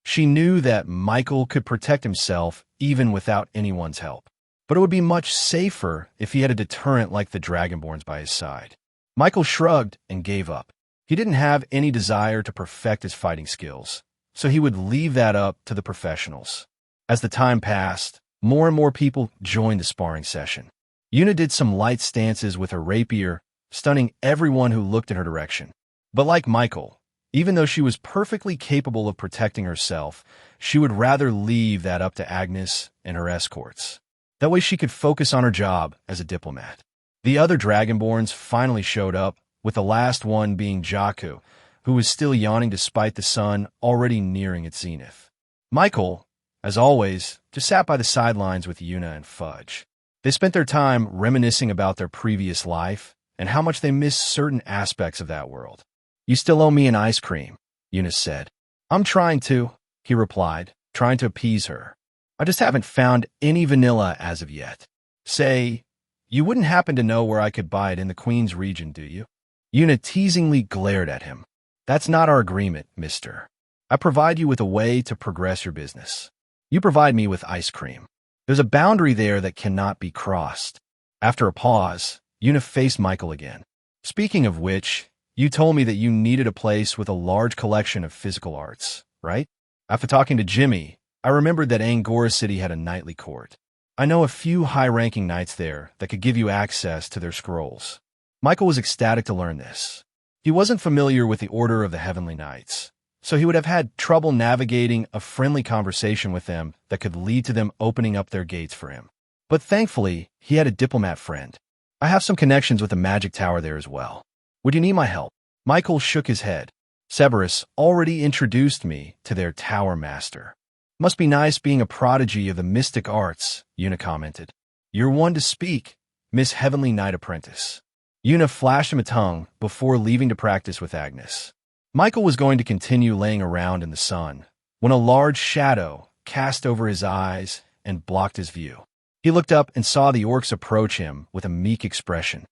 She knew that Michael could protect himself even without anyone's help. But it would be much safer if he had a deterrent like the Dragonborns by his side. Michael shrugged and gave up. He didn't have any desire to perfect his fighting skills, so he would leave that up to the professionals. As the time passed, more and more people joined the sparring session. Yuna did some light stances with her rapier, stunning everyone who looked in her direction. But like Michael, even though she was perfectly capable of protecting herself, she would rather leave that up to Agnes and her escorts. That way she could focus on her job as a diplomat. The other Dragonborns finally showed up, with the last one being Jakku, who was still yawning despite the sun already nearing its zenith. Michael, as always, just sat by the sidelines with Yuna and Fudge. They spent their time reminiscing about their previous life and how much they missed certain aspects of that world. "You still owe me an ice cream," Yuna said. "I'm trying to," he replied, trying to appease her. "I just haven't found any vanilla as of yet." "Say, you wouldn't happen to know where I could buy it in the Queen's region, do you?" Yuna teasingly glared at him. "That's not our agreement, mister. I provide you with a way to progress your business. You provide me with ice cream. There's a boundary there that cannot be crossed." After a pause, Yuna faced Michael again. "Speaking of which, you told me that you needed a place with a large collection of physical arts, right? After talking to Jimmy, I remembered that Angora City had a knightly court. I know a few high-ranking knights there that could give you access to their scrolls." Michael was ecstatic to learn this. He wasn't familiar with the Order of the Heavenly Knights, so he would have had trouble navigating a friendly conversation with them that could lead to them opening up their gates for him. But thankfully, he had a diplomat friend. "I have some connections with the magic tower there as well. Would you need my help?" Michael shook his head. "Cerberus already introduced me to their tower master." "Must be nice being a prodigy of the mystic arts," Yuna commented. "You're one to speak, Miss Heavenly Knight Apprentice." Yuna flashed him a tongue before leaving to practice with Agnes. Michael was going to continue laying around in the sun when a large shadow cast over his eyes and blocked his view. He looked up and saw the orcs approach him with a meek expression.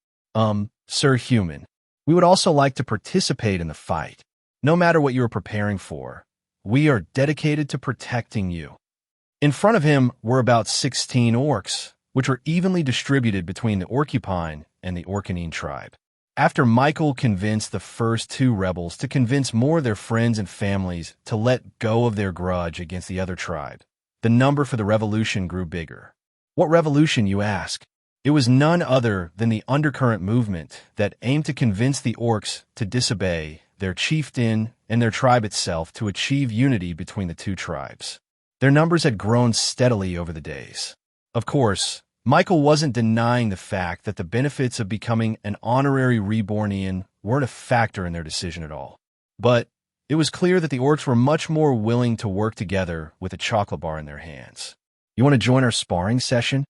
Sir Human, we would also like to participate in the fight. No matter what you are preparing for, we are dedicated to protecting you." In front of him were about 16 orcs, which were evenly distributed between the Orcupine and the Orcanine tribe. After Michael convinced the first two rebels to convince more of their friends and families to let go of their grudge against the other tribe, the number for the revolution grew bigger. What revolution, you ask? It was none other than the Undercurrent movement that aimed to convince the orcs to disobey their chieftain and their tribe itself to achieve unity between the two tribes. Their numbers had grown steadily over the days. Of course, Michael wasn't denying the fact that the benefits of becoming an honorary Rebornian weren't a factor in their decision at all. But it was clear that the orcs were much more willing to work together with a chocolate bar in their hands. "You want to join our sparring session?"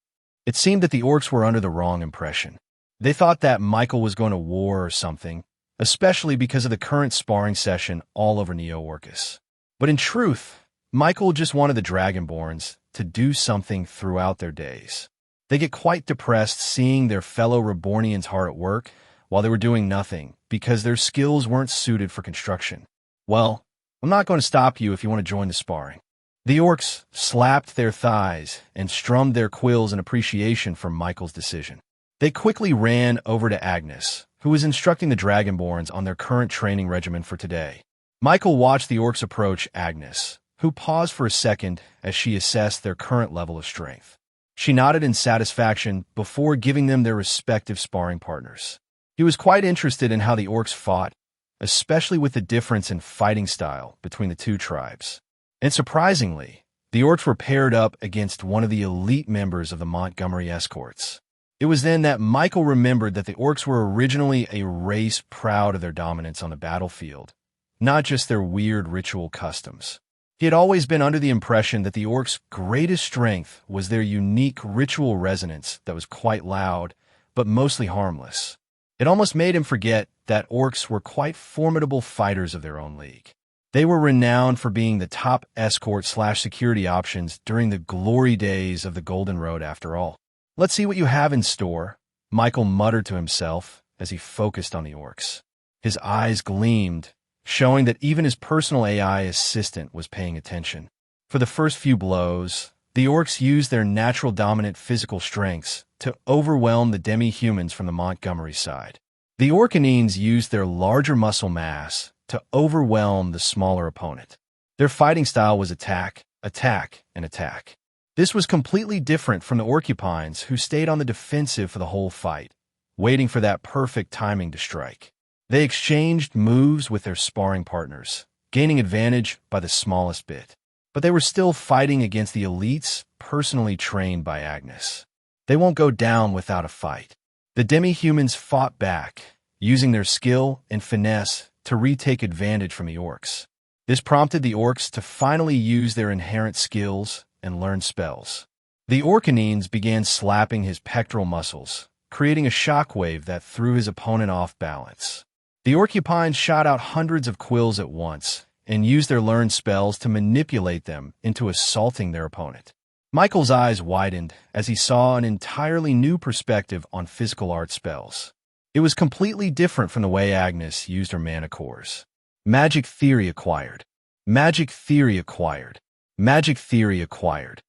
It seemed that the orcs were under the wrong impression. They thought that Michael was going to war or something, especially because of the current sparring session all over Neo-Orcus. But in truth, Michael just wanted the Dragonborns to do something throughout their days. They get quite depressed seeing their fellow Rebornians hard at work while they were doing nothing because their skills weren't suited for construction. "Well, I'm not going to stop you if you want to join the sparring." The orcs slapped their thighs and strummed their quills in appreciation for Michael's decision. They quickly ran over to Agnes, who was instructing the Dragonborns on their current training regimen for today. Michael watched the orcs approach Agnes, who paused for a second as she assessed their current level of strength. She nodded in satisfaction before giving them their respective sparring partners. He was quite interested in how the orcs fought, especially with the difference in fighting style between the two tribes. And surprisingly, the orcs were paired up against one of the elite members of the Montgomery escorts. It was then that Michael remembered that the orcs were originally a race proud of their dominance on the battlefield, not just their weird ritual customs. He had always been under the impression that the orcs' greatest strength was their unique ritual resonance that was quite loud, but mostly harmless. It almost made him forget that orcs were quite formidable fighters of their own league. They were renowned for being the top escort/security options during the glory days of the Golden Road after all. "Let's see what you have in store," Michael muttered to himself as he focused on the orcs. His eyes gleamed showing that even his personal AI assistant was paying attention. For the first few blows, the orcs used their natural dominant physical strengths to overwhelm the demi-humans from the Montgomery side. The Orcanines used their larger muscle mass to overwhelm the smaller opponent. Their fighting style was attack, attack, and attack. This was completely different from the Orcupines, who stayed on the defensive for the whole fight, waiting for that perfect timing to strike. They exchanged moves with their sparring partners, gaining advantage by the smallest bit. But they were still fighting against the elites personally trained by Agnes. They won't go down without a fight. The demi-humans fought back, using their skill and finesse to retake advantage from the orcs. This prompted the orcs to finally use their inherent skills and learn spells. The Orcanines began slapping his pectoral muscles, creating a shockwave that threw his opponent off balance. The Orcupines shot out hundreds of quills at once and used their learned spells to manipulate them into assaulting their opponent. Michael's eyes widened as he saw an entirely new perspective on physical art spells. It was completely different from the way Agnes used her mana cores. Magic theory acquired. Magic theory acquired. Magic theory acquired.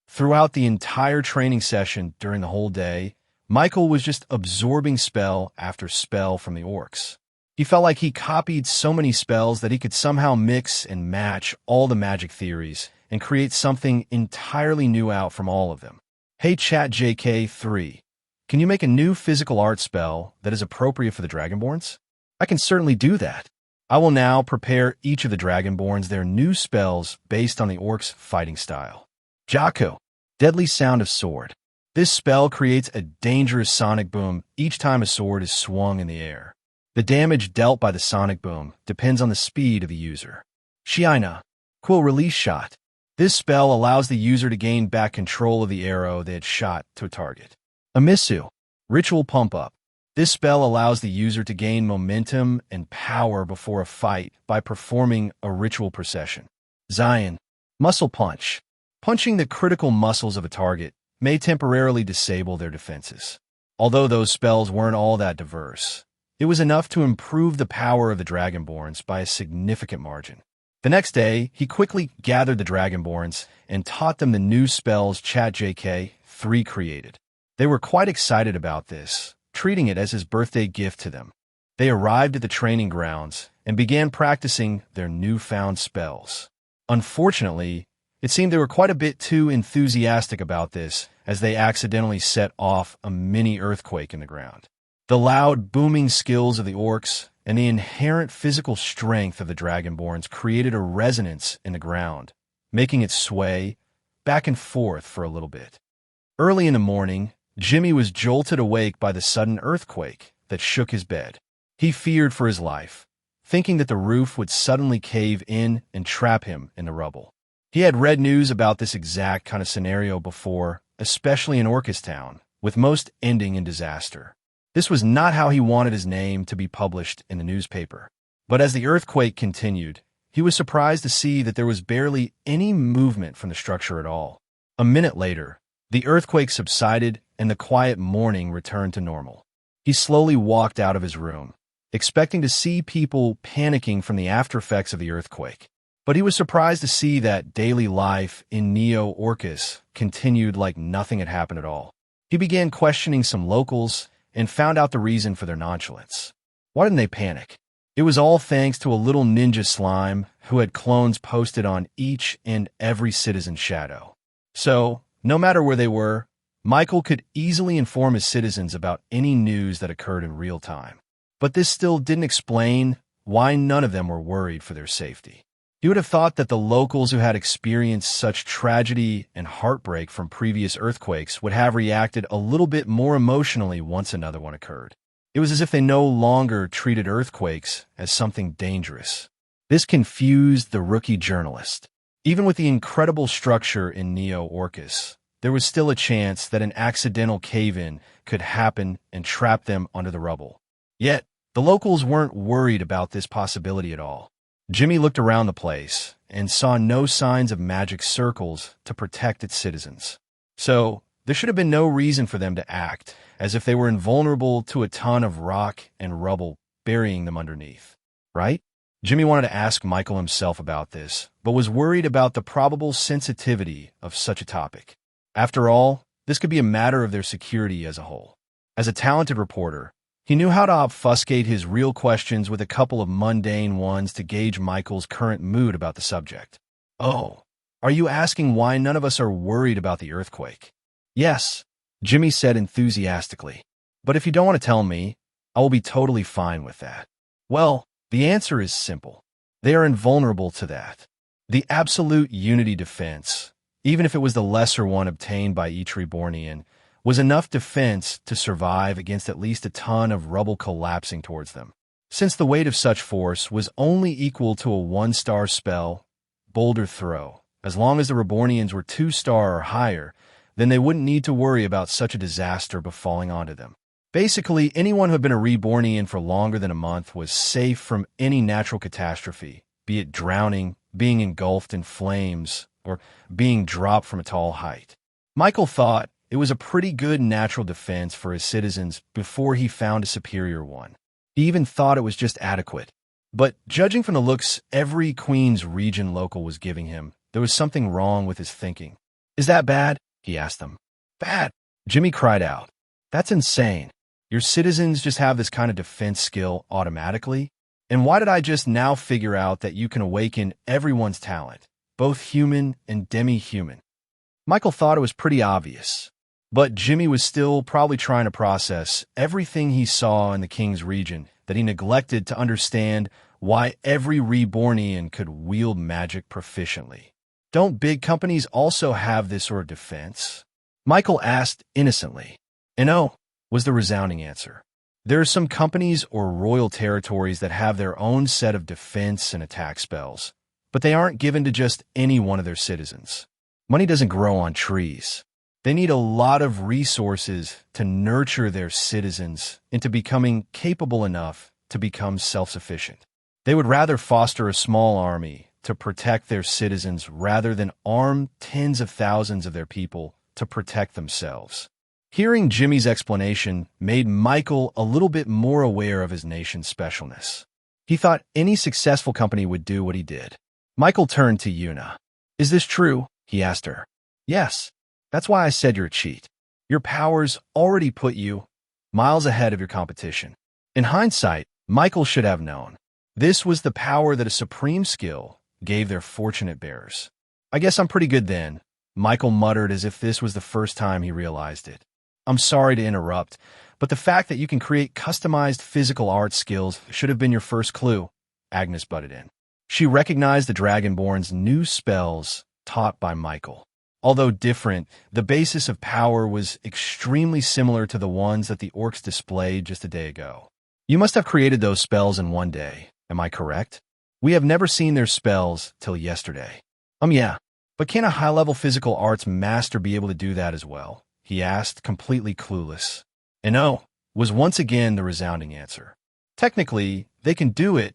Throughout the entire training session during the whole day, Michael was just absorbing spell after spell from the orcs. He felt like he copied so many spells that he could somehow mix and match all the magic theories and create something entirely new out from all of them. Hey ChatJK3, can you make a new physical art spell that is appropriate for the Dragonborns? I can certainly do that. I will now prepare each of the Dragonborns their new spells based on the orcs' fighting style. Jaco, Deadly Sound of Sword. This spell creates a dangerous sonic boom each time a sword is swung in the air. The damage dealt by the sonic boom depends on the speed of the user. Shiina, Quill Release Shot. This spell allows the user to gain back control of the arrow they had shot to a target. Amisu, Ritual Pump Up. This spell allows the user to gain momentum and power before a fight by performing a ritual procession. Zion, Muscle Punch. Punching the critical muscles of a target may temporarily disable their defenses. Although those spells weren't all that diverse, it was enough to improve the power of the Dragonborns by a significant margin. The next day, he quickly gathered the Dragonborns and taught them the new spells ChatJK3 created. They were quite excited about this, treating it as his birthday gift to them. They arrived at the training grounds and began practicing their newfound spells. Unfortunately, it seemed they were quite a bit too enthusiastic about this as they accidentally set off a mini earthquake in the ground. The loud, booming skills of the orcs and the inherent physical strength of the Dragonborns created a resonance in the ground, making it sway back and forth for a little bit. Early in the morning, Jimmy was jolted awake by the sudden earthquake that shook his bed. He feared for his life, thinking that the roof would suddenly cave in and trap him in the rubble. He had read news about this exact kind of scenario before, especially in Orcistown, with most ending in disaster. This was not how he wanted his name to be published in the newspaper. But as the earthquake continued, he was surprised to see that there was barely any movement from the structure at all. A minute later, the earthquake subsided and the quiet morning returned to normal. He slowly walked out of his room, expecting to see people panicking from the aftereffects of the earthquake. But he was surprised to see that daily life in Neo-Orcus continued like nothing had happened at all. He began questioning some locals and found out the reason for their nonchalance. Why didn't they panic? It was all thanks to a little ninja slime who had clones posted on each and every citizen's shadow. So, no matter where they were, Michael could easily inform his citizens about any news that occurred in real time. But this still didn't explain why none of them were worried for their safety. You would have thought that the locals who had experienced such tragedy and heartbreak from previous earthquakes would have reacted a little bit more emotionally once another one occurred. It was as if they no longer treated earthquakes as something dangerous. This confused the rookie journalist. Even with the incredible structure in Neo-Orcus, there was still a chance that an accidental cave-in could happen and trap them under the rubble. Yet, the locals weren't worried about this possibility at all. Jimmy looked around the place and saw no signs of magic circles to protect its citizens. So, there should have been no reason for them to act as if they were invulnerable to a ton of rock and rubble burying them underneath, right? Jimmy wanted to ask Michael himself about this, but was worried about the probable sensitivity of such a topic. After all, this could be a matter of their security as a whole. As a talented reporter, he knew how to obfuscate his real questions with a couple of mundane ones to gauge Michael's current mood about the subject. "Oh, are you asking why none of us are worried about the earthquake?" "Yes," Jimmy said enthusiastically. "But if you don't want to tell me, I will be totally fine with that." "Well, the answer is simple. They are invulnerable to that. The absolute unity defense, even if it was the lesser one obtained by each Rebornian, was enough defense to survive against at least a ton of rubble collapsing towards them. Since the weight of such force was only equal to a 1-star spell, boulder throw, as long as the Rebornians were 2-star or higher, then they wouldn't need to worry about such a disaster befalling onto them. Basically, anyone who had been a Rebornian for longer than a month was safe from any natural catastrophe, be it drowning, being engulfed in flames, or being dropped from a tall height. Michael thought it was a pretty good natural defense for his citizens before he found a superior one. He even thought it was just adequate. But judging from the looks every Queen's region local was giving him, there was something wrong with his thinking. "Is that bad?" he asked them. "Bad?" Jimmy cried out. "That's insane. Your citizens just have this kind of defense skill automatically? And why did I just now figure out that you can awaken everyone's talent, both human and demi-human?" Michael thought it was pretty obvious, but Jimmy was still probably trying to process everything he saw in the King's region that he neglected to understand why every Rebornian could wield magic proficiently. "Don't big companies also have this sort of defense?" Michael asked innocently. "No," was the resounding answer. "There are some companies or royal territories that have their own set of defense and attack spells, but they aren't given to just any one of their citizens. Money doesn't grow on trees. They need a lot of resources to nurture their citizens into becoming capable enough to become self-sufficient. They would rather foster a small army to protect their citizens rather than arm tens of thousands of their people to protect themselves." Hearing Jimmy's explanation made Michael a little bit more aware of his nation's specialness. He thought any successful company would do what he did. Michael turned to Yuna. "Is this true?" he asked her. "Yes. That's why I said you're a cheat. Your powers already put you miles ahead of your competition." In hindsight, Michael should have known. This was the power that a supreme skill gave their fortunate bearers. "I guess I'm pretty good then," Michael muttered as if this was the first time he realized it. "I'm sorry to interrupt, but the fact that you can create customized physical art skills should have been your first clue," Agnes butted in. She recognized the Dragonborn's new spells taught by Michael. Although different, the basis of power was extremely similar to the ones that the orcs displayed just a day ago. "You must have created those spells in one day, am I correct? We have never seen their spells till yesterday." Yeah, but can a high-level physical arts master be able to do that as well?" he asked, completely clueless. "No," was once again the resounding answer. "Technically, they can do it,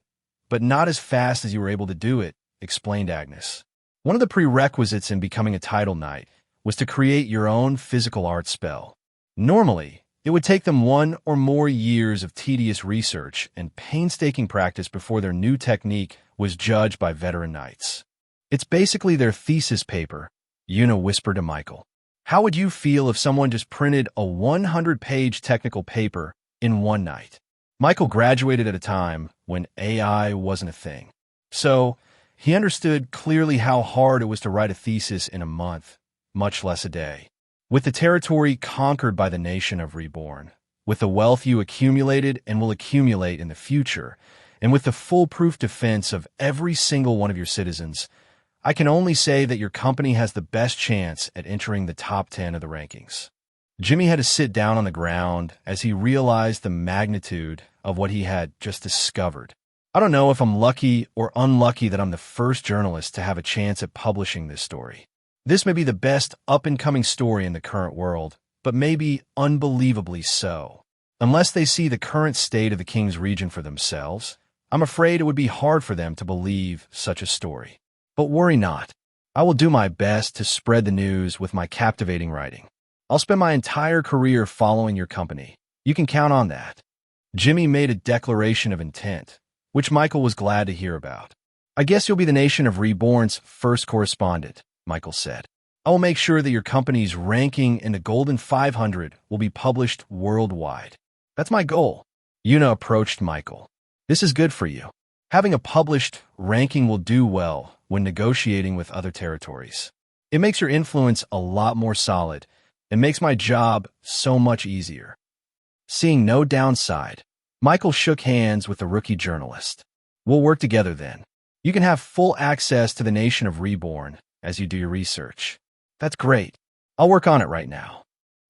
but not as fast as you were able to do it," explained Agnes. "One of the prerequisites in becoming a title knight was to create your own physical art spell. Normally, it would take them 1 or more years of tedious research and painstaking practice before their new technique was judged by veteran knights. It's basically their thesis paper," Yuna whispered to Michael. "How would you feel if someone just printed a 100-page technical paper in one night?" Michael graduated at a time when AI wasn't a thing. So, he understood clearly how hard it was to write a thesis in a month, much less a day. With the territory conquered by the nation of Reborn, with the wealth you accumulated and will accumulate in the future, and with the foolproof defense of every single one of your citizens, I can only say that your company has the best chance at entering the top 10 of the rankings. Jimmy had to sit down on the ground as he realized the magnitude of what he had just discovered. "I don't know if I'm lucky or unlucky that I'm the first journalist to have a chance at publishing this story. This may be the best up-and-coming story in the current world, but maybe unbelievably so. Unless they see the current state of the King's region for themselves, I'm afraid it would be hard for them to believe such a story. But worry not. I will do my best to spread the news with my captivating writing. I'll spend my entire career following your company. You can count on that." Jimmy made a declaration of intent, which Michael was glad to hear about. I guess you'll be the nation of Reborn's first correspondent, Michael said. I will make sure that your company's ranking in the Golden 500 will be published worldwide. That's my goal. Yuna approached Michael. This is good for you. Having a published ranking will do well when negotiating with other territories. It makes your influence a lot more solid and makes my job so much easier. Seeing no downside, Michael shook hands with the rookie journalist. We'll work together then. You can have full access to the nation of Reborn as you do your research. That's great. I'll work on it right now.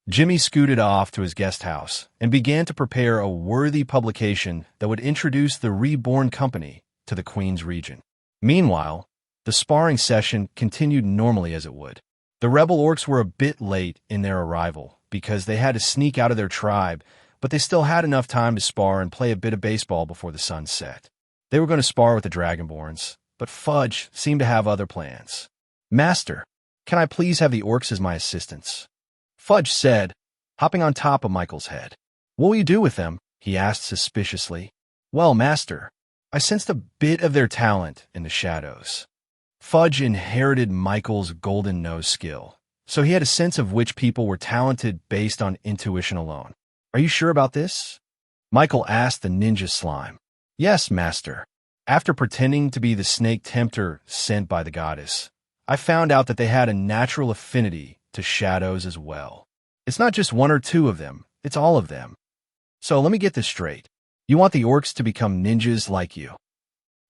Jimmy scooted off to his guest house and began to prepare a worthy publication that would introduce the Reborn company to the Queen's region. Meanwhile, the sparring session continued normally as it would. The rebel orcs were a bit late in their arrival because they had to sneak out of their tribe, but they still had enough time to spar and play a bit of baseball before the sun set. They were going to spar with the Dragonborns, but Fudge seemed to have other plans. Master, can I please have the orcs as my assistants? Fudge said, hopping on top of Michael's head. What will you do with them? He asked suspiciously. Well, Master, I sensed a bit of their talent in the shadows. Fudge inherited Michael's golden nose skill, so he had a sense of which people were talented based on intuition alone. Are you sure about this? Michael asked the ninja slime. Yes, Master. After pretending to be the snake tempter sent by the goddess, I found out that they had a natural affinity to shadows as well. It's not just one or two of them, it's all of them. So let me get this straight. You want the orcs to become ninjas like you?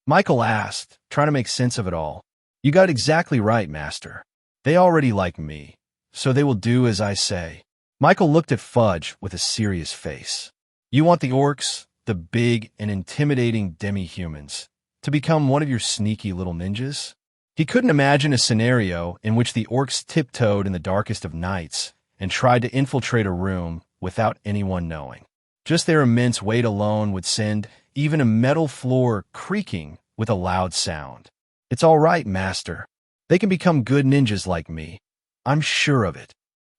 Michael asked, trying to make sense of it all. You got exactly right, Master. They already like me, so they will do as I say. Michael looked at Fudge with a serious face. You want the orcs, the big and intimidating demi-humans, to become one of your sneaky little ninjas? He couldn't imagine a scenario in which the orcs tiptoed in the darkest of nights and tried to infiltrate a room without anyone knowing. Just their immense weight alone would send even a metal floor creaking with a loud sound. It's all right, Master. They can become good ninjas like me. I'm sure of it,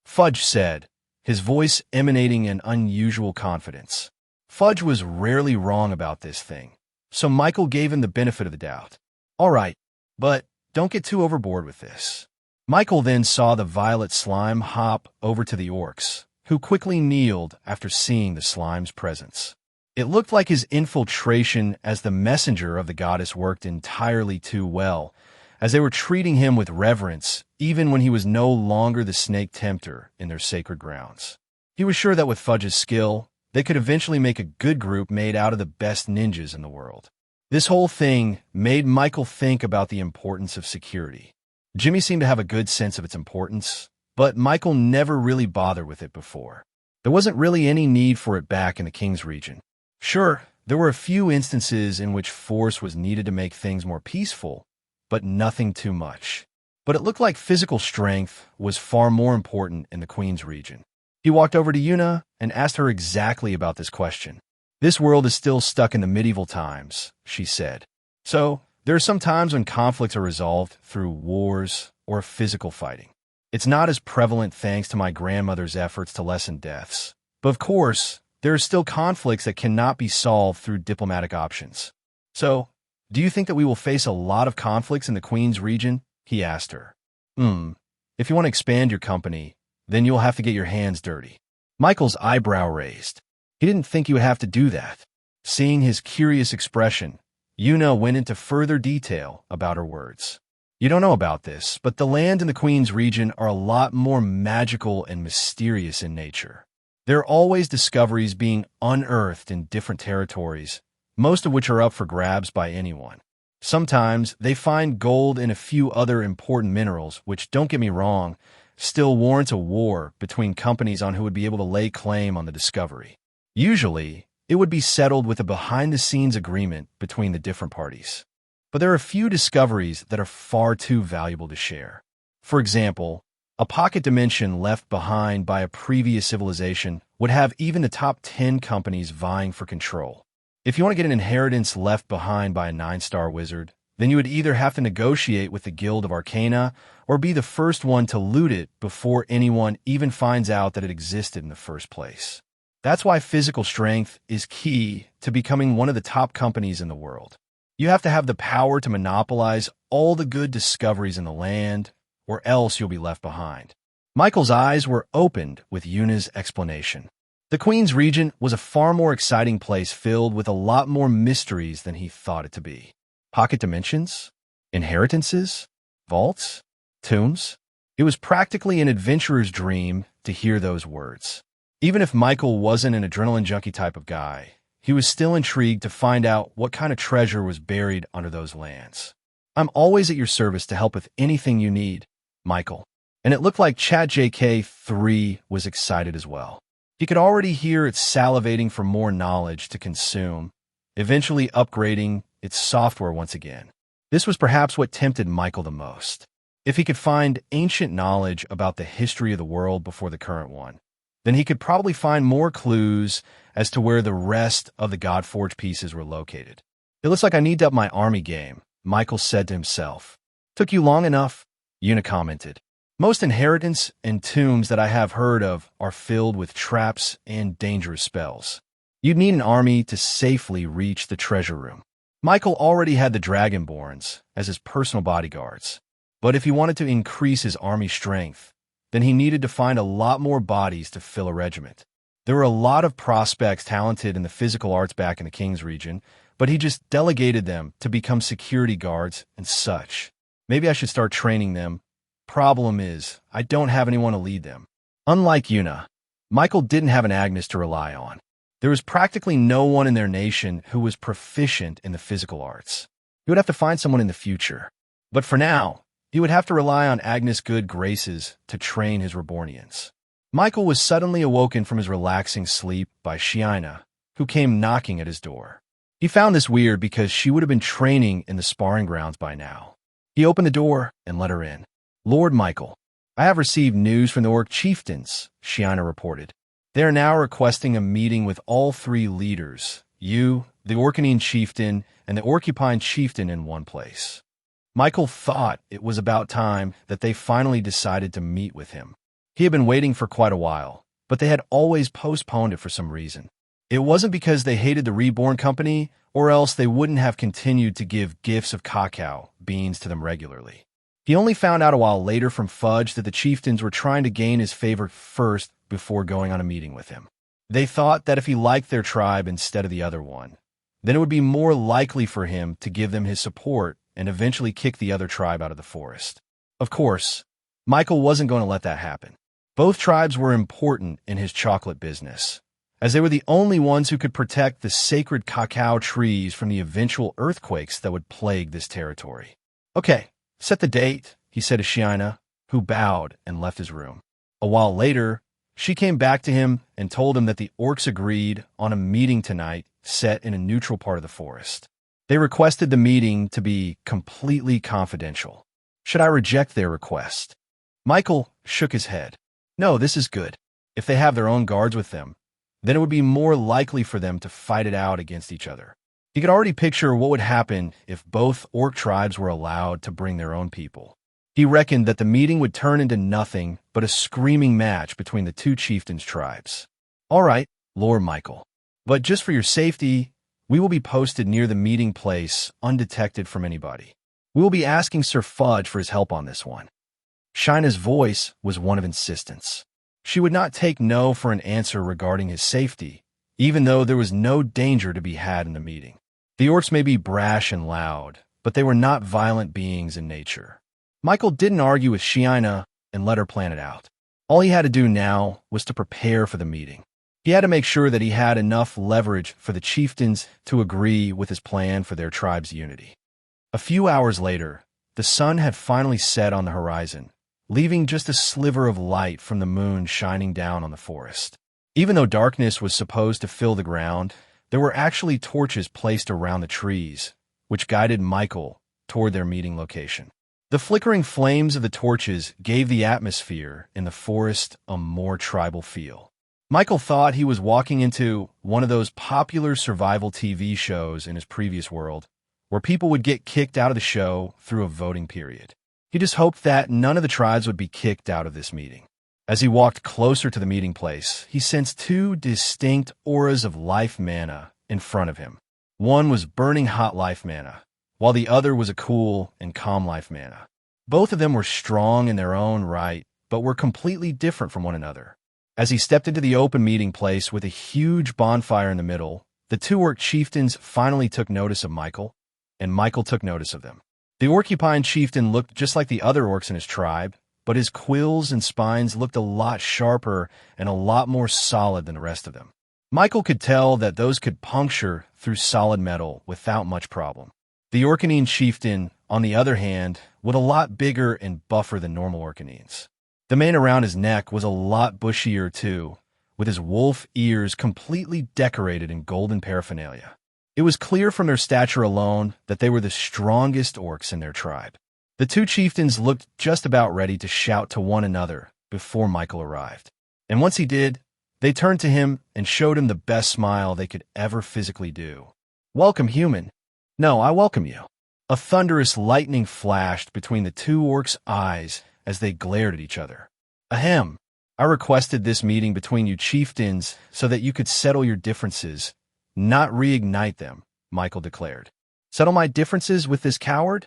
Fudge said, his voice emanating an unusual confidence. Fudge was rarely wrong about this thing, so Michael gave him the benefit of the doubt. All right, but don't get too overboard with this. Michael then saw the violet slime hop over to the orcs, who quickly kneeled after seeing the slime's presence. It looked like his infiltration as the messenger of the goddess worked entirely too well, as they were treating him with reverence even when he was no longer the snake tempter in their sacred grounds. He was sure that with Fudge's skill, they could eventually make a good group made out of the best ninjas in the world. This whole thing made Michael think about the importance of security. Jimmy seemed to have a good sense of its importance, but Michael never really bothered with it before. There wasn't really any need for it back in the King's region. Sure, there were a few instances in which force was needed to make things more peaceful, but nothing too much. But it looked like physical strength was far more important in the Queen's region. He walked over to Yuna and asked her exactly about this question. This world is still stuck in the medieval times, she said. So, there are some times when conflicts are resolved through wars or physical fighting. It's not as prevalent thanks to my grandmother's efforts to lessen deaths. But of course, there are still conflicts that cannot be solved through diplomatic options. So, do you think that we will face a lot of conflicts in the Queen's region? He asked her. If you want to expand your company, then you'll have to get your hands dirty. Michael's eyebrow raised. He didn't think he would have to do that. Seeing his curious expression, Yuna went into further detail about her words. You don't know about this, but the land in the Queen's region are a lot more magical and mysterious in nature. There are always discoveries being unearthed in different territories, most of which are up for grabs by anyone. Sometimes they find gold and a few other important minerals, which, don't get me wrong, still warrants a war between companies on who would be able to lay claim on the discovery. Usually, it would be settled with a behind-the-scenes agreement between the different parties. But there are a few discoveries that are far too valuable to share. For example, a pocket dimension left behind by a previous civilization would have even the top 10 companies vying for control. If you want to get an inheritance left behind by a 9-star wizard, then you would either have to negotiate with the Guild of Arcana or be the first one to loot it before anyone even finds out that it existed in the first place. That's why physical strength is key to becoming one of the top companies in the world. You have to have the power to monopolize all the good discoveries in the land, or else you'll be left behind. Michael's eyes were opened with Yuna's explanation. The Queen's region was a far more exciting place filled with a lot more mysteries than he thought it to be. Pocket dimensions? Inheritances? Vaults? Tombs? It was practically an adventurer's dream to hear those words. Even if Michael wasn't an adrenaline junkie type of guy, he was still intrigued to find out what kind of treasure was buried under those lands. I'm always at your service to help with anything you need, Michael. And it looked like ChatJK3 was excited as well. He could already hear it salivating for more knowledge to consume, eventually upgrading its software once again. This was perhaps what tempted Michael the most. If he could find ancient knowledge about the history of the world before the current one, then he could probably find more clues as to where the rest of the Godforge pieces were located. It looks like I need to up my army game, Michael said to himself. Took you long enough? Yuna commented. Most inheritance and tombs that I have heard of are filled with traps and dangerous spells. You'd need an army to safely reach the treasure room. Michael already had the Dragonborns as his personal bodyguards, but if he wanted to increase his army strength, then he needed to find a lot more bodies to fill a regiment. There were a lot of prospects talented in the physical arts back in the King's region, but he just delegated them to become security guards and such. Maybe I should start training them. Problem is, I don't have anyone to lead them. Unlike Yuna, Michael didn't have an Agnes to rely on. There was practically no one in their nation who was proficient in the physical arts. He would have to find someone in the future. But for now, he would have to rely on Agnes' good graces to train his Rebornians. Michael was suddenly awoken from his relaxing sleep by Shiina, who came knocking at his door. He found this weird because she would have been training in the sparring grounds by now. He opened the door and let her in. Lord Michael, I have received news from the Orc chieftains, Shiina reported. They are now requesting a meeting with all three leaders, you, the Orcanine chieftain, and the Orcupine chieftain in one place. Michael thought it was about time that they finally decided to meet with him. He had been waiting for quite a while, but they had always postponed it for some reason. It wasn't because they hated the Reborn company, or else they wouldn't have continued to give gifts of cacao beans to them regularly. He only found out a while later from Fudge that the chieftains were trying to gain his favor first before going on a meeting with him. They thought that if he liked their tribe instead of the other one, then it would be more likely for him to give them his support and eventually kick the other tribe out of the forest. Of course, Michael wasn't going to let that happen. Both tribes were important in his chocolate business, as they were the only ones who could protect the sacred cacao trees from the eventual earthquakes that would plague this territory. Okay, set the date, he said to Shiina, who bowed and left his room. A while later, she came back to him and told him that the orcs agreed on a meeting tonight set in a neutral part of the forest. They requested the meeting to be completely confidential. Should I reject their request? Michael shook his head. No, this is good. If they have their own guards with them, then it would be more likely for them to fight it out against each other. He could already picture what would happen if both orc tribes were allowed to bring their own people. He reckoned that the meeting would turn into nothing but a screaming match between the two chieftains' tribes. All right, Lord Michael. But just for your safety, we will be posted near the meeting place undetected from anybody. We will be asking Sir Fudge for his help on this one. Shina's voice was one of insistence. She would not take no for an answer regarding his safety, even though there was no danger to be had in the meeting. The orcs may be brash and loud, but they were not violent beings in nature. Michael didn't argue with Shiina and let her plan it out. All he had to do now was to prepare for the meeting. He had to make sure that he had enough leverage for the chieftains to agree with his plan for their tribe's unity. A few hours later, the sun had finally set on the horizon, leaving just a sliver of light from the moon shining down on the forest. Even though darkness was supposed to fill the ground, there were actually torches placed around the trees, which guided Michael toward their meeting location. The flickering flames of the torches gave the atmosphere in the forest a more tribal feel. Michael thought he was walking into one of those popular survival TV shows in his previous world, where people would get kicked out of the show through a voting period. He just hoped that none of the tribes would be kicked out of this meeting. As he walked closer to the meeting place, he sensed two distinct auras of life mana in front of him. One was burning hot life mana, while the other was a cool and calm life mana. Both of them were strong in their own right, but were completely different from one another. As he stepped into the open meeting place with a huge bonfire in the middle, the two orc chieftains finally took notice of Michael, and Michael took notice of them. The Orcupine chieftain looked just like the other orcs in his tribe, but his quills and spines looked a lot sharper and a lot more solid than the rest of them. Michael could tell that those could puncture through solid metal without much problem. The Orcanine chieftain, on the other hand, was a lot bigger and buffer than normal Orcanines. The mane around his neck was a lot bushier too, with his wolf ears completely decorated in golden paraphernalia. It was clear from their stature alone that they were the strongest orcs in their tribe. The two chieftains looked just about ready to shout to one another before Michael arrived. And once he did, they turned to him and showed him the best smile they could ever physically do. "Welcome, human. No, I welcome you." A thunderous lightning flashed between the two orcs' eyes as they glared at each other. "Ahem. I requested this meeting between you chieftains so that you could settle your differences, not reignite them," Michael declared. "Settle my differences with this coward?"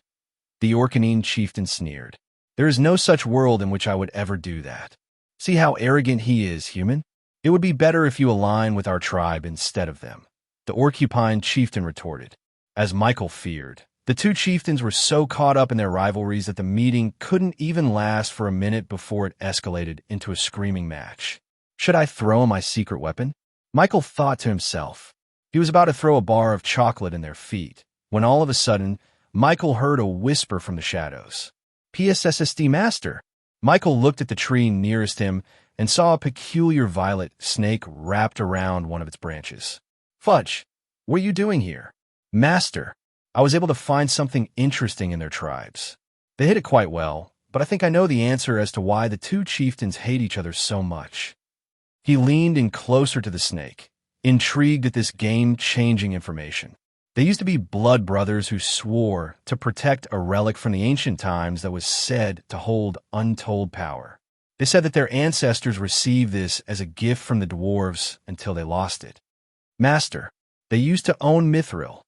The Orcanine chieftain sneered. "There is no such world in which I would ever do that. See how arrogant he is, human? It would be better if you align with our tribe instead of them," the Orcupine chieftain retorted. As Michael feared, the two chieftains were so caught up in their rivalries that the meeting couldn't even last for a minute before it escalated into a screaming match. Should I throw my secret weapon? Michael thought to himself. He was about to throw a bar of chocolate in their feet, when all of a sudden, Michael heard a whisper from the shadows. "PSSSD Master." Michael looked at the tree nearest him and saw a peculiar violet snake wrapped around one of its branches. "Fudge, what are you doing here?" "Master, I was able to find something interesting in their tribes. They hid it quite well, but I think I know the answer as to why the two chieftains hate each other so much." He leaned in closer to the snake, intrigued at this game-changing information. They used to be blood brothers who swore to protect a relic from the ancient times that was said to hold untold power. They said that their ancestors received this as a gift from the dwarves until they lost it. "Master, they used to own Mithril."